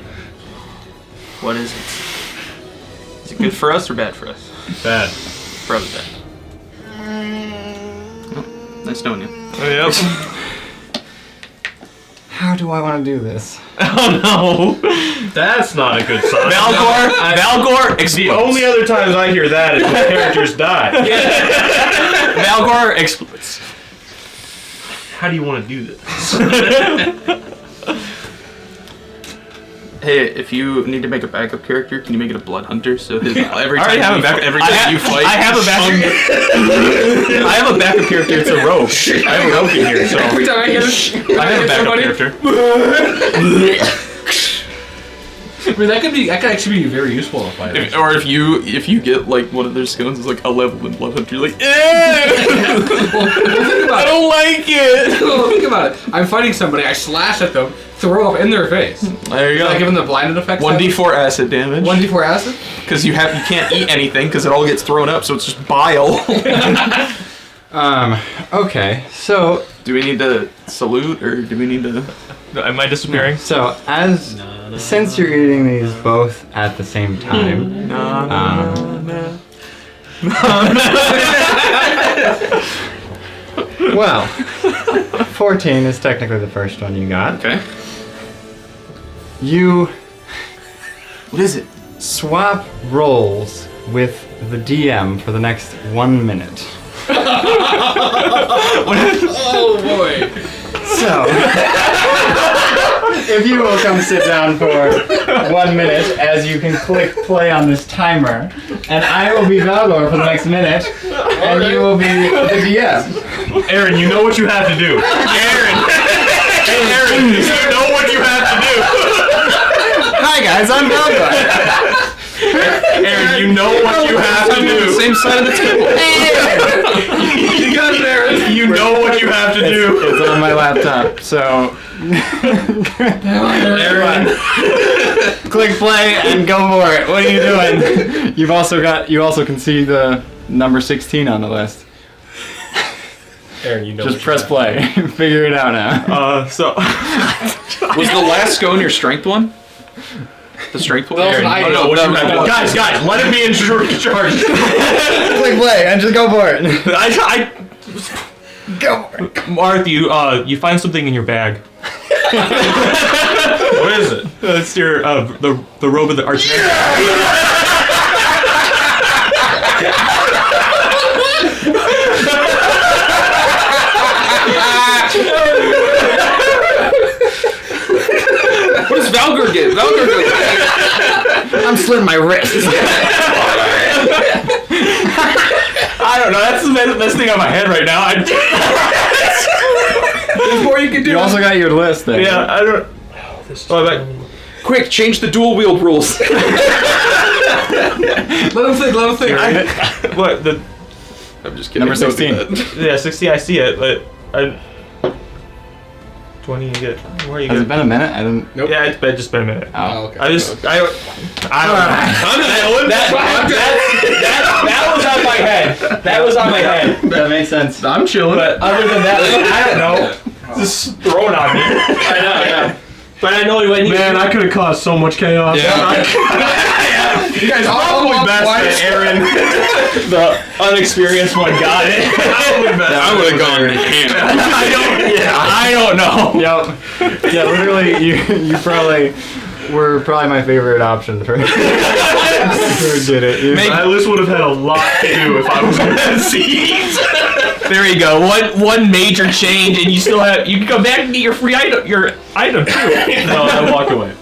What is it? Is it good for us or bad for us? Bad. Probably bad. Oh, nice knowing you. Oh, yep. How do I want to do this? Oh no. That's not a good sign. Valgor The explodes. only other times I hear that is when characters die. Valgor explodes. How do you want to do this? Hey, if you need to make a backup character, can you make it a blood hunter? So his, every I already time, have a back- every I time have- you fight, I have a backup. I have a backup character. It's a rogue. I have a rogue in here, so Every time I hear I have a backup character. I mean, that could actually be very useful to fight. or if you get like one of their scones is like a level in blood hunter, you're like, I don't like it. Well, think about it. I'm fighting somebody, I slash at them, throw up in their face. there you Should I give go. them the blinded effect? 1d4 acid damage. 1d4 acid? Because you can't eat anything because it all gets thrown up, so it's just bile. Okay, so Do we need to salute or do we need to? Am I disappearing? since you're eating these both at the same time, well, 14 is technically the first one you got. Okay. You What is it? swap roles with the DM for the next 1 minute. Oh boy. So, if you will come sit down for 1 minute as you can click play on this timer, and I will be Valor for the next minute, and you will be the DM. Aaron, you know what you have to do. Aaron, you know what you have to do. Hi guys, I'm Valor. Aaron, you know what you have to do. Same side of the table. You got it, Aaron. You know what you have to do. It's on my laptop, so Aaron. click play and go for it. What are you doing? You also can see the number 16 on the list. Aaron, you know. Just press play. Figure it out now. So Was the last scone your strength one? The strength one? That was an Aaron, item. no, what that you was meant one. guys, let him be in charge. Click play and just go for it. Go for it. Marth, you find something in your bag. What is it? It's your the robe of the archmage. What does Valgor get? Valgor goes. I'm slitting my wrist. I don't know. That's the best thing on my head right now. There's more you can do. You also got your list there. Yeah, I don't. Oh, this is Quick, change the dual wield rules. Let him think. What the? I'm just kidding. Number 16. Yeah, 60. I see it, but I. 20. You get. Where you Has it get? been a minute? I didn't. Nope. Yeah, it's just been a minute. Oh. Okay. I don't know. That was on my head. That was on my head. That makes sense. I'm chilling. But other than that, I don't know. Just thrown on me. I know. But I know when you. Man, I could have caused so much chaos. Yeah. You guys probably best that Aaron, the unexperienced one, got it. I would have gone ham. I don't know. Yep. Yeah, literally, you probably were probably my favorite option for. Who did it? You- Make- I at least would have had a lot to do if I was in that seat. There you go. One major change, and you still have. You can come back and get your free item. Your item too. No, I walked away.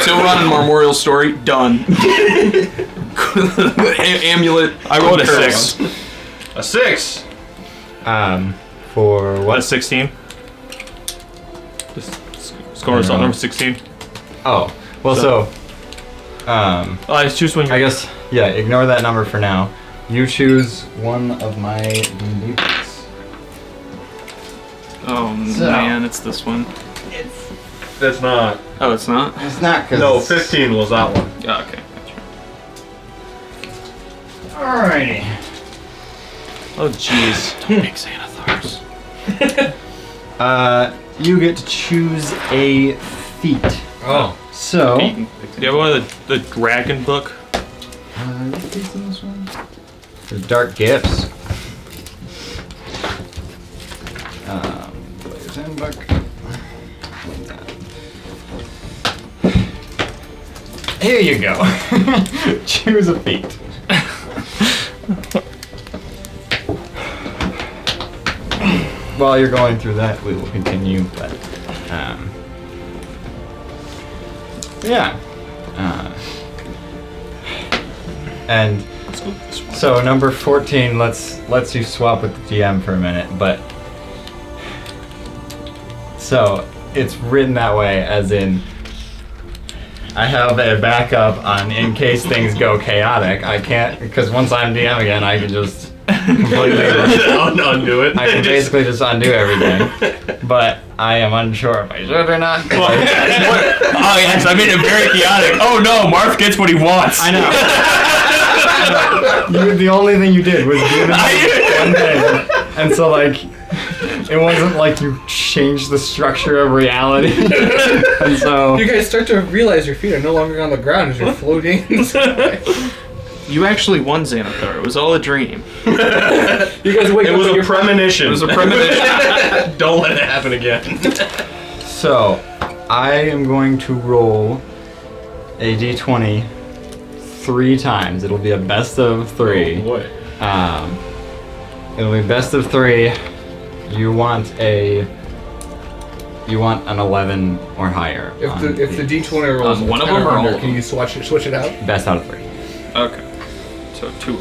Silveron and Marmorial story done. Amulet. I rolled a concurs. 6. A 6. For What? what? 16. Score is on number 16. Oh, well, so. I choose when I you're. guess, yeah, ignore that number for now. You choose one of my D&D books. Oh So- man, it's this one. That's not. Oh, it's not? It's not because. No, 15 was that one. Oh, okay. Alrighty. Oh jeez. Don't make Xanathars. You get to choose a feat. Oh. So. Do you have one of the dragon book? What feat's in this one? The Dark Gifts. Player's Handbook. Here you go. Choose a feat. While you're going through that, we will continue, but, yeah. And so number 14 lets you swap with the GM for a minute, but so it's written that way as in I have a backup on in case things go chaotic. I can't because once I'm DM again, I can just completely Undo it. I can basically just undo everything. But I am unsure if I should or not. Oh yes, I made it very chaotic. Oh no, Marth gets what he wants. I know. The only thing you did was give him one thing. And so, like, it wasn't like you changed the structure of reality. And so... You guys start to realize your feet are no longer on the ground as you're floating in the sky. You actually won Xanathar. It was all a dream. You guys wake It up was and a you're premonition. It was a premonition. Don't let it happen again. So, I am going to roll a d20 3 times. It'll be a best of 3. Oh, boy. It'll be best of 3. You want an 11 or higher. If on the these. D20 rolls On one of 10 or them or all under, of can them? you switch it out? Best out of 3. Okay. So 2.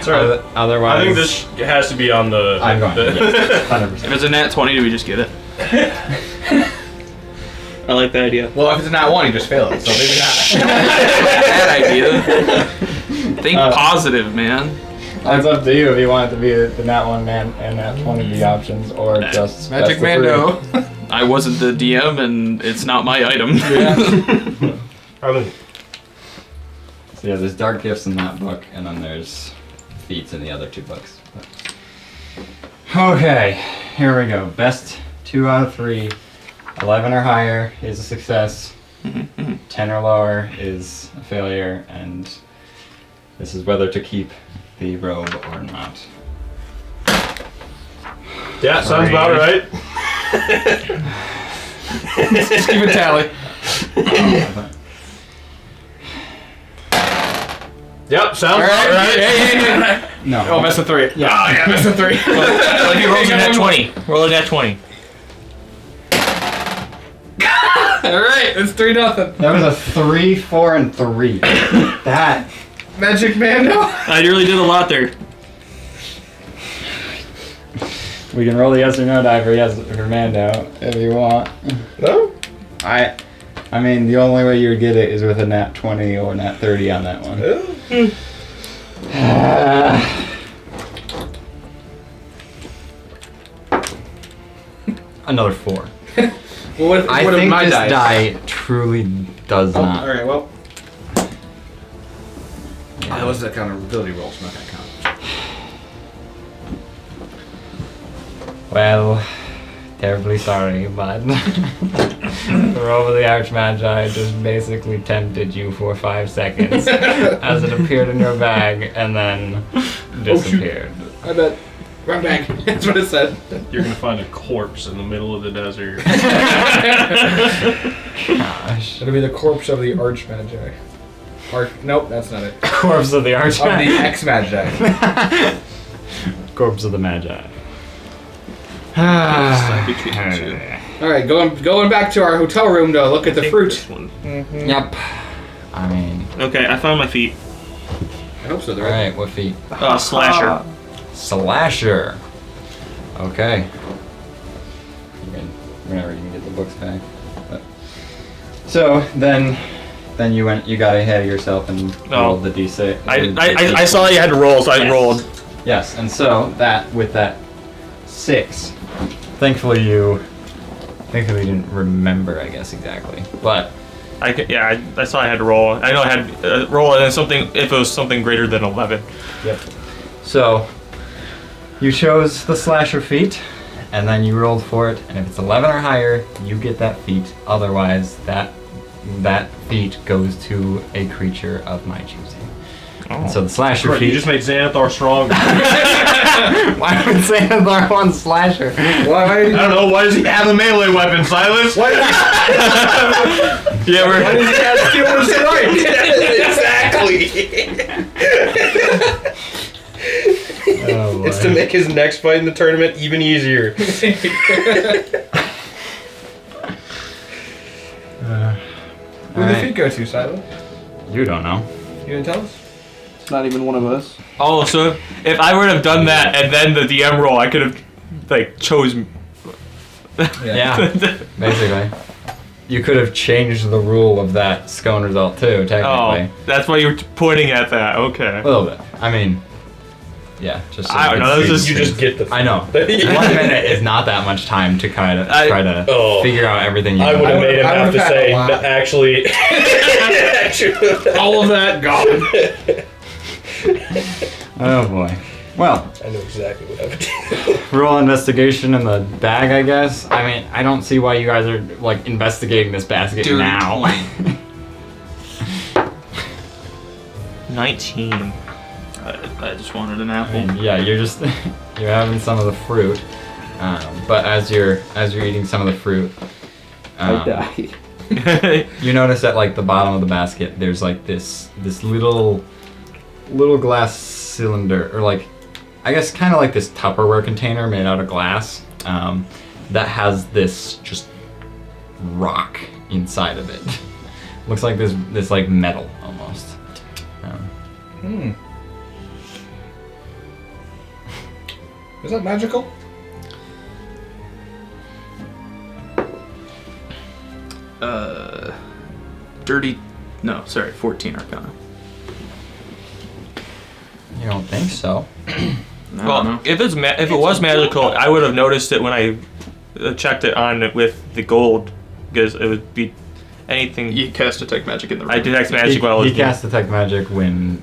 Sorry. Otherwise, I think this has to be on the. I'm going. Yes, 100%. If it's a nat 20, do we just get it? I like that idea. Well, if it's not one, you just fail it, so maybe not. Bad idea. Think positive, man. It's up to you if you want it to be the nat 1 man and nat 20 be options, or just Magic best of 3. Mando. I wasn't the DM, and it's not my item. I mean, So yeah, there's dark gifts in that book, and then there's feats in the other 2 books. But Okay, here we go. Best 2 out of 3. 11 or higher is a success. 10 or lower is a failure, and this is whether to keep the robe or not. Yeah, sounds about right. Just keep a tally. Yep, sounds about right. Yeah. No. Oh, best of 3. Yeah. Oh, yeah, best of 3. Like he rolls a nat 20. Roll a nat 20. Alright, it's 3-0. That was a 3, 4, and 3. That. Magic Mando. I really did a lot there. We can roll the yes or no die for yes for Mando if you want. No? I mean, the only way you would get it is with a nat 20 or nat 30 on that one. Another 4. Well, what if I what if think my this dice? die truly does Oh, not. alright, well. Yeah. That was the kind of ability roll, so not gonna count. Well, terribly sorry, but the robe of the Archmagi just basically tempted you for 5 seconds as it appeared in your bag and then disappeared. I bet. Run back. That's what it said. You're gonna find a corpse in the middle of the desert. Gosh. It'll be the corpse of the Archmagi. Nope, that's not it. Corpse of the Of the Archmagi. Ex-Magi. Corpse of the Magi. Between the two. Alright, going back to our hotel room to look at the fruit. This one. Yep. I mean, Okay, I found my feet. I hope so, they're right. alright, what feet? Slasher. Slasher. Okay. Whenever you can get the books back. But. So then you got ahead of yourself and rolled the d6. I saw you had to roll, so I rolled. Yes, and so with that 6, thankfully you didn't remember, I guess, exactly, but. I saw I had to roll. I know I had roll and then something if it was something greater than 11. Yep. So you chose the slasher feat, and then you rolled for it, and if it's 11 or higher, you get that feat. Otherwise, that feat goes to a creature of my choosing. And so the slasher Right, feat. you just made Xanathar stronger. Why would Xanathar want slasher? I don't know. Why does he have a melee weapon, Silas? Why did Yeah, we're. he have skill and strike? Exactly. Oh, boy. It's to make his next fight in the tournament even easier. Where'd the feet go to, Silo? You don't know. You didn't tell us? It's not even one of us. Oh, so if I would have done that and then the DM roll, I could have chose. Yeah, basically. You could have changed the rule of that scone result too, technically. Oh, that's why you were pointing at that. Okay. A little bit. I mean, yeah, just so I don't you know, can this see is- You things. just get the. I know. 1 minute is not that much time to try to Oh. figure out everything you I would know. have made him I have to would've had say, a lot. actually. All of that gone. Oh boy. Well, I know exactly what I would do. roll investigation in the bag, I guess. I mean, I don't see why you guys are investigating this basket Dirty now. 19. I just wanted an I apple. mean, yeah, you're having some of the fruit, but as you're eating some of the fruit, you notice at the bottom of the basket, there's this little glass cylinder, or I guess kind of like this Tupperware container made out of glass, that has this just rock inside of it. Looks like this metal almost. Is that magical? Dirty. No, sorry, 14 Arcana. You don't think so? I don't Well, know. if it was magical, I would have noticed it when I checked it on it with the gold, because it would be anything. You cast detect magic in the room. I detect magic while I was he cast detect magic when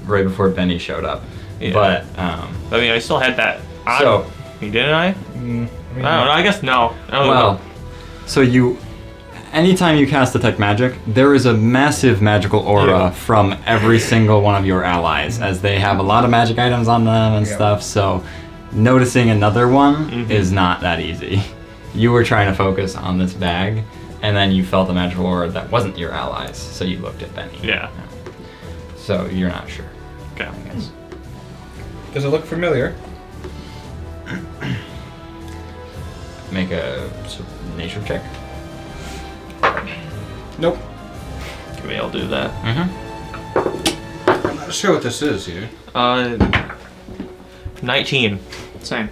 right before Benny showed up. Yeah. But I mean, I still had that So, Didn't I? I don't know. I guess no. I don't well, know. so anytime you cast Detect Magic, there is a massive magical aura from every single one of your allies, as they have a lot of magic items on them and stuff, so noticing another one is not that easy. You were trying to focus on this bag, and then you felt a magical aura that wasn't your allies, so you looked at Benny. Yeah. So you're not sure, Okay. I guess. Does it look familiar? Make a nature check. Nope. Can we all do that? Mm-hmm. I'm not sure what this is here. 19. Same.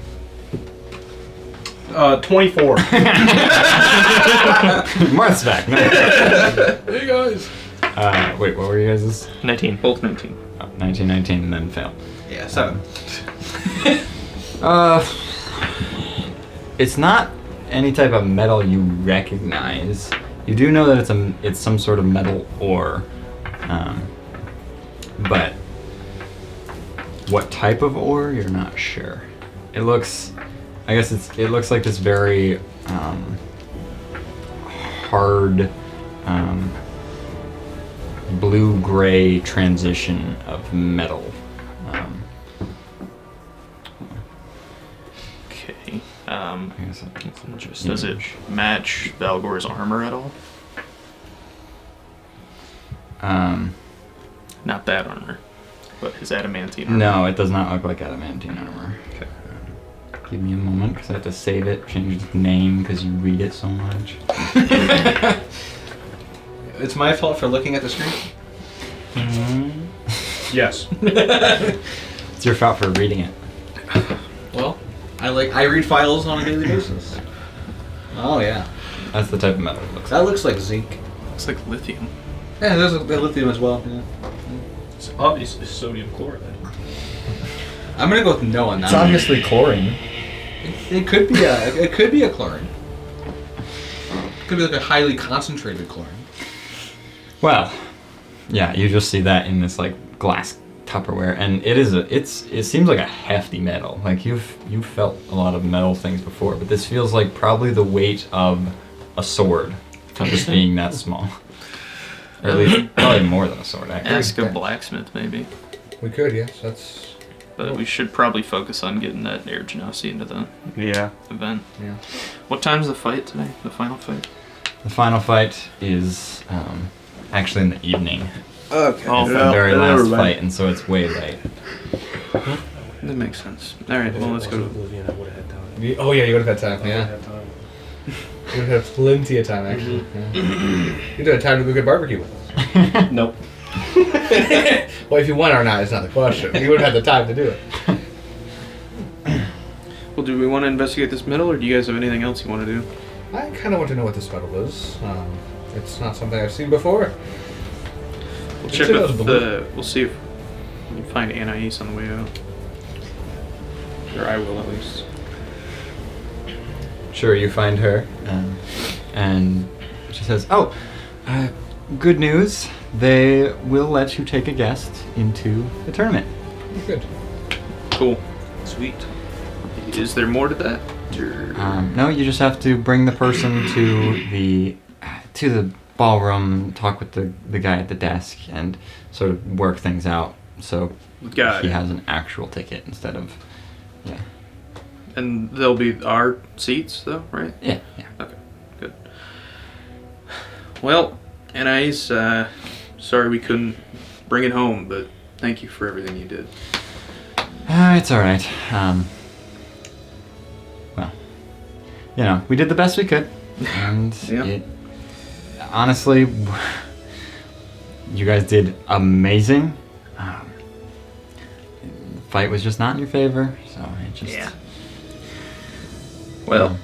24. Marth's back. No. Hey guys. Wait, what were you guys'? 19. Both 19. Oh, 1919 and then fail. Yeah, 7. It's not any type of metal you recognize. You do know that it's some sort of metal ore, but what type of ore you're not sure. It looks like this very hard blue-gray transition of metal. Okay. I guess that's interesting. Does it match Valgor's armor at all? Not that armor, but his adamantine armor. No, it does not look like adamantine armor. Okay. Give me a moment because I have to save it, change its name because you read it so much. It's my fault for looking at the screen. Yes. It's your fault for reading it. Well, I read files on a daily basis. Oh yeah, That's the type of metal it looks like. that looks like zinc. Looks like lithium. Yeah, there's a lithium as well. Yeah. It's obviously sodium chloride. I'm gonna go with no on that. It's obviously chlorine. It could be a chlorine. It could be like a highly concentrated chlorine. Well, yeah, you just see that in this like glass Tupperware, and it seems like a hefty metal. Like you've felt a lot of metal things before, but this feels like probably the weight of a sword, just being that small. Or at least probably more than a sword. Actually. Ask a blacksmith, maybe. We could, yes. That's But we should probably focus on getting that Air Genasi into the Yeah. event. yeah. What time's the fight today? The final fight? The final fight is actually in the evening. Okay. Oh, It's the very last fight, and so it's way late. that makes sense. All right, well, let's go to... Oblivion, I would have had time. Oh yeah, you would have had time. I Yeah. would have had time. You would have plenty of time actually. Yeah. You'd have time to go get barbecue with us. Nope. Well, if you won or not is not the question. You would have had the time to do it. Well, do we want to investigate this middle, or do you guys have anything else you want to do? I kind of want to know what this metal is. It's not something I've seen before. We'll It's check in those with blue- the... We'll see if we can find Anais on the way out. Or I will, at least. Sure, you find her, and she says, "Oh, good news! They will let you take a guest into the tournament." Good. Cool. Sweet. Is there more to that? Or... No, you just have to bring the person to the ballroom, talk with the guy at the desk, and sort of work things out. So Got he it. has an actual ticket instead of, yeah, And they'll be our seats, though, right? yeah. Okay, good. Well, Anais, sorry we couldn't bring it home, but thank you for everything you did. It's all right. Well, you know, we did the best we could, and Yeah. honestly, you guys did amazing. The fight was just not in your favor, so it just. Yeah. Well,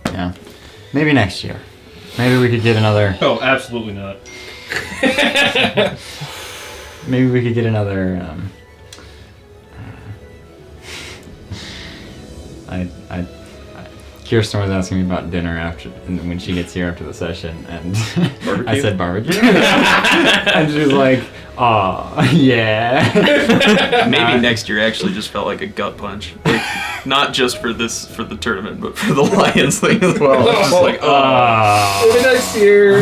Yeah. Maybe next year. Maybe we could get another. Oh, absolutely not. Maybe we could get another. Kirsten was asking me about dinner when she gets here after the session, and I Barbecue? said barbecue, and she was like, "Oh, yeah." Maybe next year actually just felt like a gut punch. Like, not just for the tournament, but for the Lions thing as well. It's just like, Maybe next year.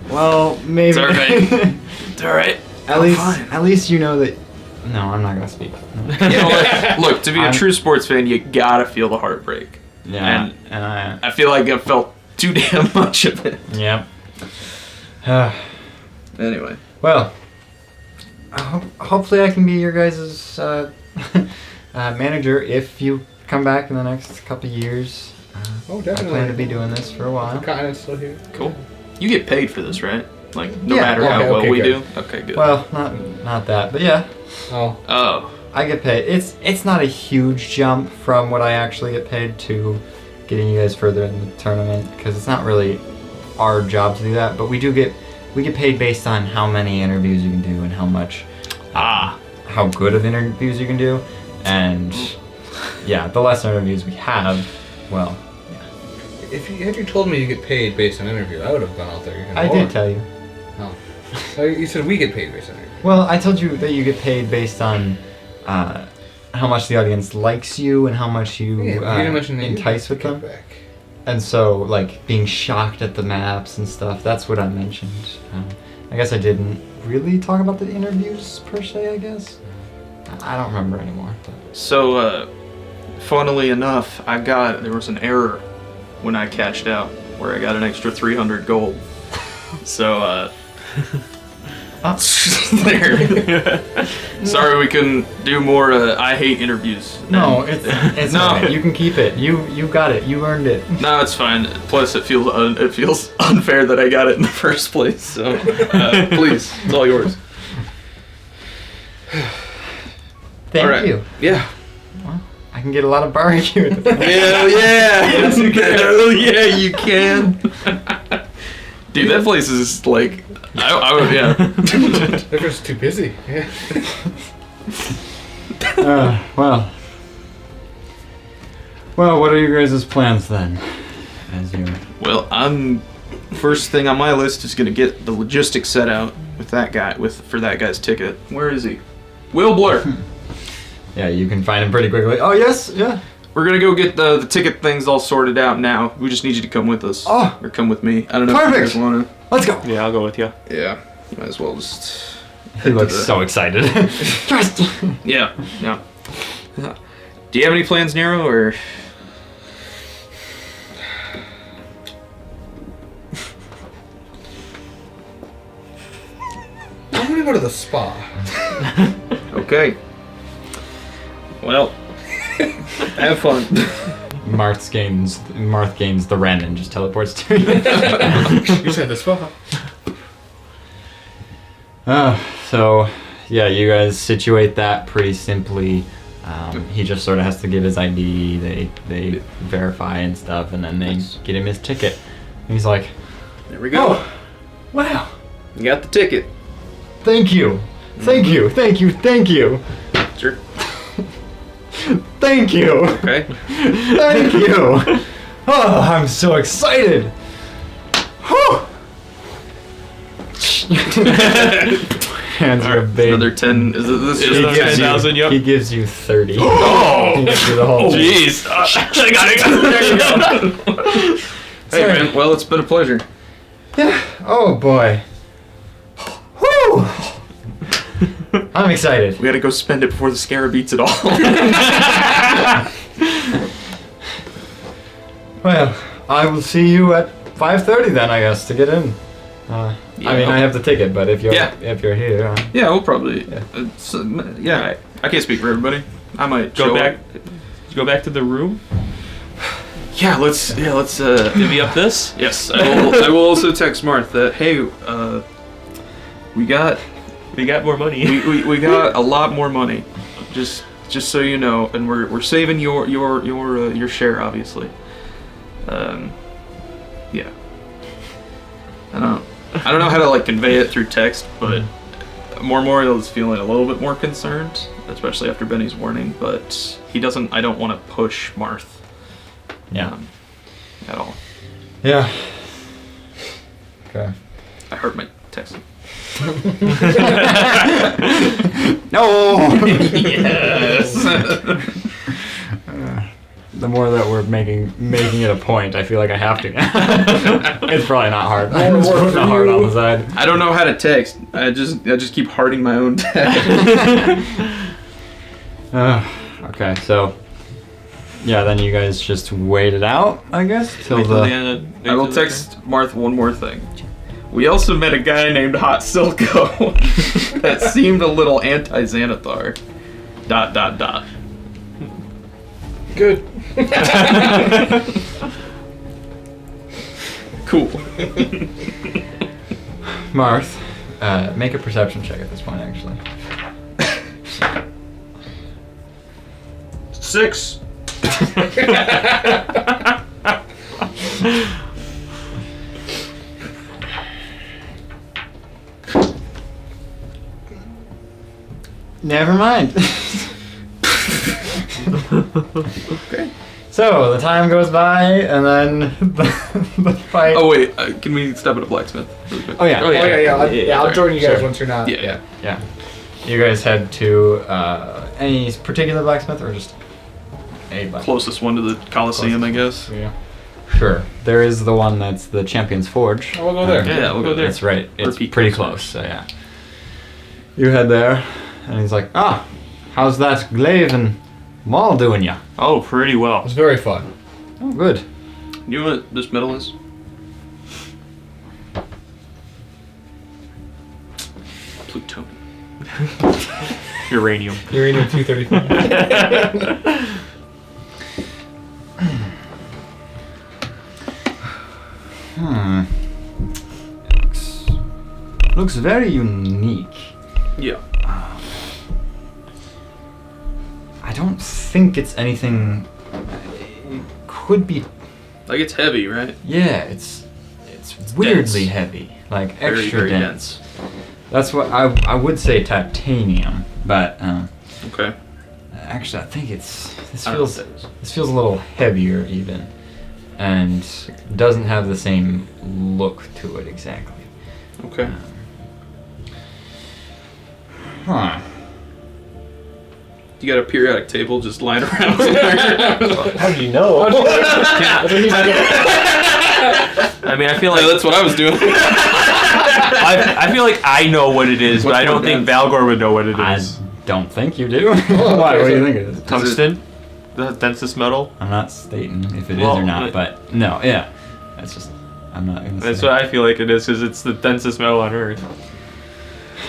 Well, maybe. It's alright. It's alright. At least you know that. No, I'm not gonna speak. No. You know what? Look, to be a I'm- true sports fan, you gotta feel the heartbreak. Yeah, And and I feel like I felt too damn much of it. Yep. Anyway. Well, hopefully I can be your guys' manager if you come back in the next couple years. Oh, I definitely. plan to be doing this for a while. Continent's still here. Cool. You get paid for this, right? Like, no Yeah. matter how Okay, well okay, we good. do? Okay, good. Well, not that, but yeah, Oh. Oh. I get paid. It's not a huge jump from what I actually get paid to getting you guys further in the tournament, because it's not really our job to do that. But we get paid based on how many interviews you can do and how much how good of interviews you can do, and yeah, the less interviews we have, well, Had you told me you get paid based on interview, I would have gone out there. Even I more. did tell you. Oh. So you said we get paid based on interview. Well, I told you that you get paid based on how much the audience likes you and how much you, Yeah, but you didn't mention that you entice with get them. back. And so, like, being shocked at the maps and stuff, that's what I mentioned. I guess I didn't really talk about the interviews per se, I guess. I don't remember anymore. But. So, funnily enough, there was an error when I cashed out where I got an extra 300 gold. So, there. Sorry we couldn't do more I hate interviews. No, it's No. alright. You can keep it. You got it. You earned it. No, it's fine. Plus, it feels unfair that I got it in the first place. So, please, it's all yours. Thank All right. you. Yeah. I can get a lot of barbecue. At the Hell yeah! Yes, you can. Hell yeah, you can. Dude, that place is like, I would, yeah. They're just too busy. Yeah. Well, what are your guys' plans then? As you. Well, first thing on my list is gonna get the logistics set out with that guy, for that guy's ticket. Where is he? Will Blair. Yeah, you can find him pretty quickly. Oh yes, yeah. We're gonna go get the ticket things all sorted out now. We just need you to come with us. Oh. Or come with me. I don't know if Perfect. you guys wanna. Let's go. Yeah, I'll go with you. Yeah. Might as well just. He looks so excited. Trust. Yeah. Yeah. Do you have any plans, Nero, or? I'm gonna go to the spa. Okay. Well, have fun. Marth gains the Ren and just teleports to you. You said the spa. So yeah, you guys situate that pretty simply. He just sort of has to give his ID. They verify and stuff, and then they get him his ticket. And he's like, There we go. "Oh, wow! You got the ticket. Thank you, thank you, thank you, thank you, Sure. thank you, Okay. thank you! Oh, I'm so excited! Whew. Hands are big. Another 10. Is this Is just it 10,000? Yep. He gives you 30. Oh! He gives you the whole thing. Jeez. I got it. Hey, man. Well, it's been a pleasure. Yeah. Oh boy. Whew. I'm excited. We gotta go spend it before the scarab eats it all. Well, I will see you at 5:30 then, I guess, to get in. I mean, I have the ticket, but if you're here, Yeah, we'll probably. Yeah. Yeah. I can't speak for everybody. I might Go show back. up. Go back to the room. Yeah, let's. Divvy up this. Yes, I will also text Marth that hey, we got more money. we got a lot more money, just so you know, and we're saving your share, obviously. Yeah. I don't know how to like convey it through text, but Memorial is feeling a little bit more concerned especially after Benny's warning. But he doesn't. I don't want to push Marth. Yeah. At all. Yeah. Okay. I heard my text. No. Yes. The more that we're making it a point, I feel like I have to. It's probably not hard. I'm just putting a heart on the side. I don't know how to text. I just keep hearting my own text. Okay, so yeah, then you guys just wait it out, I guess, till the. I will text Marth one more thing. We also met a guy named Hot Silco that seemed a little anti-Xanathar. ... Good. Cool. Marth, make a perception check at this point, actually. 6. Never mind. Okay. So the time goes by, and then the fight. Oh wait, can we step at a blacksmith really quick? Oh yeah. Oh yeah. I'll join you guys Sure. once you're not. Yeah. Yeah. You guys head to any particular blacksmith, or just a blacksmith? Closest one to the Coliseum, I guess. Yeah. Sure. There is the one that's the Champion's Forge. Oh, we'll go there. Yeah, we'll go there. That's right. It's Repeat pretty customers. close. So yeah. You head there, and he's like, "Ah, how's that glaive and maul doing ya?" Oh, pretty well. It's very fun. Oh, good. You know what this medal is? Plutonium. Uranium. Uranium 235. Looks very unique. Yeah. I don't think it's anything. It could be. Like it's heavy, right? Yeah, it's weirdly dense. heavy, like Very, extra very dense. That's what I would say titanium, but Okay. actually I think this I don't know feels what that is. this feels a little heavier even, and doesn't have the same look to it exactly. Okay. Huh. You got a periodic table just lying around somewhere. How do you know? I mean, I feel like that's what I was doing. I feel like I know what it is, but What's I don't more think Valgor would know what it I is. don't think you do. Why? What do you think it is? Tungsten, the densest metal. I'm not stating if it is Well, or not, but no, yeah. That's just I'm not gonna That's say. what I feel like it is, because it's the densest metal on Earth.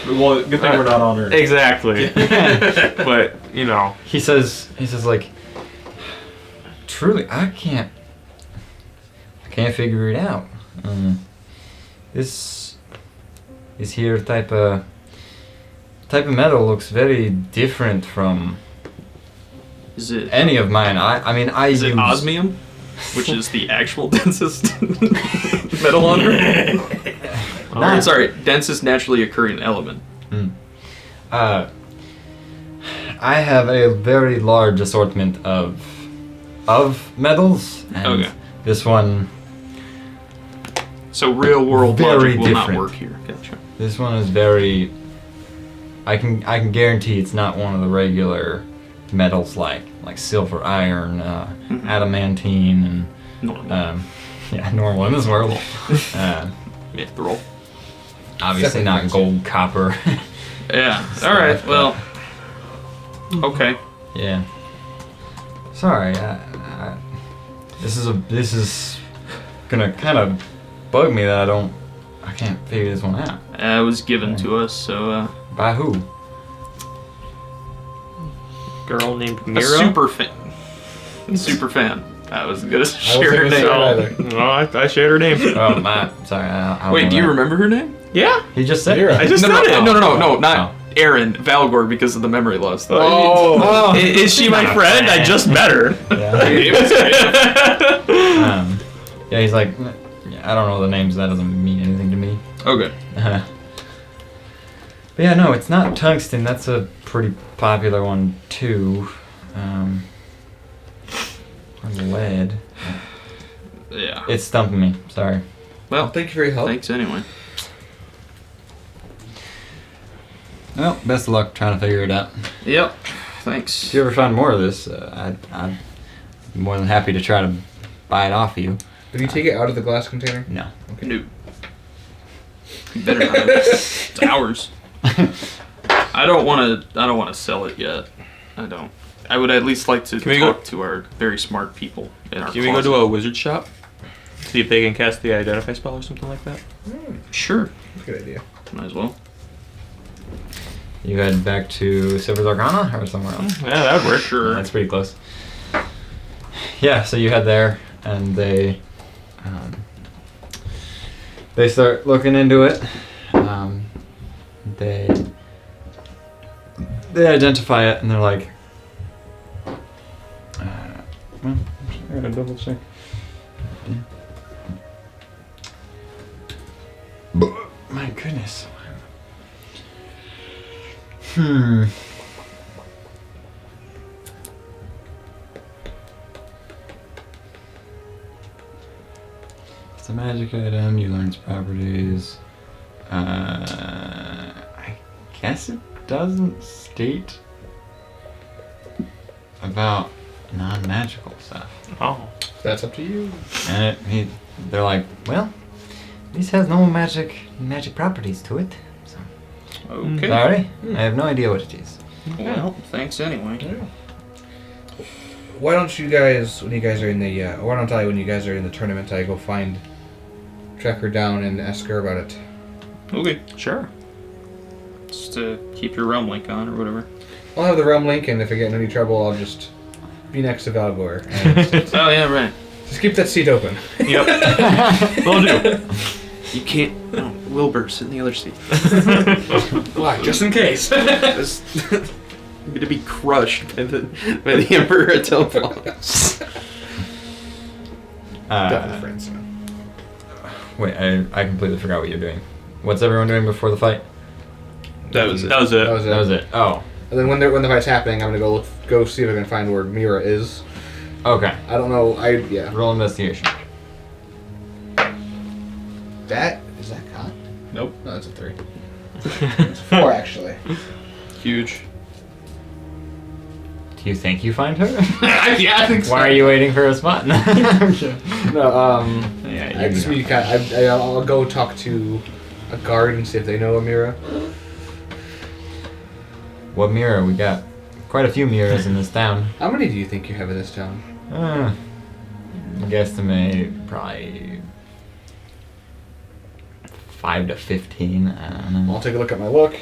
Well, good thing we're not on Earth. Exactly. But you know, He says like, truly, I can't figure it out. This here type of metal looks very different from Is it? any of mine. I mean I Is it use osmium, which is the actual densest metal on Earth? Not- Sorry, densest naturally occurring element. I have a very large assortment of metals, and Okay. this one So real world Very logic will not different. work here. Gotcha. This one is very. I can guarantee it's not one of the regular metals like silver, iron, adamantine, and Normal. yeah, normal in this world. Mithril. Obviously Separate not things. gold, copper. Yeah. All right. Well. Okay. Yeah. Sorry. This is gonna kind of bug me that I can't figure this one out. It was given to us, so By who? girl named a Mira. super fan. Super fan. That was good as I share wasn't her gonna say name. it either. Oh, I shared her name. Oh, my. Sorry. I don't Wait, know do you that. remember her name? Yeah. He just said. Mira. I just no, said it. no, not Oh. Aaron. Valgor because of the memory loss. Though. Oh. Is she my friend? I just met her. Yeah. Yeah. He's like, I don't know the names. That doesn't mean anything to me. Okay. But yeah, no, it's not tungsten. That's a pretty popular one too. Or lead. Yeah. It's stumping me. Sorry. Well, Thank you for your help. thanks anyway. Well, best of luck trying to figure it out. Yep. Thanks. If you ever find more of this, I'd be more than happy to try to buy it off of you. Did you take it out of the glass container? No. No. You better not. It's ours. I don't want to sell it yet. I don't. I would at least like to Can we go- talk to our very smart people in our Can we go to a wizard shop? See if they can cast the identify spell or something like that? Sure. Good idea. Might as well. You head back to Silver's Arcana or somewhere else? Yeah, that would work. Sure. That's pretty close. Yeah, so you head there, and they start looking into it. They identify it, and they're like, well, I gotta double check. My goodness. It's a magic item. You learn its properties. I guess it doesn't state about non-magical stuff. Oh. That's up to you. And they're like, well, this has no magic properties to it. So, Okay. sorry, I have no idea what it is. Well, thanks anyway. Why don't you guys, when you guys are in the, why don't I, when you guys are in the tournament, I go track her down and ask her about it. Okay. Sure. Just to keep your realm link on or whatever. I'll have the realm link, and if I get in any trouble, I'll just be next to Valgor. And Oh yeah, right. just keep that seat open. Yep. Will do. You can't. No, Wilbur's in the other seat. Why? Just in case. I'm gonna be crushed by the Emperor at Telfon. Definitely friends. Wait, I completely forgot what you're doing. What's everyone doing before the fight? That was it. That was it. That was it. Oh, And then when the fight's happening, I'm gonna go see if I can find where Mira is. okay. I don't know. Roll investigation. That is that cocked? Nope. No, that's a 3. It's 4 actually. Huge. Do you think you find her? Yeah, I think so. Why are you waiting for a spot? No, Yeah, I just be I'll go talk to a guard and see if they know Amira. What mirror? We got quite a few mirrors in this town. How many do you think you have in this town? Guesstimate probably 5 to 15. I don't know. I'll take a look at my look.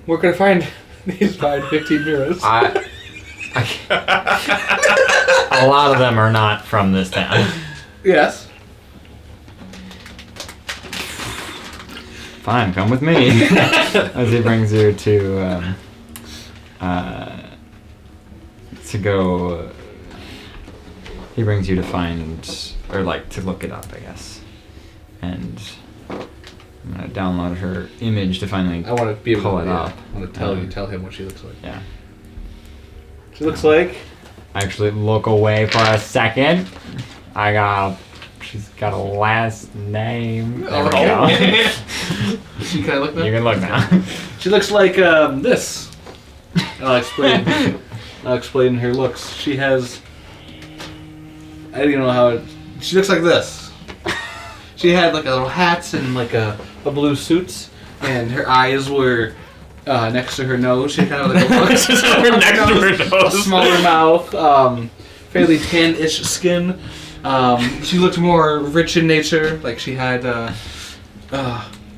Where can I find these 5 to 15 mirrors? A lot of them are not from this town. Yes. Fine, come with me. As he brings you to go. He brings you to find, or like to look it up, I guess. And I'm gonna download her image to finally I want to be able pull to it up. I want to tell him what she looks like. Yeah. She looks like. Actually, look away for a second. She's got a last name. There we go. Can I look now? You can look now. She looks like this. And I'll explain. I'll explain her looks. She has. I don't even know how it. She looks like this. She had like a little hat and like a blue suit, and her eyes were next to her nose. She kind of like Next to her a nose. smaller mouth, fairly tan-ish skin. She looked more rich in nature, like she had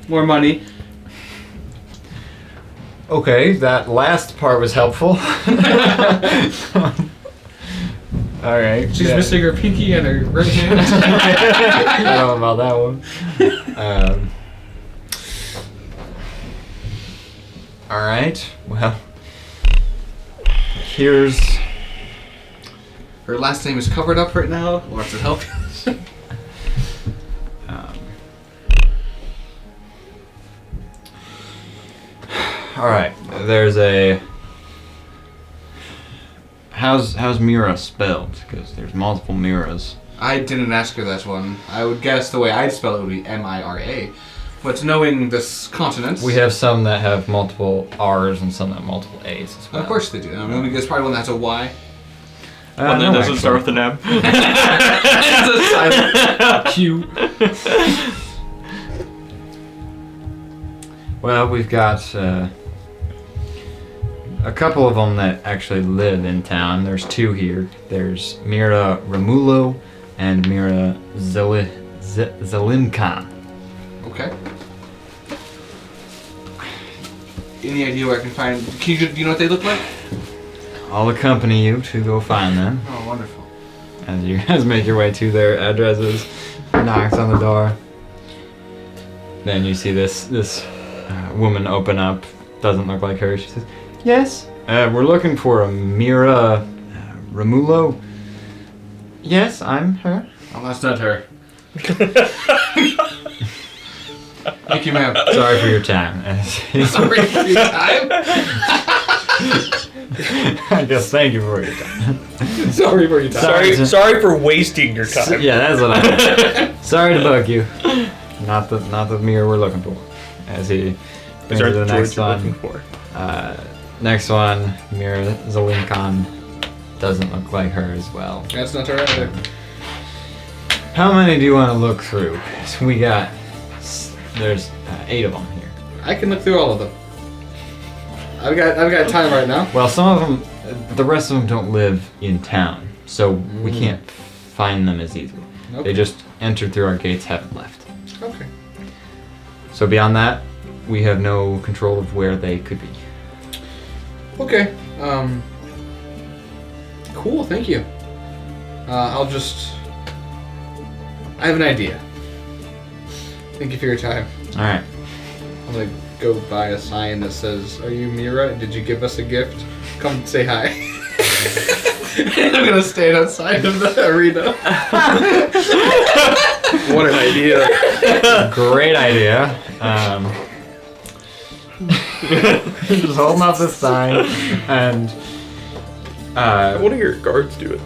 more money. Okay, that last part was helpful. All right. She's missing her pinky and her right hand. I don't know about that one. All right. Well, here's. Her last name is covered up right now. Wants to help you. All right. There's a. How's Mira spelled? Because there's multiple Miras. I didn't ask her that one. I would guess the way I'd spell it would be M-I-R-A. But knowing this continent... We have some that have multiple R's and some that have multiple A's as well. Of course they do. I mean, there's probably one that has a Y. One that doesn't start with an M. It's a silent Q. Well, we've got a couple of them that actually live in town. There's two here. There's Mira Romulo and Mira Zalimkan. Okay. Any idea where I can find... do you know what they look like? I'll accompany you to go find them. Oh, wonderful. As you guys make your way to their addresses, knocks on the door. Then you see this woman open up. Doesn't look like her. She says, "Yes, we're looking for a Mira Romulo." "Yes, I'm her." Oh, that's not her. Thank you, ma'am. Sorry for your time. Sorry for your time? I guess thank you for your time. Sorry for your time. Sorry for wasting your time. Yeah, that's what I meant. Sorry to bug you. Not the mirror we're looking for. As he brings you to the next one. Next one, Mira Zalimkan. Doesn't look like her as well. That's not her either. How many do you want to look through? So there's 8 of them here. I can look through all of them. I've got time right now. Well, some of them, the rest of them don't live in town, so we can't find them as easily. Okay. They just entered through our gates, haven't left. Okay. So beyond that, we have no control of where they could be. Okay. Cool. Thank you. I have an idea. Thank you for your time. All right. I'm gonna go buy a sign that says, "Are you Mira? Did you give us a gift? Come say hi." And I'm gonna stand outside of the arena. What an idea. Great idea. Just holding up the sign and. What do your guards do it?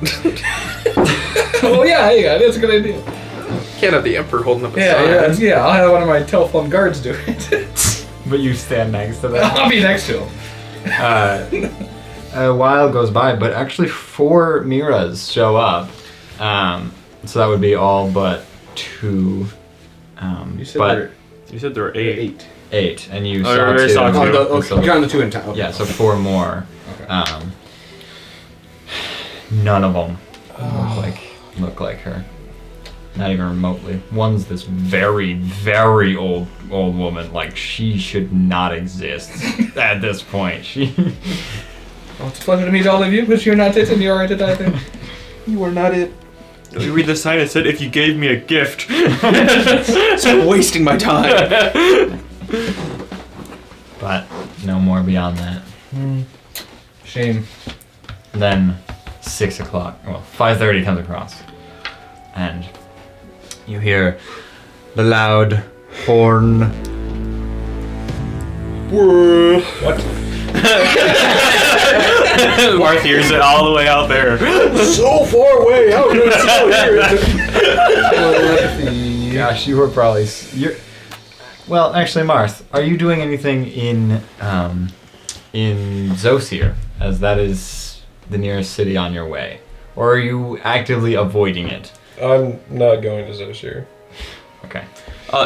Oh yeah, that's a good idea. Can't have the emperor holding up a sign. Yeah. I'll have one of my telephone guards do it. But you stand next to them. I'll be next to him. A while goes by, but actually 4 Miras show up. So that would be all but 2. You said but You said there were 8. 8, and you Oh, saw you already 2. saw 2. Okay. You got the 2 in town. Okay. Yeah, so 4 more. Okay. None of them look like her. Not even remotely. One's this very, very old woman. Like, she should not exist at this point. Well, it's a pleasure to meet all of you, but you're not it and you aren't it either. You are not it. You read the sign, it said, "If you gave me a gift." Stop wasting my time. But no more beyond that. Shame. Then 6 o'clock, well, 5:30 comes across. And you hear the loud horn. What? Marth hears it all the way out there. So far away. How can I still hear it? Gosh, you were probably. Well, actually, Marth, are you doing anything in Zosir, as that is the nearest city on your way, or are you actively avoiding it? I'm not going to Zoshir. Okay.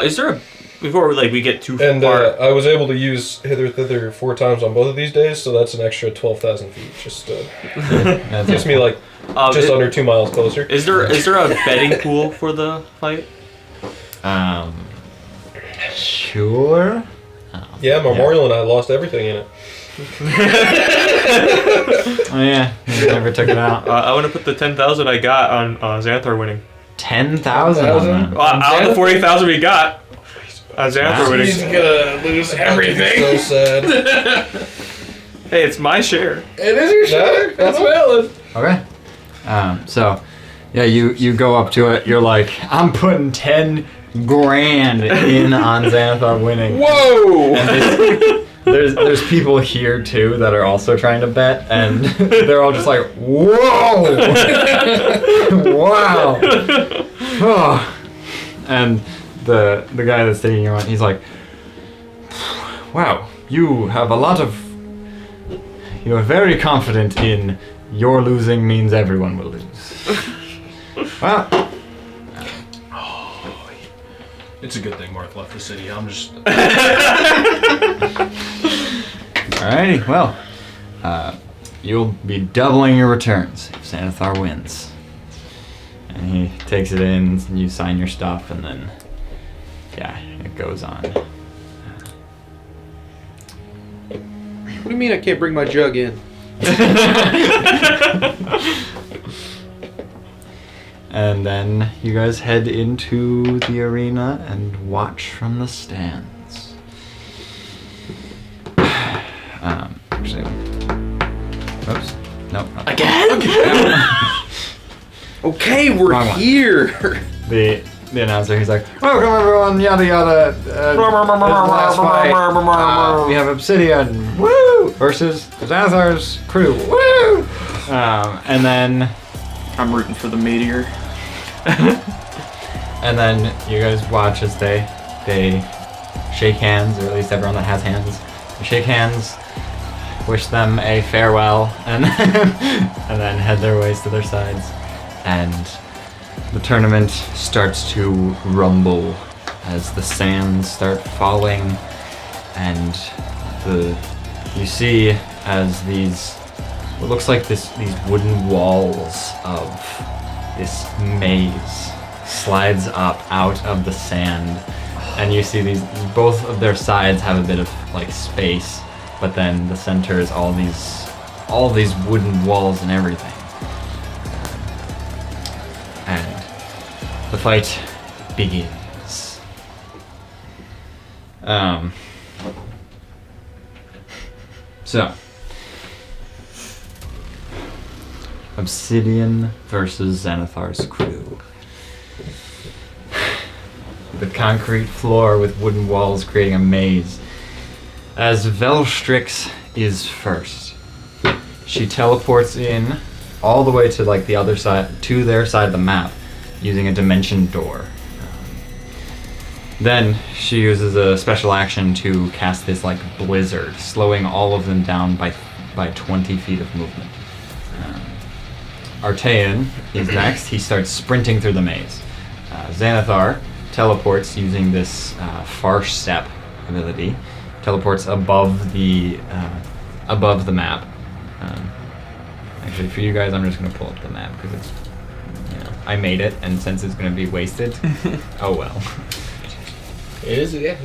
Is there a before we get too And far? I was able to use hither thither 4 times on both of these days, so that's an extra 12,000 feet. Just gets me like just under 2 miles closer. Is there a betting pool for the fight? Sure. Yeah, Memorial and I lost everything in it. Oh yeah, you never took it out. I want to put the 10,000 I got on Xanathar winning. 10,000 on that. Out of the 40,000 we got on Xanathar winning. He's gonna lose everything. So sad. Hey, it's my share. It is your share. That's valid. Okay. So, yeah, you go up to it. You're like, I'm putting 10 grand in on Xanathar winning. Whoa! there's people here too that are also trying to bet, and they're all just like, whoa, wow. Oh. And the guy that's taking you on, he's like, wow, you are very confident in your losing means everyone will lose. Well, It's a good thing Mark left the city. I'm just. alrighty, well, you'll be doubling your returns if Xanathar wins. And he takes it in, and you sign your stuff, and then, yeah, it goes on. What do you mean I can't bring my jug in? And then you guys head into the arena and watch from the stands. Actually, oops, nope. Not Again? Okay, we're Wrong one. here. The announcer, he's like, welcome everyone, yada yada. This is the last fight. We have Obsidian, woo, versus Xanathar's crew, woo. And then I'm rooting for the meteor. And then you guys watch as they shake hands, or at least everyone that has hands. They shake hands, wish them a farewell, and then head their ways to their sides. And the tournament starts to rumble as the sands start falling, and you see as what looks like these wooden walls of this maze slides up out of the sand, and you see both of their sides have a bit of like space, but then the center is all these wooden walls and everything. And the fight begins. So Obsidian versus Xanathar's crew. The concrete floor with wooden walls creating a maze. As Velstrix is first, she teleports in all the way to like the other side, to their side of the map, using a dimension door. Then she uses a special action to cast this like blizzard, slowing all of them down by 20 feet of movement. Artean is next. He starts sprinting through the maze. Xanathar teleports using this Farsh Step ability. Teleports above the map. Actually, for you guys, I'm just going to pull up the map because it's, I made it, and since it's going to be wasted, oh well. Is it? Yeah.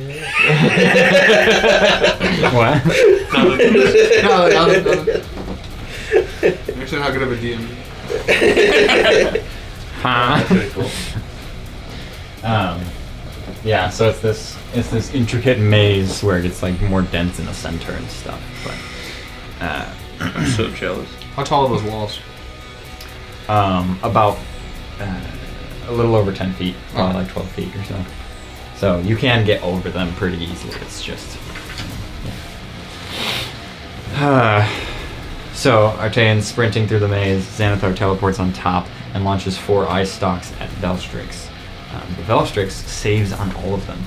What? No. Actually, not good of a DM. Huh? Pretty cool. Yeah, so it's this intricate maze where it gets like more dense in the center and stuff. But I'm so jealous. How tall are those walls? about a little over 10 feet, probably like 12 feet or so. So you can get over them pretty easily. It's just so Artean's sprinting through the maze. Xanathar teleports on top and launches 4 ice stalks at Velstrix. The Velstrix saves on all of them.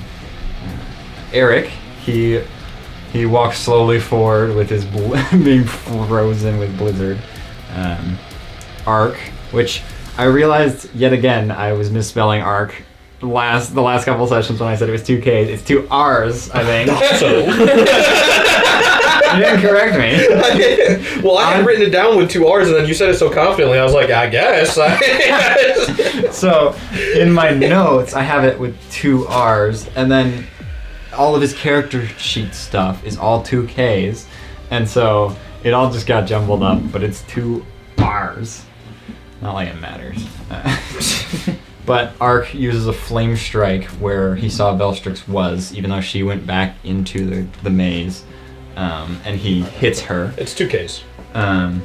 Eric, he walks slowly forward with his being frozen with blizzard. Arc, which I realized yet again I was misspelling Arc. The last couple sessions when I said it was 2 Ks, it's 2 Rs, I think. So You didn't correct me. well, I had written it down with 2 R's, and then you said it so confidently. I was like, I guess. So in my notes, I have it with 2 R's, and then all of his character sheet stuff is all 2 Ks, and so it all just got jumbled up. But it's 2 R's. Not like it matters. But Arc uses a flame strike where he saw Velstrix was, even though she went back into the maze, and he hits her. It's 2 Ks. No,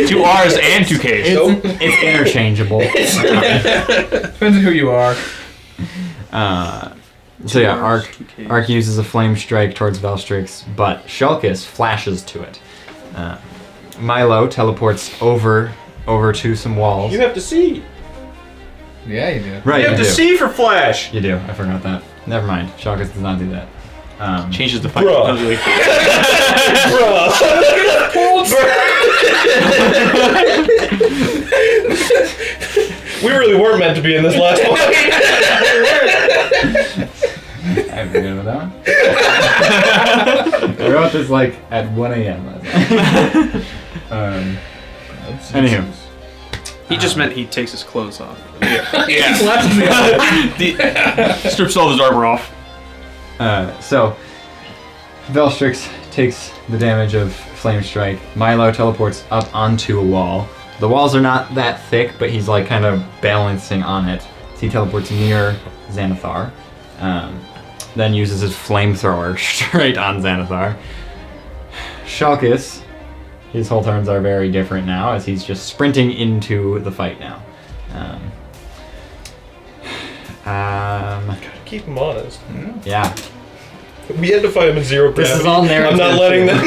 2 R's and 2 Ks. it's interchangeable. Depends on who you are. So yeah, Arcs, Arc 2Ks. Arc uses a flame strike towards Velstrix, but Shulkus flashes to it. Milo teleports over to some walls. You have to see. Yeah, you do. Right, You have to do. see for Flash. You do. I forgot that. Never mind. Shulkus does not do that. Changes the fight. Bruh. completely. We really weren't meant to be in this last one. I forgot about that one. I wrote this like at 1 a.m. last night. Anywho. He just meant he takes his clothes off. Strips all his armor off. So, Velstrix takes the damage of Flame Strike. Milo teleports up onto a wall. The walls are not that thick, but he's like kind of balancing on it. So he teleports near Xanathar. Then uses his flamethrower straight on Xanathar. Shulkus, his whole turns are very different now, as he's just sprinting into the fight now. Keep him honest. Yeah. We had to fight him in zero gravity. This is all narrative. I'm not letting them.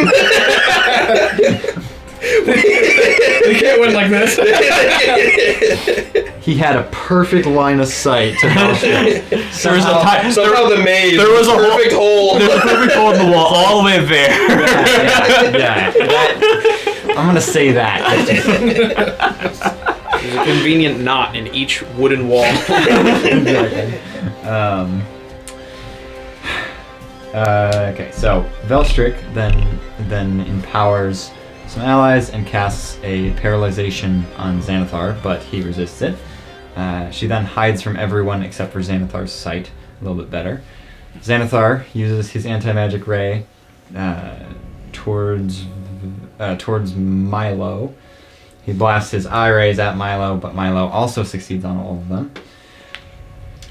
They can't win like this. He had a perfect line of sight to Velstrix. There was a time. Somehow the maze. There was a perfect hole. There's a perfect hole in the wall all the way there. Yeah. I'm gonna say that. There's a convenient knot in each wooden wall. Exactly. Okay, so Velstrick then empowers some allies and casts a paralyzation on Xanathar, but he resists it. She then hides from everyone except for Xanathar's sight a little bit better. Xanathar uses his anti-magic ray towards Milo. He blasts his eye rays at Milo, but Milo also succeeds on all of them.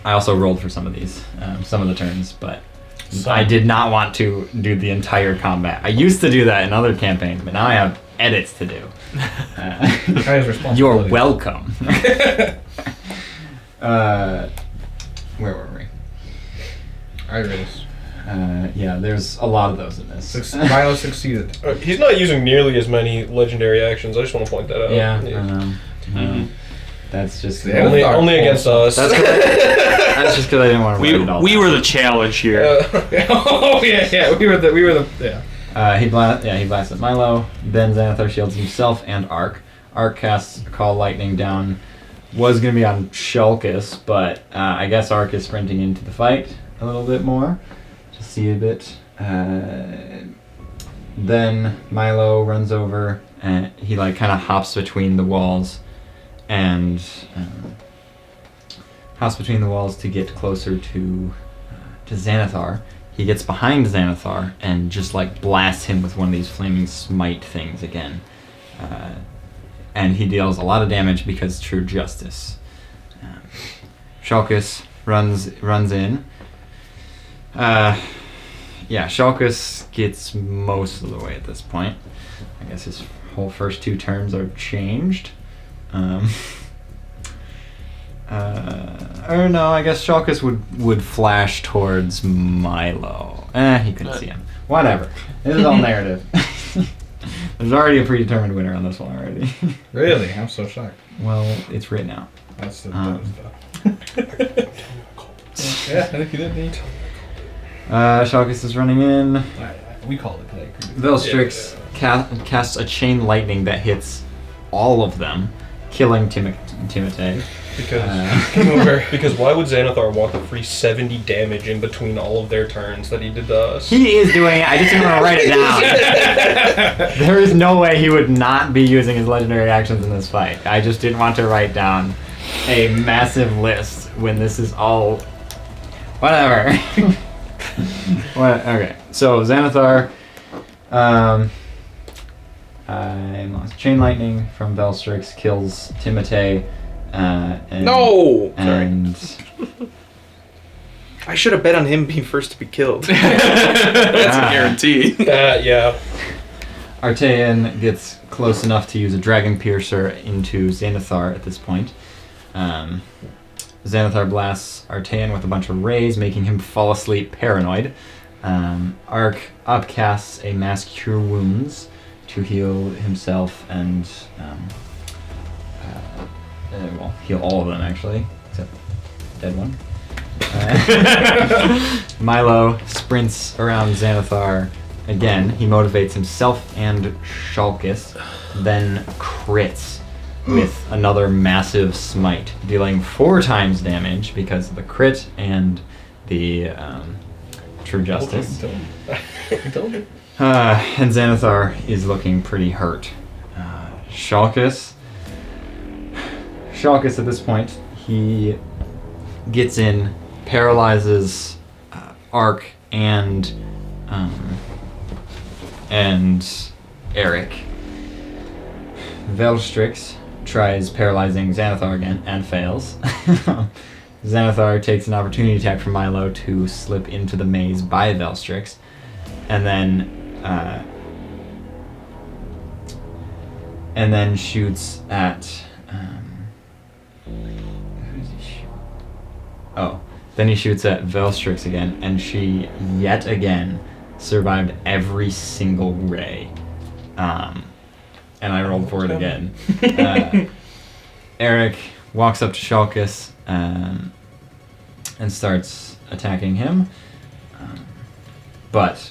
I also rolled for some of these, some of the turns, but I did not want to do the entire combat. I used to do that in other campaigns, but now I have edits to do. You're welcome. Where were we? Iris. Yeah, there's a lot of those in this. Milo succeeded. He's not using nearly as many legendary actions. I just want to point that out. Yeah. That's just Yeah. Only against us. That's just because I didn't want to write it all We down. were the challenge here. Oh yeah. We were the yeah. He blasts at Milo. Then Xanathar shields himself and Arc. Arc casts Call Lightning down. Was going to be on Shulkus, but I guess Arc is sprinting into the fight a little bit more to see a bit. Then Milo runs over and he like kind of hops between the walls and hops between the walls to get closer to Xanathar. He gets behind Xanathar and just like blasts him with one of these flaming smite things again. And he deals a lot of damage because true justice. Shulkus runs in. Shulkus gets most of the way at this point. I guess his whole first two turns are changed. Or no, I guess Shulkus would flash towards Milo. He couldn't see him. Whatever. This is all narrative. There's already a predetermined winner on this one already. Really? I'm so shocked. Well, it's written out. That's the stuff. Yeah, I think you did need. Shulkus is running in. We called it today. Velstrix casts a chain lightning that hits all of them, killing Timotei. Because why would Xanathar want the free 70 damage in between all of their turns that he did to us? He is doing it. I just didn't want to write it down. There is no way he would not be using his legendary actions in this fight. I just didn't want to write down a massive list when this is all... Whatever. Okay, so Xanathar... I lost Chain Lightning from Velstrix, kills Timotei. No! And I should have bet on him being first to be killed. That's a guarantee. Yeah. Artean gets close enough to use a Dragon Piercer into Xanathar at this point. Xanathar blasts Artean with a bunch of rays, making him fall asleep paranoid. Ark upcasts a mass cure wounds to heal himself and heal all of them actually, except dead one. Milo sprints around Xanathar again. He motivates himself and Shulkus, then crits with another massive smite, dealing 4 times damage because of the crit and the True Justice. And Xanathar is looking pretty hurt. Shulkus at this point, he gets in, paralyzes Ark and Eric. Velstrix tries paralyzing Xanathar again and fails. Xanathar takes an opportunity attack from Milo to slip into the maze by Velstrix, and then shoots at. Who does he shoot? Oh, then he shoots at Velstrix again, and she yet again survived every single ray. And I rolled for it again. Eric walks up to Shulkus and starts attacking him. But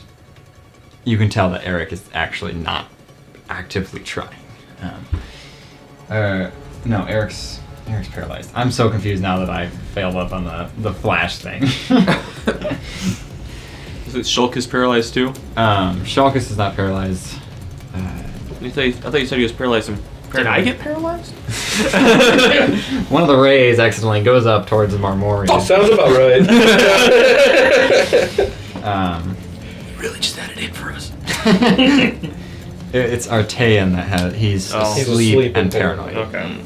you can tell that Eric is actually not actively trying. No, Eric's paralyzed. I'm so confused now that I failed up on the flash thing. Is it Shulkus paralyzed too? Shulkus is not paralyzed. I thought you said he was paralyzed. Did I get paralyzed? One of the rays accidentally goes up towards the Marmorian. Sounds about right. Really just added in for us. It's Artean that he's asleep and paranoid. Okay.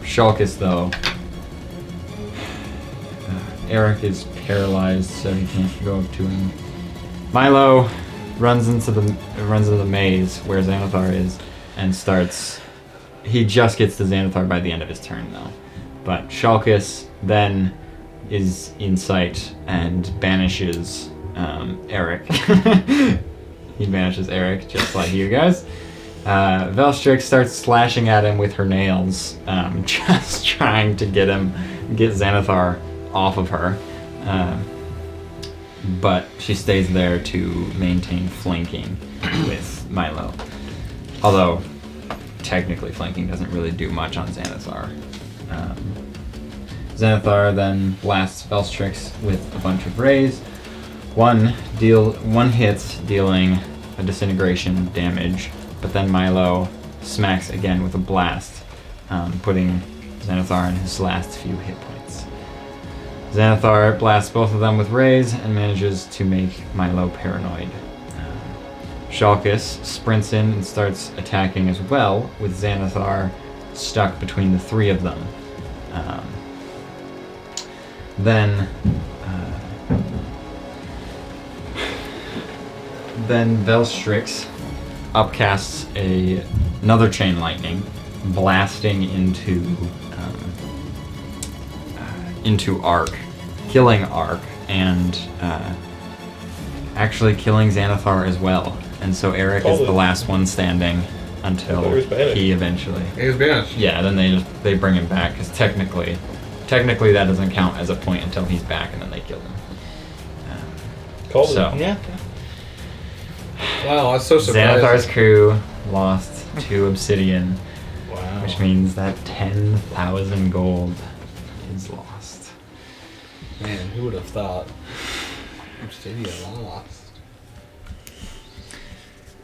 Shulkus, though, Eric is paralyzed, so he can't go up to him. Milo runs into the maze where Xanathar is and starts. He just gets to Xanathar by the end of his turn, though. But Shulkus then is in sight and banishes Eric. He banishes Eric, just like you guys. Velstrix starts slashing at him with her nails, just trying to get Xanathar off of her. But she stays there to maintain flanking with Milo. Although, technically flanking doesn't really do much on Xanathar. Xanathar then blasts Velstrix with a bunch of rays. One hit, dealing a disintegration damage, but then Milo smacks again with a blast, putting Xanathar in his last few hit points. Xanathar blasts both of them with rays and manages to make Milo paranoid. Shulkus sprints in and starts attacking as well, with Xanathar stuck between the 3 of them. Then Velstrix upcasts another chain lightning, blasting into Ark, killing Ark, and actually killing Xanathar as well. And so Eric is the last one standing until he eventually. He was banished. Yeah, then they bring him back because technically that doesn't count as a point until he's back, and then they kill him. Yeah. Wow, I was so surprised. Xanathar's crew lost to Obsidian, Wow. which means that 10,000 gold is lost. Man, who would have thought? Obsidian lost.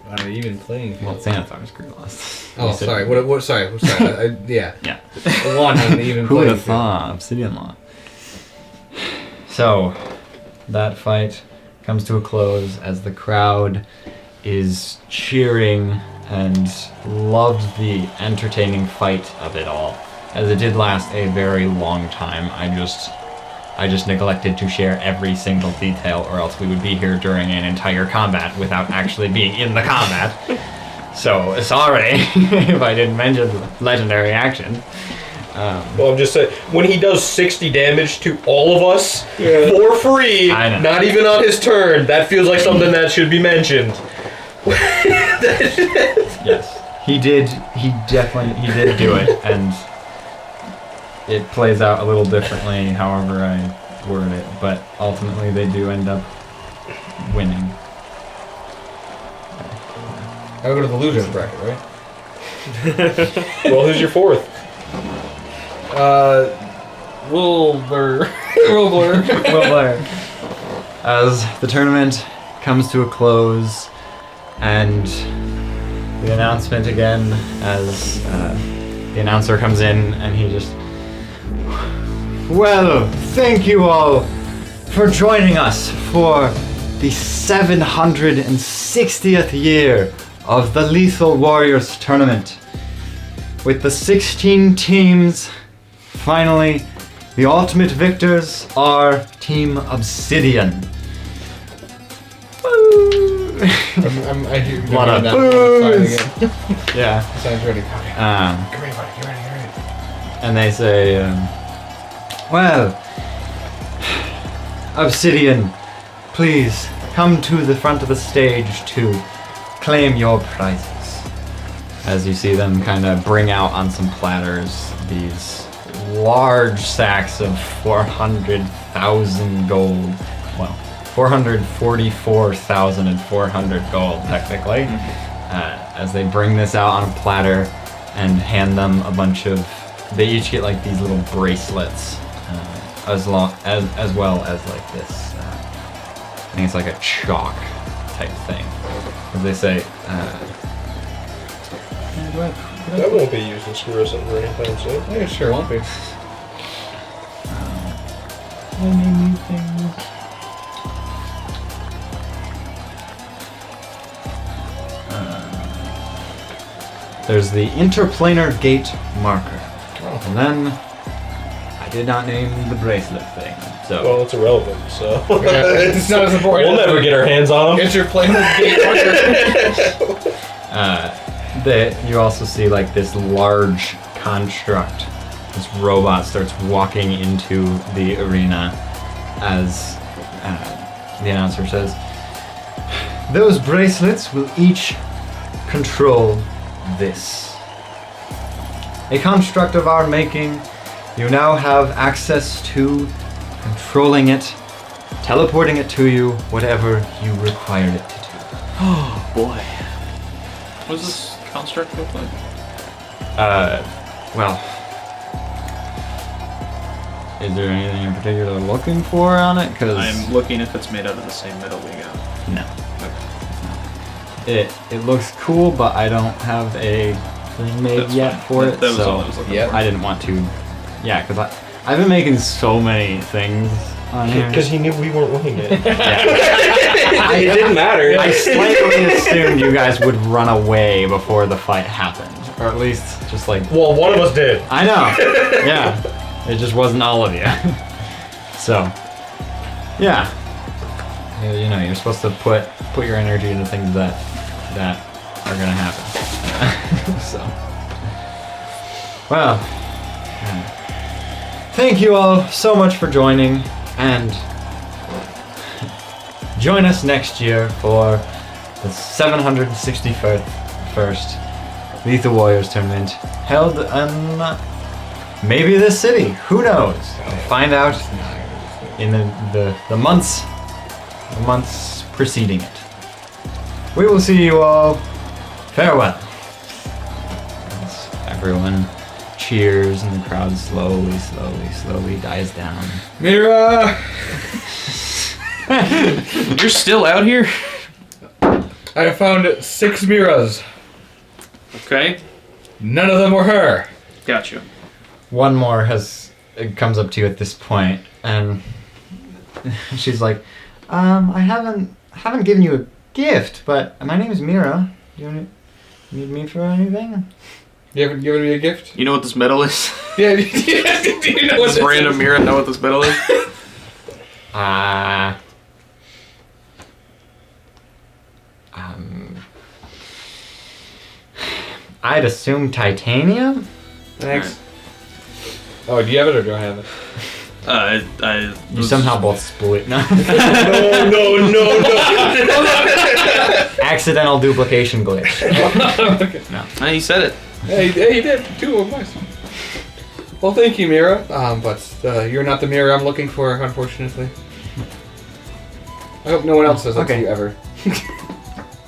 Are you even playing? Well, Xanathar's crew lost. Oh, You said- sorry. What? Sorry. Yeah. Yeah. One on the even Who would playing have field. thought? Obsidian lost. So, that fight comes to a close as the crowd is cheering and loved the entertaining fight of it all, as it did last a very long time. I just neglected to share every single detail, or else we would be here during an entire combat without actually being in the combat. So sorry if I didn't mention the legendary action. Well, I'm just saying, when he does 60 damage to all of us for free, I know. not even on his turn, that feels like something that should be mentioned. Yes, he did. He did do it, and it plays out a little differently, however I word it. But ultimately, they do end up winning. I go to the losers bracket, right? Well, who's your fourth? Wilbur. Will Blair. As the tournament comes to a close, and the announcement again, as the announcer comes in, and he just, well, thank you all for joining us for the 760th year of the Lethal Warriors tournament. With the 16 teams, finally, the ultimate victors are Team Obsidian. Woo! I hear you. Lot of that. boos. Sign again. Yeah. Sign's ready. Okay. Get ready, buddy. Get ready. And they say, well, Obsidian, please come to the front of the stage to claim your prizes. As you see them kind of bring out on some platters these large sacks of 400,000 gold. Well, 444,400 gold, technically. As they bring this out on a platter and hand them a bunch of. They each get like these little bracelets, as well as like this. I think it's like a chalk type thing. As they say. That won't be used in Screw Us Under anytime soon. Yeah, sure won't be. There's the interplanar gate marker. And then I did not name the bracelet thing. So Well, it's irrelevant, so. It's not as important. We'll never get our hands on them. It's your playing with gate you also see like this large construct. This robot starts walking into the arena as the announcer says, those bracelets will each control this. A construct of our making, you now have access to controlling it, teleporting it to you, whatever you require it to do. Oh boy. What does this construct look like? Well, is there anything in particular looking for on it? Because I'm looking if it's made out of the same metal we got. no, it looks cool, but I don't have a thing made That's yet fine. for That it, was so all I was looking Yep. for. I didn't want to. Yeah, because I've been making so many things on here. Because he knew we weren't winning it. Yeah. It didn't matter. I slightly assumed you guys would run away before the fight happened, or at least just like. Well, one of us did. I know. Yeah, it just wasn't all of you. So, yeah. You know, you're supposed to put your energy into things that are gonna happen. So, well, thank you all so much for joining, and join us next year for the 761st Lethal Warriors tournament held in maybe this city. Who knows? We'll find out in the months preceding it. We will see you all. Farewell. As everyone cheers and the crowd slowly dies down. Mira! You're still out here? I found 6 Miras. Okay. None of them were her. Gotcha. One more comes up to you at this point, and she's like, I haven't given you a gift, but my name is Mira. Do you need me for anything? You haven't given me a gift? You know what this metal is? Yeah, do you know what Does random Mira know what this metal is? I'd assume titanium? Thanks. Oh, do you have it or do I have it? You somehow both split. No. No. Accidental duplication glitch. He said it. Hey, he did. 2 of them. Well, thank you, Mira. But you're not the Mira I'm looking for, unfortunately. I hope no one else says that to you ever.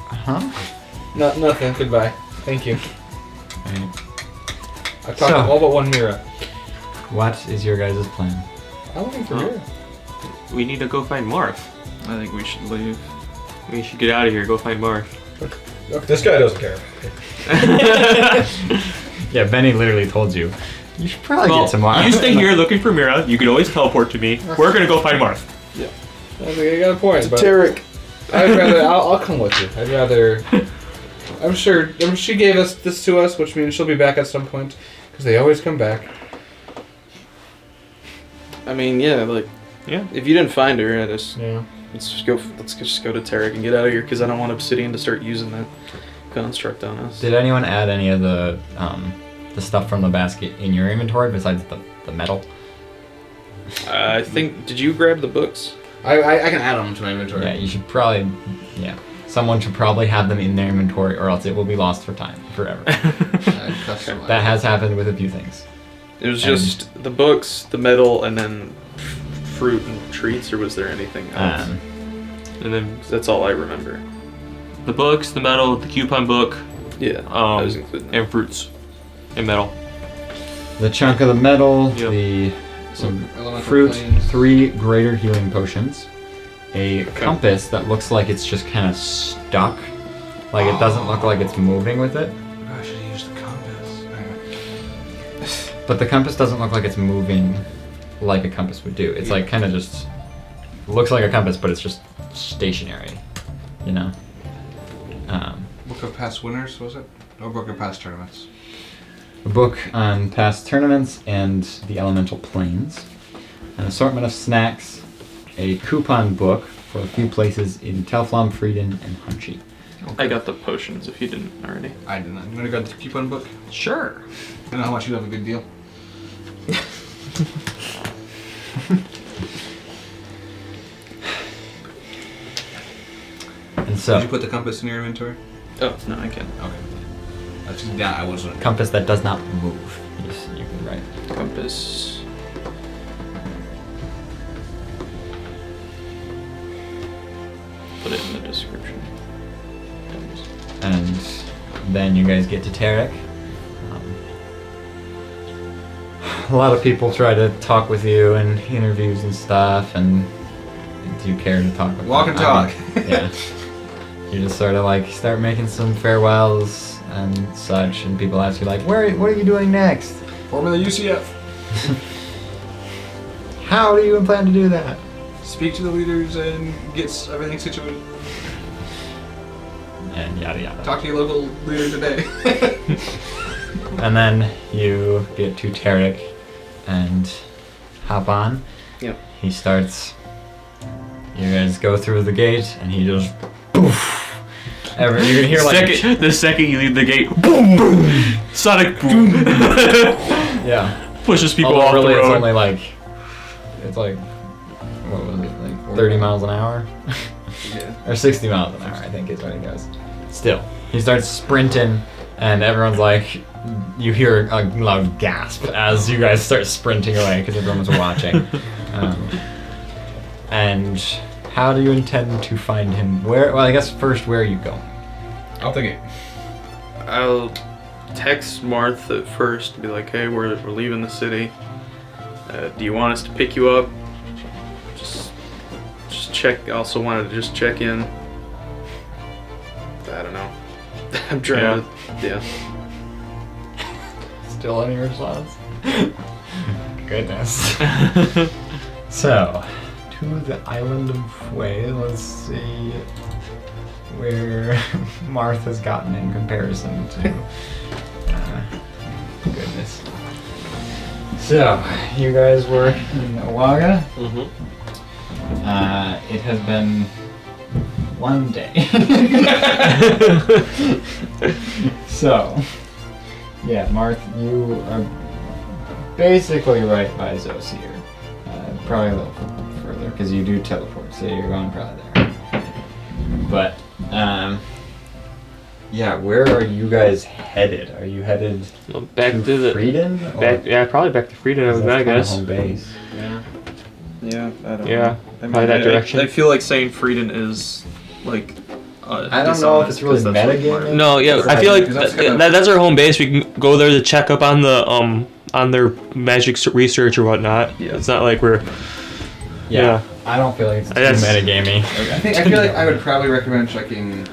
Huh? Nothing. Goodbye. Thank you. Alright. I've talked to all but one Mira. What is your guys' plan? I'm looking for Mira. We need to go find Marth. I think we should leave. We should get out of here. Go find Marth. This guy doesn't care. Yeah, Benny literally told you. You should probably Well, get some more. you stay here looking for Mira. You can always teleport to me. We're gonna go find Marth. I think you got a point, but Tarek. I'd rather. I'll come with you. I'd rather. I'm sure she gave this to us, which means she'll be back at some point, because they always come back. I mean, yeah, like, Yeah. if you didn't find her, let's Yeah. just go to Tarek and get out of here, because I don't want Obsidian to start using that construct on us. Did anyone add any of the stuff from the basket in your inventory besides the metal? I think. Did you grab the books? I can add them to my inventory. Yeah, you should probably. Yeah, someone should probably have them in their inventory, or else it will be lost for time forever. That has happened with a few things. It was just the books, the metal, and then fruit and treats, or was there anything else? And then That's all I remember. the books, the metal, the coupon book, Yeah, I was including that. and fruits. And metal. The chunk of the metal, Yep. some Elemental fruit, planes. 3 greater healing potions, a compass that looks like it's just kind of stuck, like it doesn't look like it's moving with it. I should have used the compass. But the compass doesn't look like it's moving like a compass would do. It's like kind of just looks like a compass, but it's just stationary, you know. Book of Past Winners, was it? Or Book of Past Tournaments? A book on past tournaments and the elemental planes, an assortment of snacks, a coupon book for a few places in Telflom, Frieden, and Hunchy. I got the potions if you didn't already. I didn't. I'm gonna go to the coupon book. Sure. I know how much you have a good deal. And so, Did you put the compass in your inventory? Oh, no, I can't. Okay. That's I wasn't. compass that does not move. Yes, you can write. Compass. Put it in the description. And then you guys get to Tarek. A lot of people try to talk with you in interviews and stuff, and do you care to talk with Walk them? and I talk. mean, yeah. You just sort of like start making some farewells and such, and people ask you like, what are you doing next? Formula UCF. How do you plan to do that? Speak to the leaders and get everything situated. And yada yada. Talk to your local leader today. And then you get to Tarek and hop on. Yep. He starts. You guys go through the gate, and he just poof. You're gonna hear like The second you leave the gate, boom, boom, sonic boom, yeah. pushes people Although off really the it's road. only like what was it, like 30 miles an hour? Yeah. Or 60 miles an hour, I think is what he goes. Still, he starts sprinting, and everyone's like, you hear a loud gasp as you guys start sprinting away because everyone's watching. And how do you intend to find him? Well, I guess first, where are you going? Out the gate. I'll text Marth at first, be like, hey, we're leaving the city. Do you want us to pick you up? Just check. Also wanted to just check in. I don't know. I'm trying to. Yeah. Still any response? Goodness. So, to the island of Way, let's see where Martha's gotten in comparison to. Goodness. So, you guys were in Owaga. Mm-hmm. It has been one day. So, yeah, Marth, you are basically right by Zosier. Probably a little further because you do teleport, so you're going probably there. But yeah, where are you guys headed? Are you headed Back to the Frieden? probably back to Frieden. I guess. Home base. Yeah, I don't Yeah, know. probably that direction. I feel like saying Frieden is like. I don't know if it's really metagaming. No, yeah, I feel like that's our home base. We can go there to check up on the on their magic research or whatnot. Yeah. It's not like we're. Yeah. I don't feel like it's too That's- metagamey. I feel like I would probably recommend checking.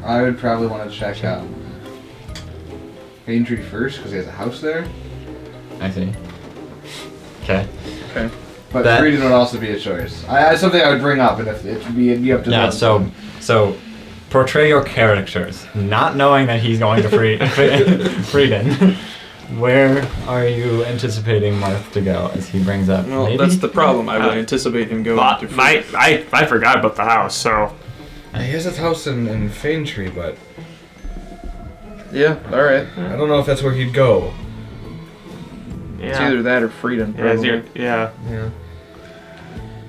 I would probably want to check out Aintree first because he has a house there. I see. Okay. But That- Frieden would also be a choice. Something I would bring up, and if it'd be up to Yeah. them. So portray your characters, not knowing that he's going to Frieden. Where are you anticipating Marth to go as he brings up? Well, maybe? that's the problem. I would anticipate him going to Frieden. I forgot about the house, so. He has his house in Faintree, but Yeah, alright. I don't know if that's where he'd go. Yeah. It's either that or Frieden, probably. Yeah.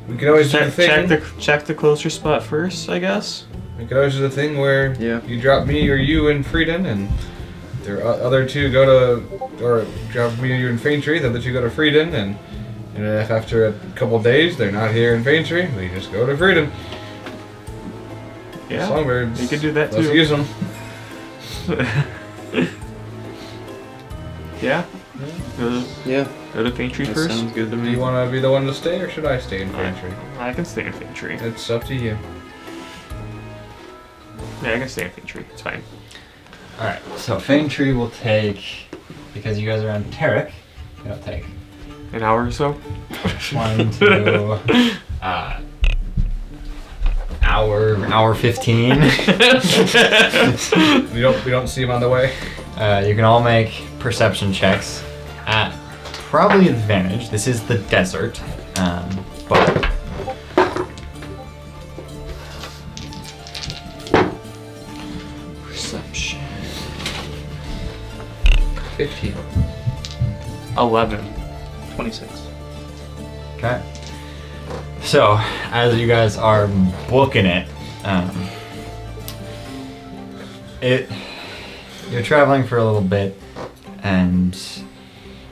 We could always do the thing. Check the closer spot first, I guess. We could always do the thing where you drop me or you in Frieden, and the other two go to, or drop me or you in Faintree, the other two go to Frieden, and if after a couple days they're not here in Faintree, we just go to Frieden. Yeah. Songbirds. You could do that Let's too. use them. Yeah. Yeah, Go to Faintree that first. sounds good to Do me. you want to be the one to stay, or should I stay in Faintree? I can stay in Faintree. It's up to you. Yeah, I can stay in Faintree. It's fine. Alright, so Faintree will take, because you guys are on Tarek, it'll take An hour or so. 1 to hour 15. We don't see him on the way. You can all make perception checks at probably advantage. This is the desert, but Perception. 15. 11. 26. okay. So as you guys are booking it, you're traveling for a little bit, and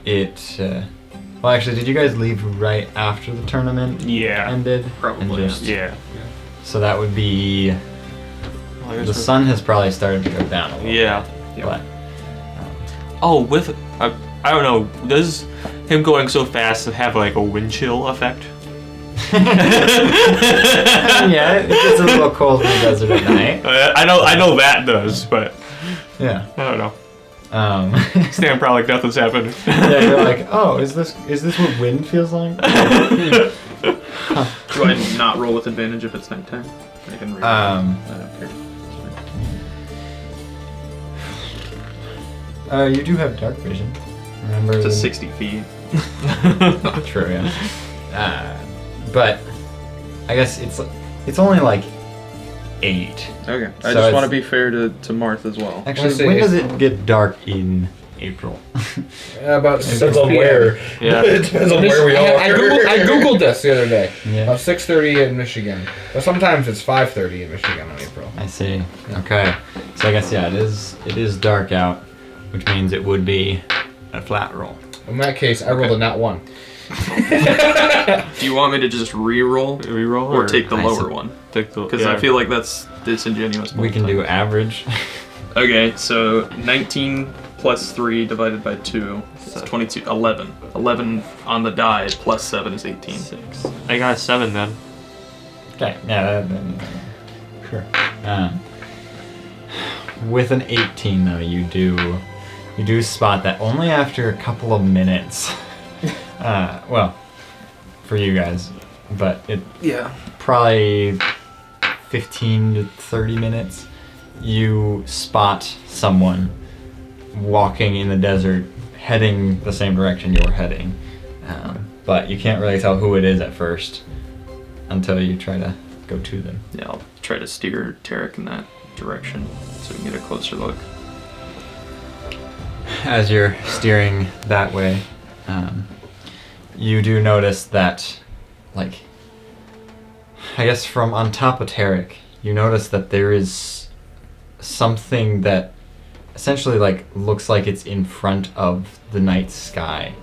well, actually, did you guys leave right after the tournament Yeah. ended? Probably, And just- Yeah. So that would be the sun has probably started to go down a little. Yeah. But Oh, with I don't know. Does him going so fast have like a wind chill effect? yeah, it gets a little cold in the desert at night. I know that does, but Yeah. I don't know. Yeah, Stand probably like nothing's happened. you're like, oh, is this what wind feels like? Do I not roll with advantage if it's nighttime? I can read I don't care. You do have dark vision. Remember? To 60 feet. True, yeah. But I guess it's only like 8. Okay. I So just want to it's- be fair to Marth as well. Actually, say when does April. it get dark in April? About 6 Depends on p.m. where. Yeah. It depends on where we are. I googled this the other day. Yeah. About 6:30 in Michigan, but sometimes it's 5:30 in Michigan in April. I see. Okay. So I guess it is dark out, which means it would be a flat roll. In that case, I rolled a nat 1. Do you want me to just re-roll Reroll or take the I lower see. one? Take the Because I feel like that's disingenuous. We can do average. Okay, so 19 plus 3 divided by 2 is 22. 11. 11 on the die plus 7 is 18. 6. I got a 7 then. Okay. Yeah. Sure. With an 18 though, you do spot that only after a couple of minutes. Well, for you guys, but it probably 15 to 30 minutes. You spot someone walking in the desert, heading the same direction you were heading, but you can't really tell who it is at first until you try to go to them. Yeah, I'll try to steer Tarek in that direction so we can get a closer look. As you're steering that way, You do notice that, like, I guess from on top of Tarek, you notice that there is something that essentially like looks like it's in front of the night sky,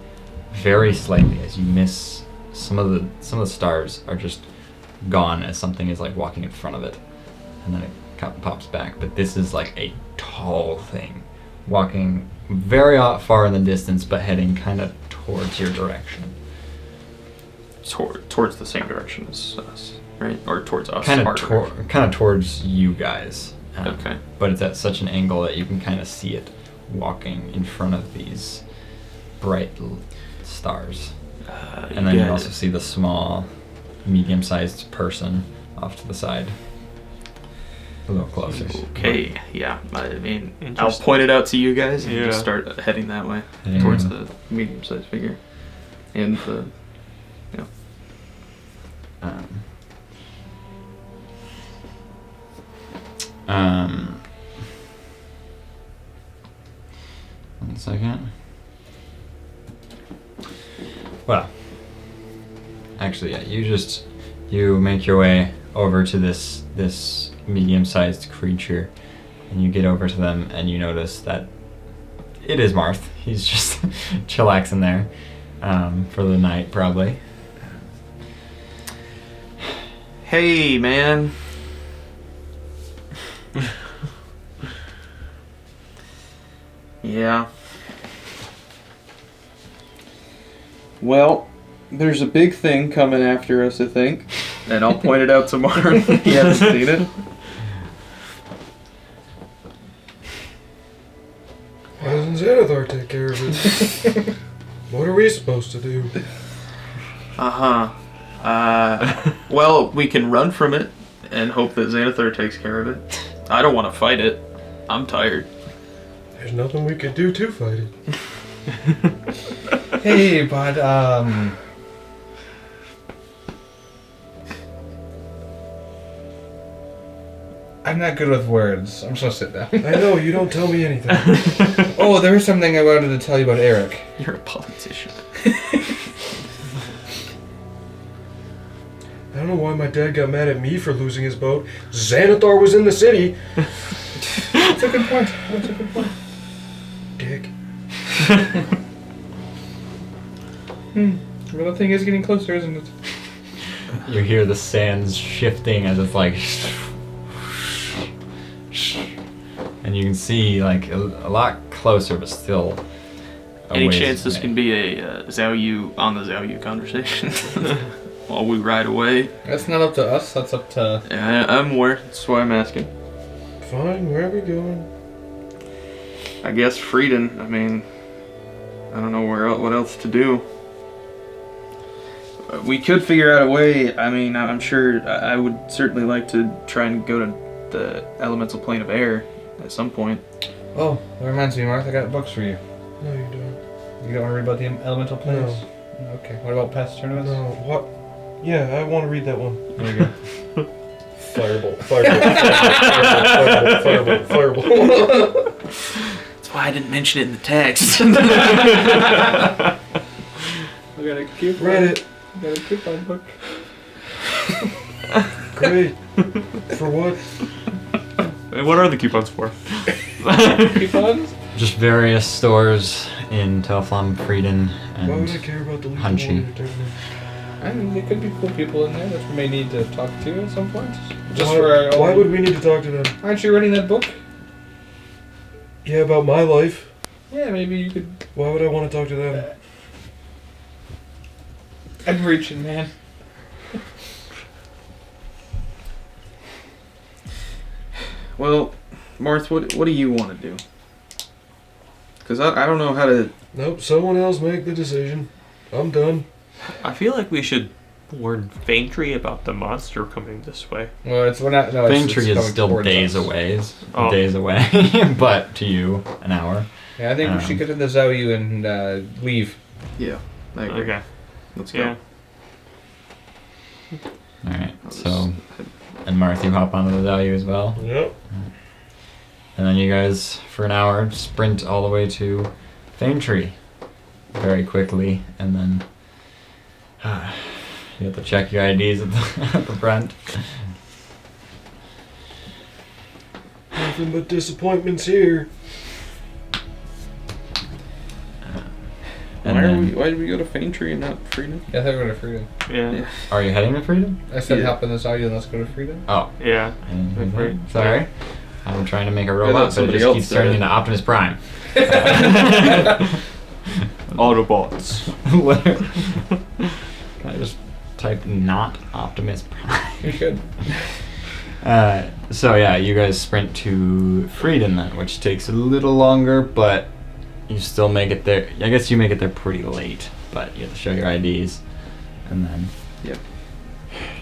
very slightly as you miss some of the stars are just gone as something is like walking in front of it, and then it pops back. But this is like a tall thing, walking very far in the distance, but heading kind of towards your direction. Towards the same direction as us, right? Or towards us. Kind our of direction. kind of towards you guys. Okay. But it's at such an angle that you can kind of see it walking in front of these bright stars. And then you also see the small, medium-sized person off to the side. A little closer. Okay, yeah. I mean, I'll Interesting. point it out to you guys and Yeah. just start heading that way Heading towards that the medium-sized figure. And the, One second. Well, actually, yeah, you make your way over to this medium-sized creature, and you get over to them, and you notice that it is Marth. He's just chillaxing there for the night, probably. hey, man. Yeah. Well, there's a big thing coming after us, I think. And I'll point it out to Mark. He hasn't seen it. Why doesn't Xanathar take care of it? What are we supposed to do? Well, we can run from it and hope that Xanathar takes care of it. I don't want to fight it. I'm tired. There's nothing we could do to fight it. Hey, but I'm not good with words. I'm just gonna sit down. I know, you don't tell me anything. Oh, there is something I wanted to tell you about Eric. You're a politician. I don't know why my dad got mad at me for losing his boat. Xanathar was in the city. That's a good point. That's a good point. Dick. Well, the thing is getting closer, isn't it? You hear the sands shifting as it's like, and you can see like a lot closer, but still. Any chance this can be a Zhao Yu on the Zhao Yu conversation while we ride away? That's not up to us. That's up to. Yeah, I'm aware. That's why I'm asking. Fine, where are we going? I guess Frieden. I mean, I don't know what else to do. We could figure out a way. I mean, I'm sure I would certainly like to try and go to the elemental plane of air at some point. Oh, that reminds me, Martha. I got books for you. No, you don't. You don't want to read about the elemental planes? No. Okay. What about past tournaments? No, what? Yeah, I want to read that one. There you go. Firebolt, firebolt, firebolt, firebolt, firebolt. That's why I didn't mention it in the text. I got a coupon. Read it. I got a coupon book. Great. For what? And what are the coupons for? Coupons? Just various stores in Telflom, Frieden, Why would I and care about the Legion Hunchy. Warrior tournament? I mean, there could be cool people in there that we may need to talk to at some point. Just Why, for our own... why would we need to talk to them? Aren't you reading that book? Yeah, about my life. Yeah, maybe you could... Why would I want to talk to them? I'm reaching, man. Well, Marth, what do you want to do? Because I don't know how to... Nope, someone else make the decision. I'm done. I feel like we should warn Faintry about the monster coming this way. Well, we're not... No, Fame it's Tree is coming still towards days us. away, but to you, an hour. Yeah, I think we should get in the Zhao Yu and leave. Yeah, I agree. Okay. Let's go. Yeah. Alright, so, and Marth, you hop onto the value as well. Yep. And then you guys, for an hour, sprint all the way to Fame Tree. very quickly, and then you have to check your IDs at the front. Nothing but disappointments here. And Why then, did we go to Faintree and not Freedom? Yeah, I thought we were going to Freedom. Yeah. are you heading to Freedom? I said Yeah. hop in this audio and let's go to Freedom. Oh, Yeah. I didn't hear that. Right. Sorry. I'm trying to make a thought robot, but it somebody just else keeps said turning it. into Optimus Prime. Autobots. Can I just type not Optimus Prime? You should. So yeah, you guys sprint to Freedom then, which takes a little longer, but you still make it there. I guess you make it there pretty late, but you have to show your IDs, and then Yep.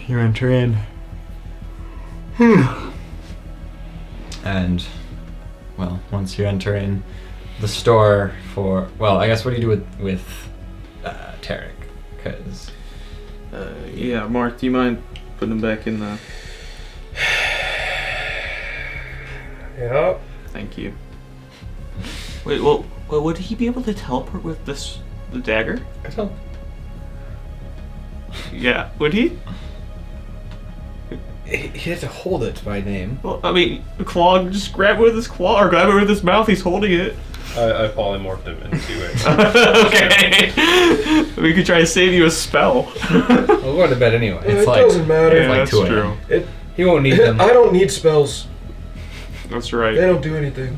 you enter in. And well, once you enter in the store for, well, I guess what do you do with Tarek? Because Yeah, Mark, do you mind putting him back in the... Yeah. Thank you. Wait, well, would he be able to teleport with the dagger? I don't. Yeah, would he? He has to hold it by name. Well, I mean, Claw, just grab it with his claw, or grab it with his mouth, he's holding it. I polymorphed him in 2 ways. Okay. We could try to save you a spell. We'll go to bed anyway. It's It like- doesn't matter. Yeah, like that's 2 a.m. true. He won't need them. I don't need spells. That's They right. don't do anything.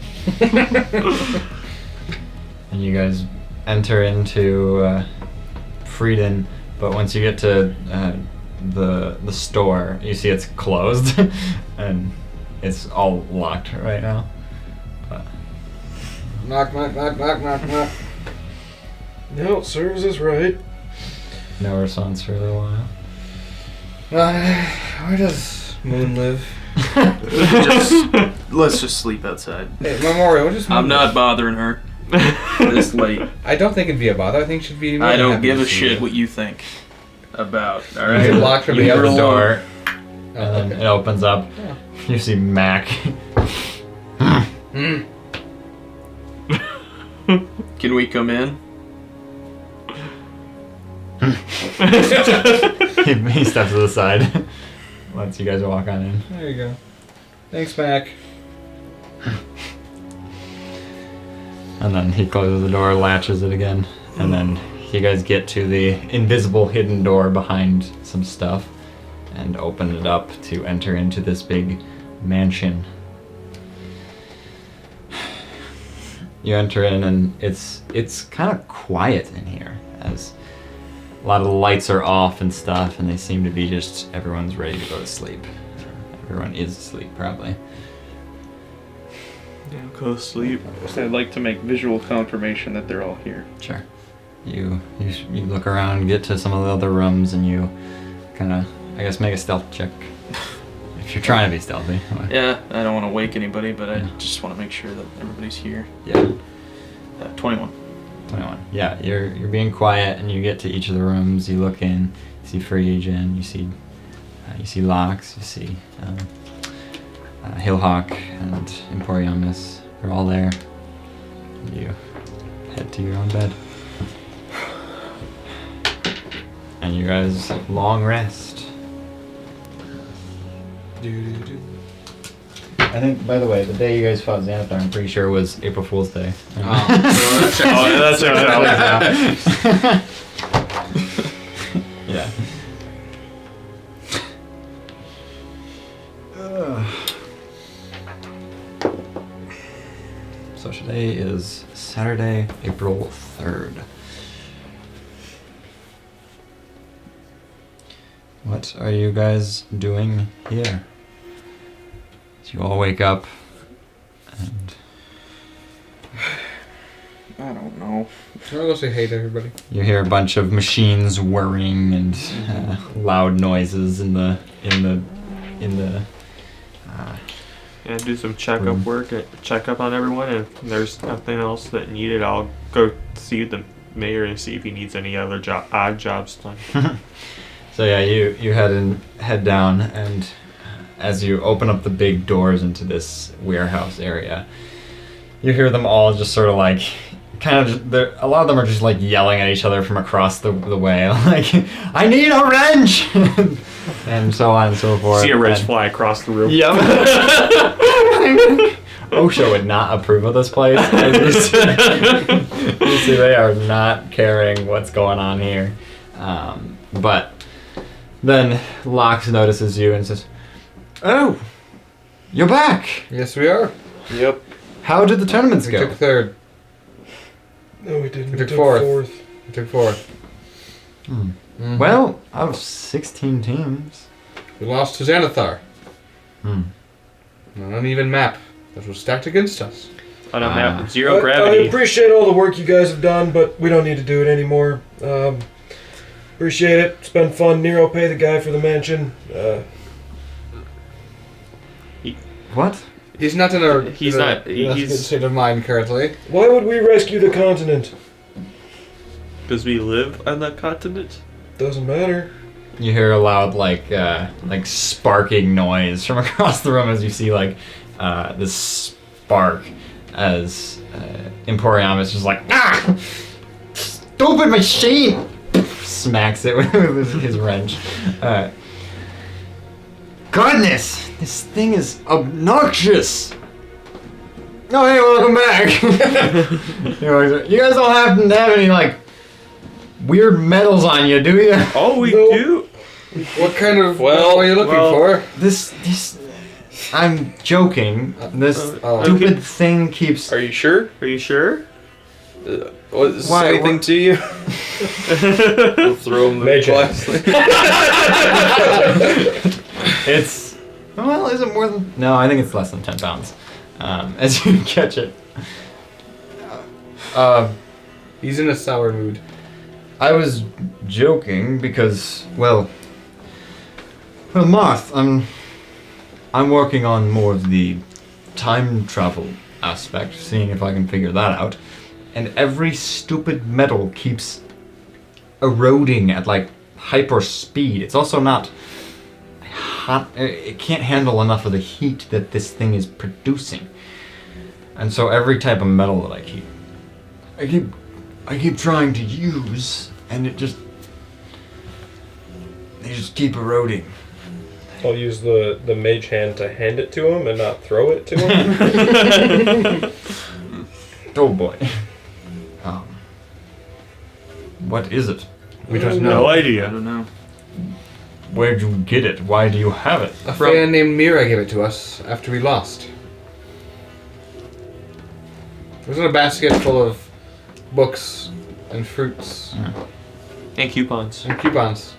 and you guys enter into Freedom, but once you get to the store, you see it's closed and it's all locked right now. But Knock, knock, knock, knock, knock, knock. No, serves us right. no response for a little while. Where does Moon live? Let's just sleep outside. Hey, Memorial, what does Moon I'm not bothering her this late. I don't think it'd be a bother. I think she'd be. more I than don't happy give to a see shit you. what you think about. All You right. can lock her You behind hear the the door, Oh, and then okay. it opens up. Yeah. You see Mac. Mm. Can we come in? he steps to the side. Lets you guys walk on in. There you go. Thanks, Mac. And then he closes the door, latches it again, and then you guys get to the invisible hidden door behind some stuff and open it up to enter into this big mansion. You enter in and it's kind of quiet in here, as a lot of the lights are off and stuff, and they seem to be just everyone's ready to go to sleep. Everyone is asleep probably. Yeah, go to sleep. I'd like to make visual confirmation that they're all here. Sure. You look around, get to some of the other rooms, and you kind of, I guess, make a stealth check. If you're trying to be stealthy. Yeah, I don't want to wake anybody, but I Yeah. just want to make sure that everybody's here. Yeah. 21. 21. Yeah, you're being quiet, and you get to each of the rooms. You look in, you see Phrygian, you see Lox, you see Hillhawk and Emporiamus. They're all there. You head to your own bed. And you guys long rest. I think, by the way, the day you guys fought Xanathar, I'm pretty sure was April Fool's Day. That's Yeah. So today is Saturday, April 3rd. What are you guys doing here? So you all wake up and I don't know. I'm gonna go say hey to everybody. you hear a bunch of machines whirring and loud noises in the Yeah, do some checkup Room. work, check up on everyone, and if there's nothing else that needed, I'll go see the mayor and see if he needs any other odd jobs done. So yeah, you head down, and as you open up the big doors into this warehouse area, you hear them all just sort of like kind of a lot of them are just like yelling at each other from across the way, like, I need a wrench, and so on and so forth. See a wrench And- fly across the room. Yep. OSHA would not approve of this place. You see, they are not caring what's going on here. But then Lox notices you and says, "Oh, you're back. Yes, we are. Yep. How did the tournaments We go?" took third. No, we didn't. We took fourth. We took fourth. Hmm. Mhm. Well, out of 16 teams. We lost to Xanathar. Hmm. On an uneven map that was stacked against us. On a map with I zero gravity. appreciate all the work you guys have done, but we don't need to do it anymore. Appreciate it. It's been fun. Nero, pay the guy for the mansion. What? He's not in a. He's in a- not- in a he's- good state of mind currently. Why would we rescue the continent? Does we live on that continent? Doesn't matter. You hear a loud like sparking noise from across the room as you see like this spark as Emporium is just like, ah, stupid machine, smacks it with his wrench. Goodness, this thing is obnoxious. Oh, hey, welcome back. You guys don't happen to have any like weird medals on you, do you? Oh, we No. do. What kind of Well- what are you looking for? This, I'm joking. This Oh. stupid thing keeps. Are you sure? Are you sure? What, does this Why- say anything what- to you? We'll throw him the Mage glass. It's. Well, is it more than. No, I think it's less than 10 pounds. As you catch it. He's in a sour mood. I was joking because, well, Marth, I'm working on more of the time travel aspect, seeing if I can figure that out. And every stupid metal keeps eroding at like hyper speed. It's also not hot. It can't handle enough of the heat that this thing is producing. And so every type of metal that I keep trying to use, and they just keep eroding. I'll use the mage hand to hand it to him and not throw it to him. Oh boy. What is it? We don't No know. I idea. don't know. Where'd you get it? Why do you have it? A fan named Mira gave it to us after we lost. It was in a basket full of books and fruits And coupons. and coupons.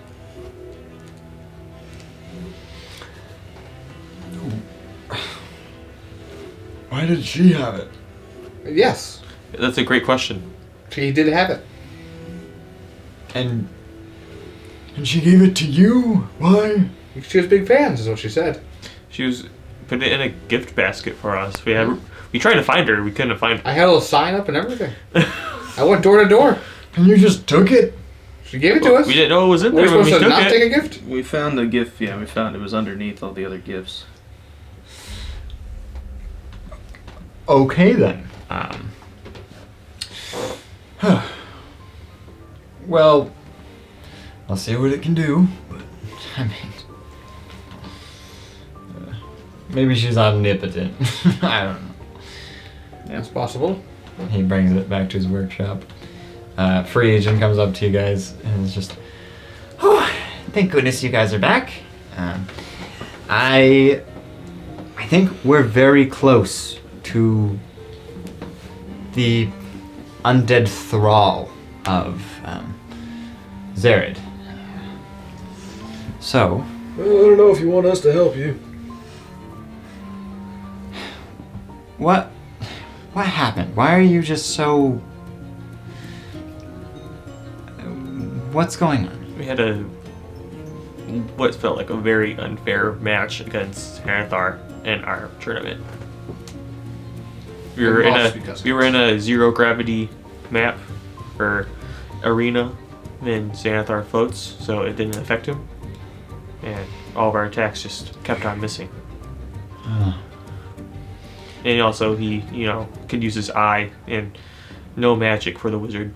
Why did she have it? Yes, That's a great question. she did have it. And she gave it to you? Why? She was big fans, is what she said. She was put it in a gift basket for us. We tried to find her. We couldn't find her. I had a little sign up and everything. I went door to door. And you just took it? She gave it to us. We didn't know it was in Were there we when we supposed to took not it. take a gift? We found the gift. Yeah, we found it was underneath all the other gifts. Okay then. Well, I'll see what it can do, but I mean, maybe she's omnipotent. I don't know. It's possible. He brings it back to his workshop. Free agent comes up to you guys and is just, oh, thank goodness you guys are back. I think we're very close to the undead thrall of Zared. So, Well, I don't know if you want us to help you. what happened? Why are you just so... What's going on? We had what felt like a very unfair match against Xanathar in our tournament. We were in a zero gravity map or arena, and Xanathar floats, so it didn't affect him, and all of our attacks just kept on missing. And also he, could use his eye and no magic for the wizard.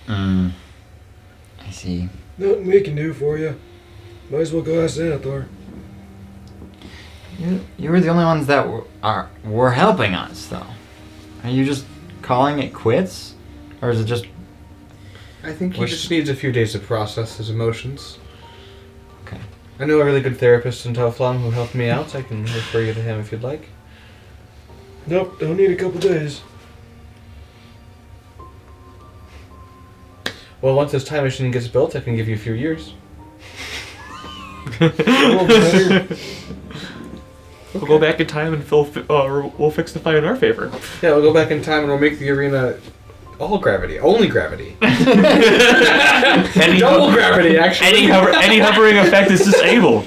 I see. Nothing we can do for you. Might as well go ask Xanathar. You were the only ones that were helping us, though. Are you just calling it quits? Or is it just... I think he just needs a few days to process his emotions. Okay. I know a really good therapist in Teflon who helped me out. I can refer you to him if you'd like. Nope, don't need a couple days. Well, once this time machine gets built, I can give you a few years. We'll go back in time and we'll fix the fire in our favor. Yeah, we'll go back in time and we'll make the arena all gravity. Only gravity. Double gravity, actually. Any hovering effect is disabled.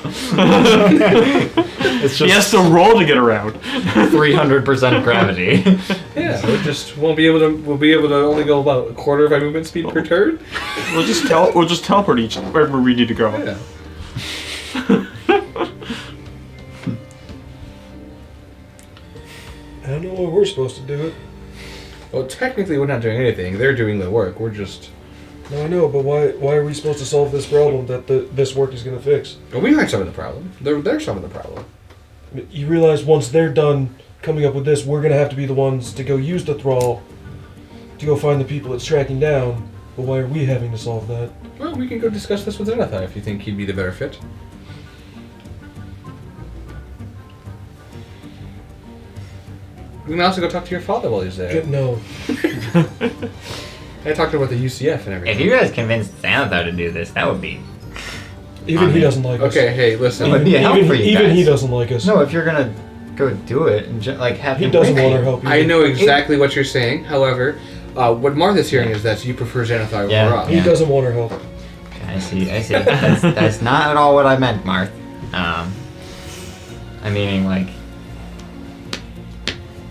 It's He has just to roll to get around. 300% gravity. Yeah, we'll be able to only go about a quarter of our movement speed per turn. We'll just teleport each wherever we need to go. Yeah. I don't know why we're supposed to do it. Well, technically, we're not doing anything. They're doing the work. We're just. No, I know, but why are we supposed to solve this problem that this work is going to fix? Well, we aren't solving the problem. They're solving the problem. You realize once they're done coming up with this, we're going to have to be the ones to go use the thrall to go find the people it's tracking down. But why are we having to solve that? Well, we can go discuss this with Xanathar if you think he'd be the better fit. We can also go talk to your father while he's there. No. I talked about the UCF and everything. If you guys convinced Xanathar to do this, that would be... Even he doesn't like us. Okay, hey, listen. It would be a help for you Even guys. he doesn't like us. No, if you're gonna go do it and have He him doesn't with want you. our help either. I know exactly what you're saying. However, what Martha's hearing is that you prefer Xanathar Yeah. over us. He doesn't want our help. I see. That's not at all what I meant, Marth. I'm meaning, like...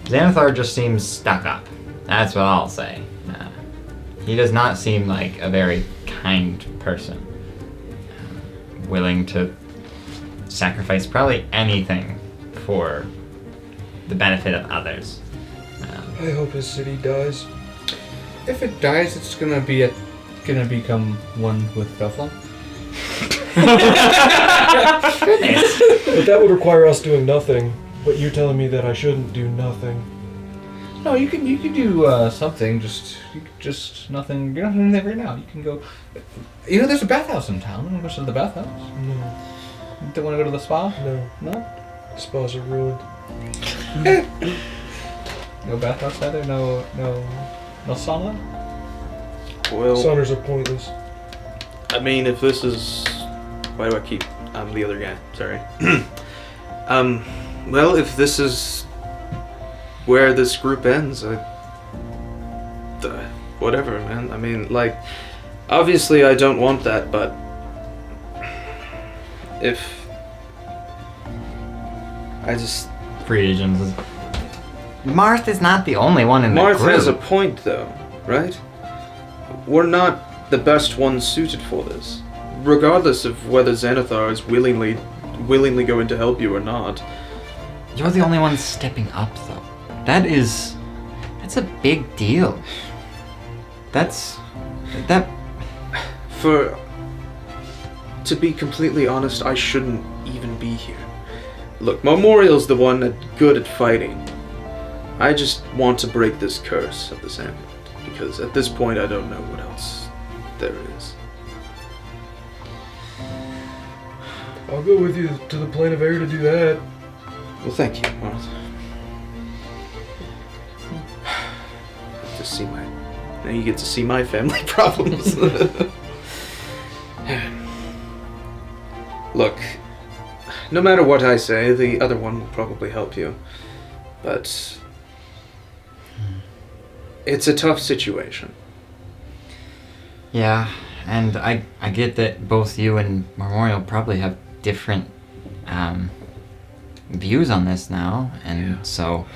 Xanathar just seems stuck up. That's what I'll say. He does not seem like a very kind person. Willing to sacrifice probably anything for the benefit of others. I hope his city dies. If it dies, it's gonna become one with Teflon. But that would require us doing nothing. But you're telling me that I shouldn't do nothing. No, you can do something. Just nothing. You're not doing anything right now. You can go. You know, there's a bathhouse in town. You want to go to the bathhouse? No. You don't want to go to the spa? No. No. Spas are ruined. No bathhouse either. No sauna. Well, Saunas are pointless. I mean, if this is... Why do I keep... I'm the other guy. Sorry. Well, if this is where this group ends, whatever, man. I mean, like, obviously I don't want that, but if I just... Free agents. Marth is not the only one in the Martha group. has a point, though, right? We're not the best ones suited for this. Regardless of whether Xanathar is willingly going to help you or not. You're the only one stepping up, though. That's a big deal. To be completely honest, I shouldn't even be here. Look, Memorial's the one good at fighting. I just want to break this curse of this amulet, because at this point I don't know what else there is. I'll go with you to the plane of air to do that. Well, thank you, Martha. Now you get to see my family problems. Look, no matter what I say, the other one will probably help you. But it's a tough situation. Yeah, and I get that both you and Memorial probably have different views on this now, and so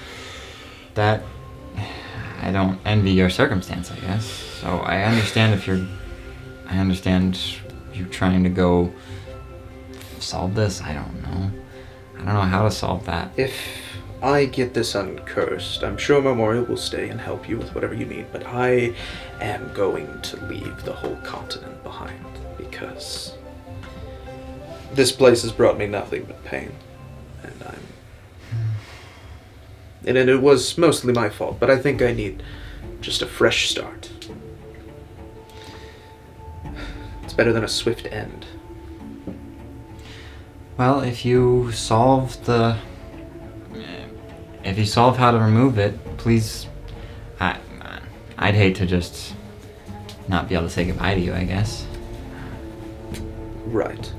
that I don't envy your circumstance, I guess. So I understand you trying to go solve this. I don't know how to solve that. If I get this uncursed, I'm sure Memorial will stay and help you with whatever you need, but I am going to leave the whole continent behind because this place has brought me nothing but pain. And it was mostly my fault, but I think I need just a fresh start. It's better than a swift end. Well, if you solve how to remove it, please. I'd hate to just not be able to say goodbye to you, I guess. Right.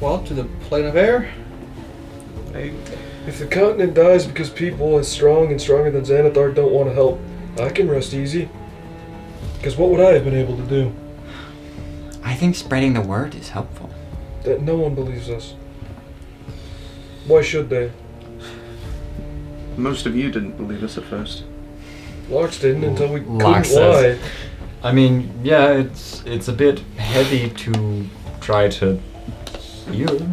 Well, to the plane of air. If the continent dies because people as strong and stronger than Xanathar don't want to help, I can rest easy. Because what would I have been able to do? I think spreading the word is helpful. That no one believes us. Why should they? Most of you didn't believe us at first. Lox didn't until we Lox couldn't lie. says- I mean, yeah, it's a bit heavy to try to heal.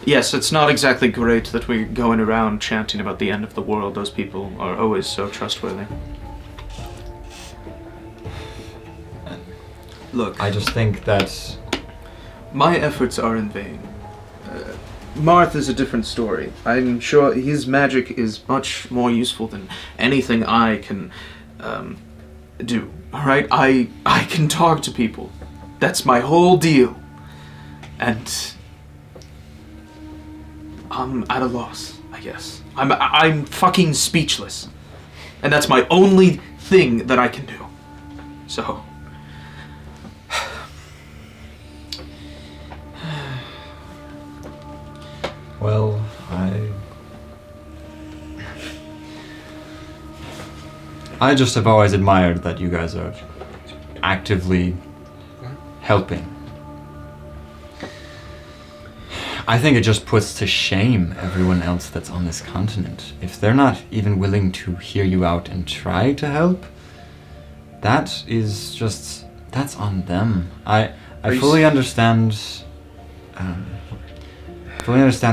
Yes, it's not exactly great that we're going around chanting about the end of the world. Those people are always so trustworthy. Look, I just think that my efforts are in vain. Marth is a different story. I'm sure his magic is much more useful than anything I can do. Alright? I can talk to people. That's my whole deal. And I'm at a loss, I guess. I'm fucking speechless. And that's my only thing that I can do. So... well, I just have always admired that you guys are actively helping. I think it just puts to shame everyone else that's on this continent. If they're not even willing to hear you out and try to help, that is just, that's on them. I fully understand,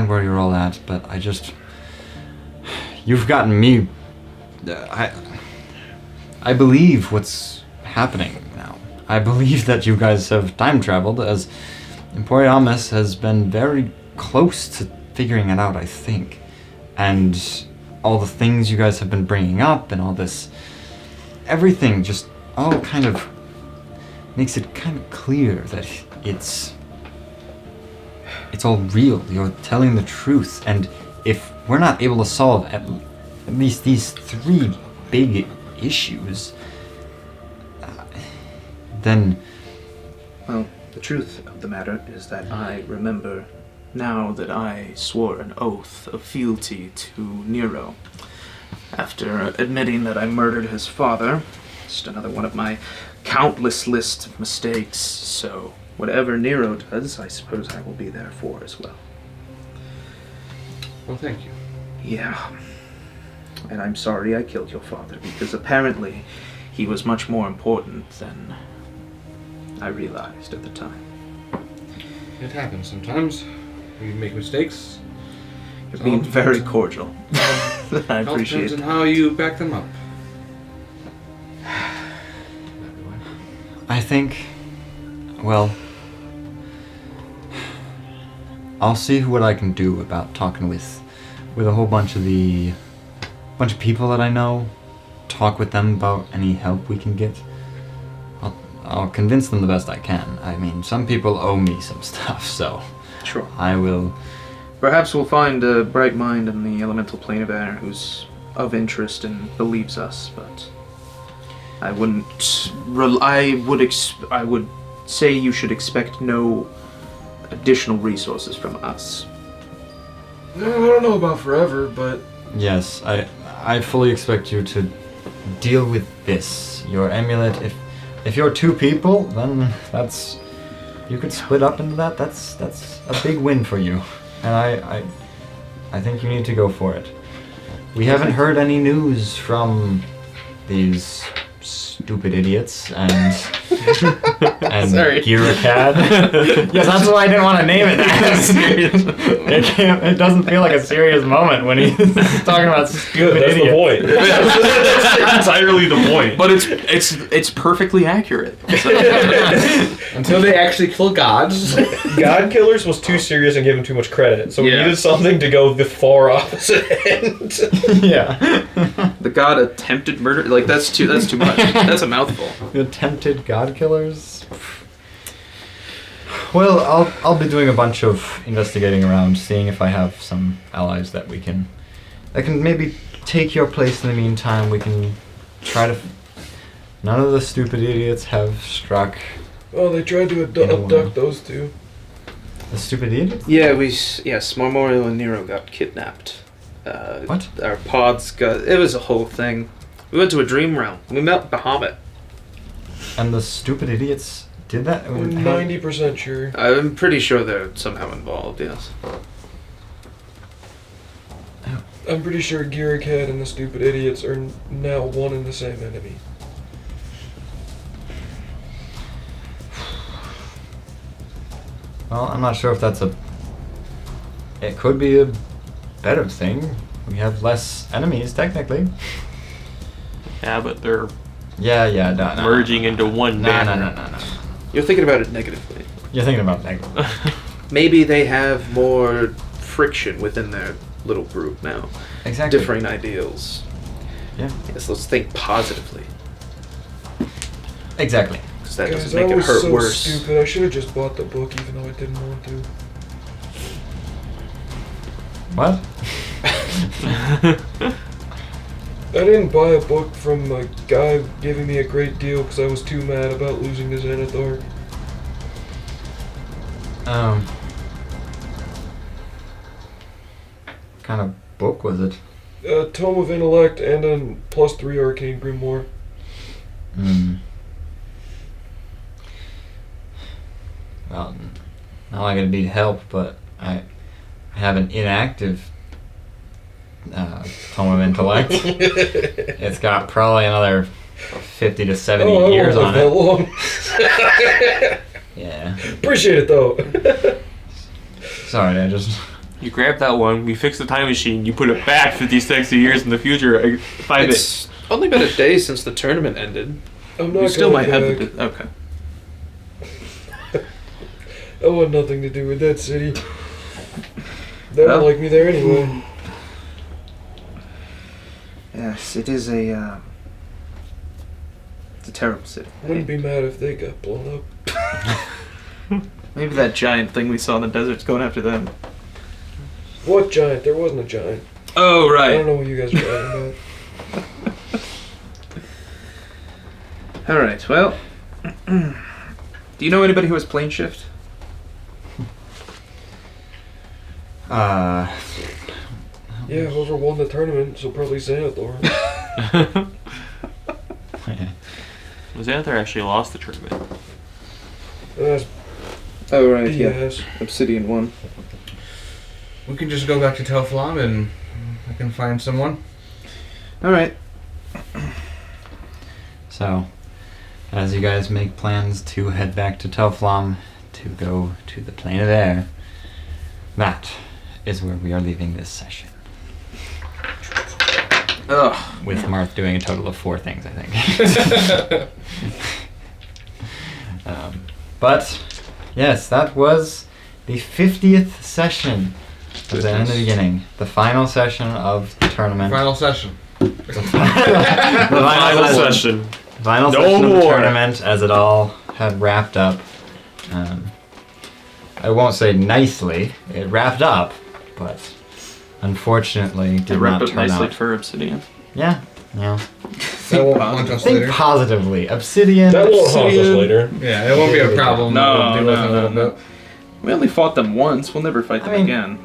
where you're all at, but I just, you've gotten me, I believe what's happening now. I believe that you guys have time traveled, as Emporiamus has been very close to figuring it out, I think. And all the things you guys have been bringing up and all this, everything just all kind of makes it kind of clear that it's all real. You're telling the truth. And if we're not able to solve at least these 3 big issues, then... Well, the truth of the matter is that I remember now that I swore an oath of fealty to Nero. After admitting that I murdered his father, just another one of my countless list of mistakes, so whatever Nero does, I suppose I will be there for as well. Well, thank you. Yeah. And I'm sorry I killed your father, because apparently he was much more important than I realized at the time. It happens sometimes. We make mistakes. You're being very cordial. I It all appreciate depends it. on how you back them up. I think, well, I'll see what I can do about talking with a whole bunch of people that I know. Talk with them about any help we can get. I'll convince them the best I can. I mean, some people owe me some stuff, so Sure. I will. Perhaps we'll find a bright mind in the elemental plane of air who's of interest and believes us, but I wouldn't. I would say you should expect no additional resources from us. No, I don't know about forever, but Yes, I fully expect you to deal with this. Your amulet. If you're 2 people, then that's, you could split up into that. That's a big win for you, and I think you need to go for it. We haven't heard any news from these stupid idiots and Sorry. Giracad. Yes, that's why I didn't want to name it that. It doesn't feel like a serious moment when he's talking about stupid Good, that's the idiots. point. That's entirely the point. But it's perfectly accurate. So- Until they actually kill gods. God Killers was too serious and gave him too much credit, so we Yeah. needed something to go the far opposite end. Yeah. the god attempted murder. Like that's too much. That's a mouthful. The attempted god killers. Well, I'll be doing a bunch of investigating around, seeing if I have some allies that can maybe take your place in the meantime. We can try to. None of the stupid idiots have struck Oh, they tried to abduct those two. the stupid idiots. Yeah, yes, Memorial and Nero got kidnapped. What? Our pods got. It was a whole thing. We went to a dream realm. We met Bahamut. And the stupid idiots did that. I'm 90% sure. I'm pretty sure they're somehow involved. Yes. I'm pretty sure Giracad and the stupid idiots are now one and the same enemy. Well, I'm not sure if that's It could be a better thing. We have less enemies, technically. Yeah, but they're Yeah, no. merging into one No. banner. You're thinking about it negatively. You're thinking about negative. Maybe they have more friction within their little group now. Exactly. Differing ideals. Yeah. Yes, let's think positively. Exactly. Because that Guys, doesn't make I it was hurt so worse. stupid. I should have just bought the book even though I didn't want to. What? I didn't buy a book from a guy giving me a great deal because I was too mad about losing to Xanathar. What kind of book was it? A Tome of Intellect and a +3 Arcane Grimoire. Well, not like it'd be help, but I have an inactive Tome of Intellect. It's got probably another 50 to 70 I years won't on live it. that long. Yeah. Appreciate it though. Sorry, I just. You grab that one, we fix the time machine, you put it back 50, 60 years in the future, I find It's only been a day since the tournament ended. I'm not You still might going have back. the. Okay. I want nothing to do with that city. They don't Well. like me there anyway. Yes, it is a. It's a terrible city. Wouldn't be mad if they got blown up. Maybe that giant thing we saw in the desert's going after them. What giant? There wasn't a giant. Oh, I right. don't know what you guys are talking about. Alright, well. Do you know anybody who has plane shift? Yeah, whoever won the tournament, so probably Xanathar. Xanathar actually lost the tournament. That's Oh, right, BS. Obsidian won. We can just go back to Telflom and I can find someone. Alright. So, as you guys make plans to head back to Telflom to go to the plane of air, that is where we are leaving this session. Ugh. With Marth doing a total of 4 things, I think. But, yes, that was the 50th session of the end of the beginning. The final session of the tournament. Final session. The Final session. Final No session of the more. tournament as it all had wrapped up. I won't say nicely, it wrapped up, but unfortunately It did wrapped not up turn nicely out. for Obsidian. Yeah. That won't haunt us Think later. positively. Obsidian. That won't haunt us later. Yeah, it won't be a problem. No, We'll deal with it a no, little no. bit. We only fought them once. We'll never fight them I mean- again.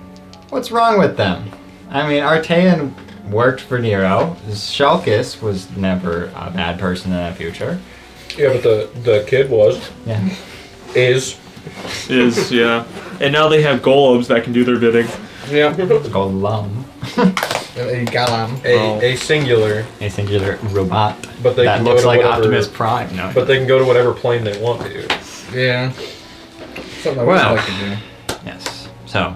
What's wrong with them? I mean, Artean worked for Nero. Shulkus was never a bad person in the future. Yeah, but the kid was. Yeah. Is. Is, yeah. And now they have golems that can do their bidding. Yeah. Golem. A Galam. A singular, A singular robot but they that can go looks to like whatever, Optimus Prime. No, But they can go to whatever plane they want to. Yeah. Something I would Well. like to do. yes. So,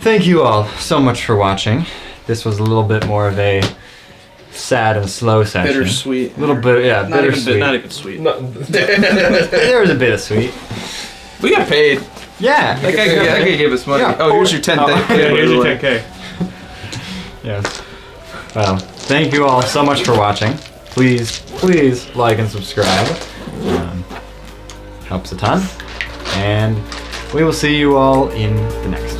thank you all so much for watching. This was a little bit more of a sad and slow session. Bittersweet. A little bit, yeah, Not even, bittersweet. not even sweet. No, There was a bit of sweet. We got paid. Yeah. That guy gave us money. Yeah. Oh, here's your 10 Oh. thing. Yeah, here's your 10K. Yes. Well, thank you all so much for watching. Please like and subscribe. Helps a ton. And we will see you all in the next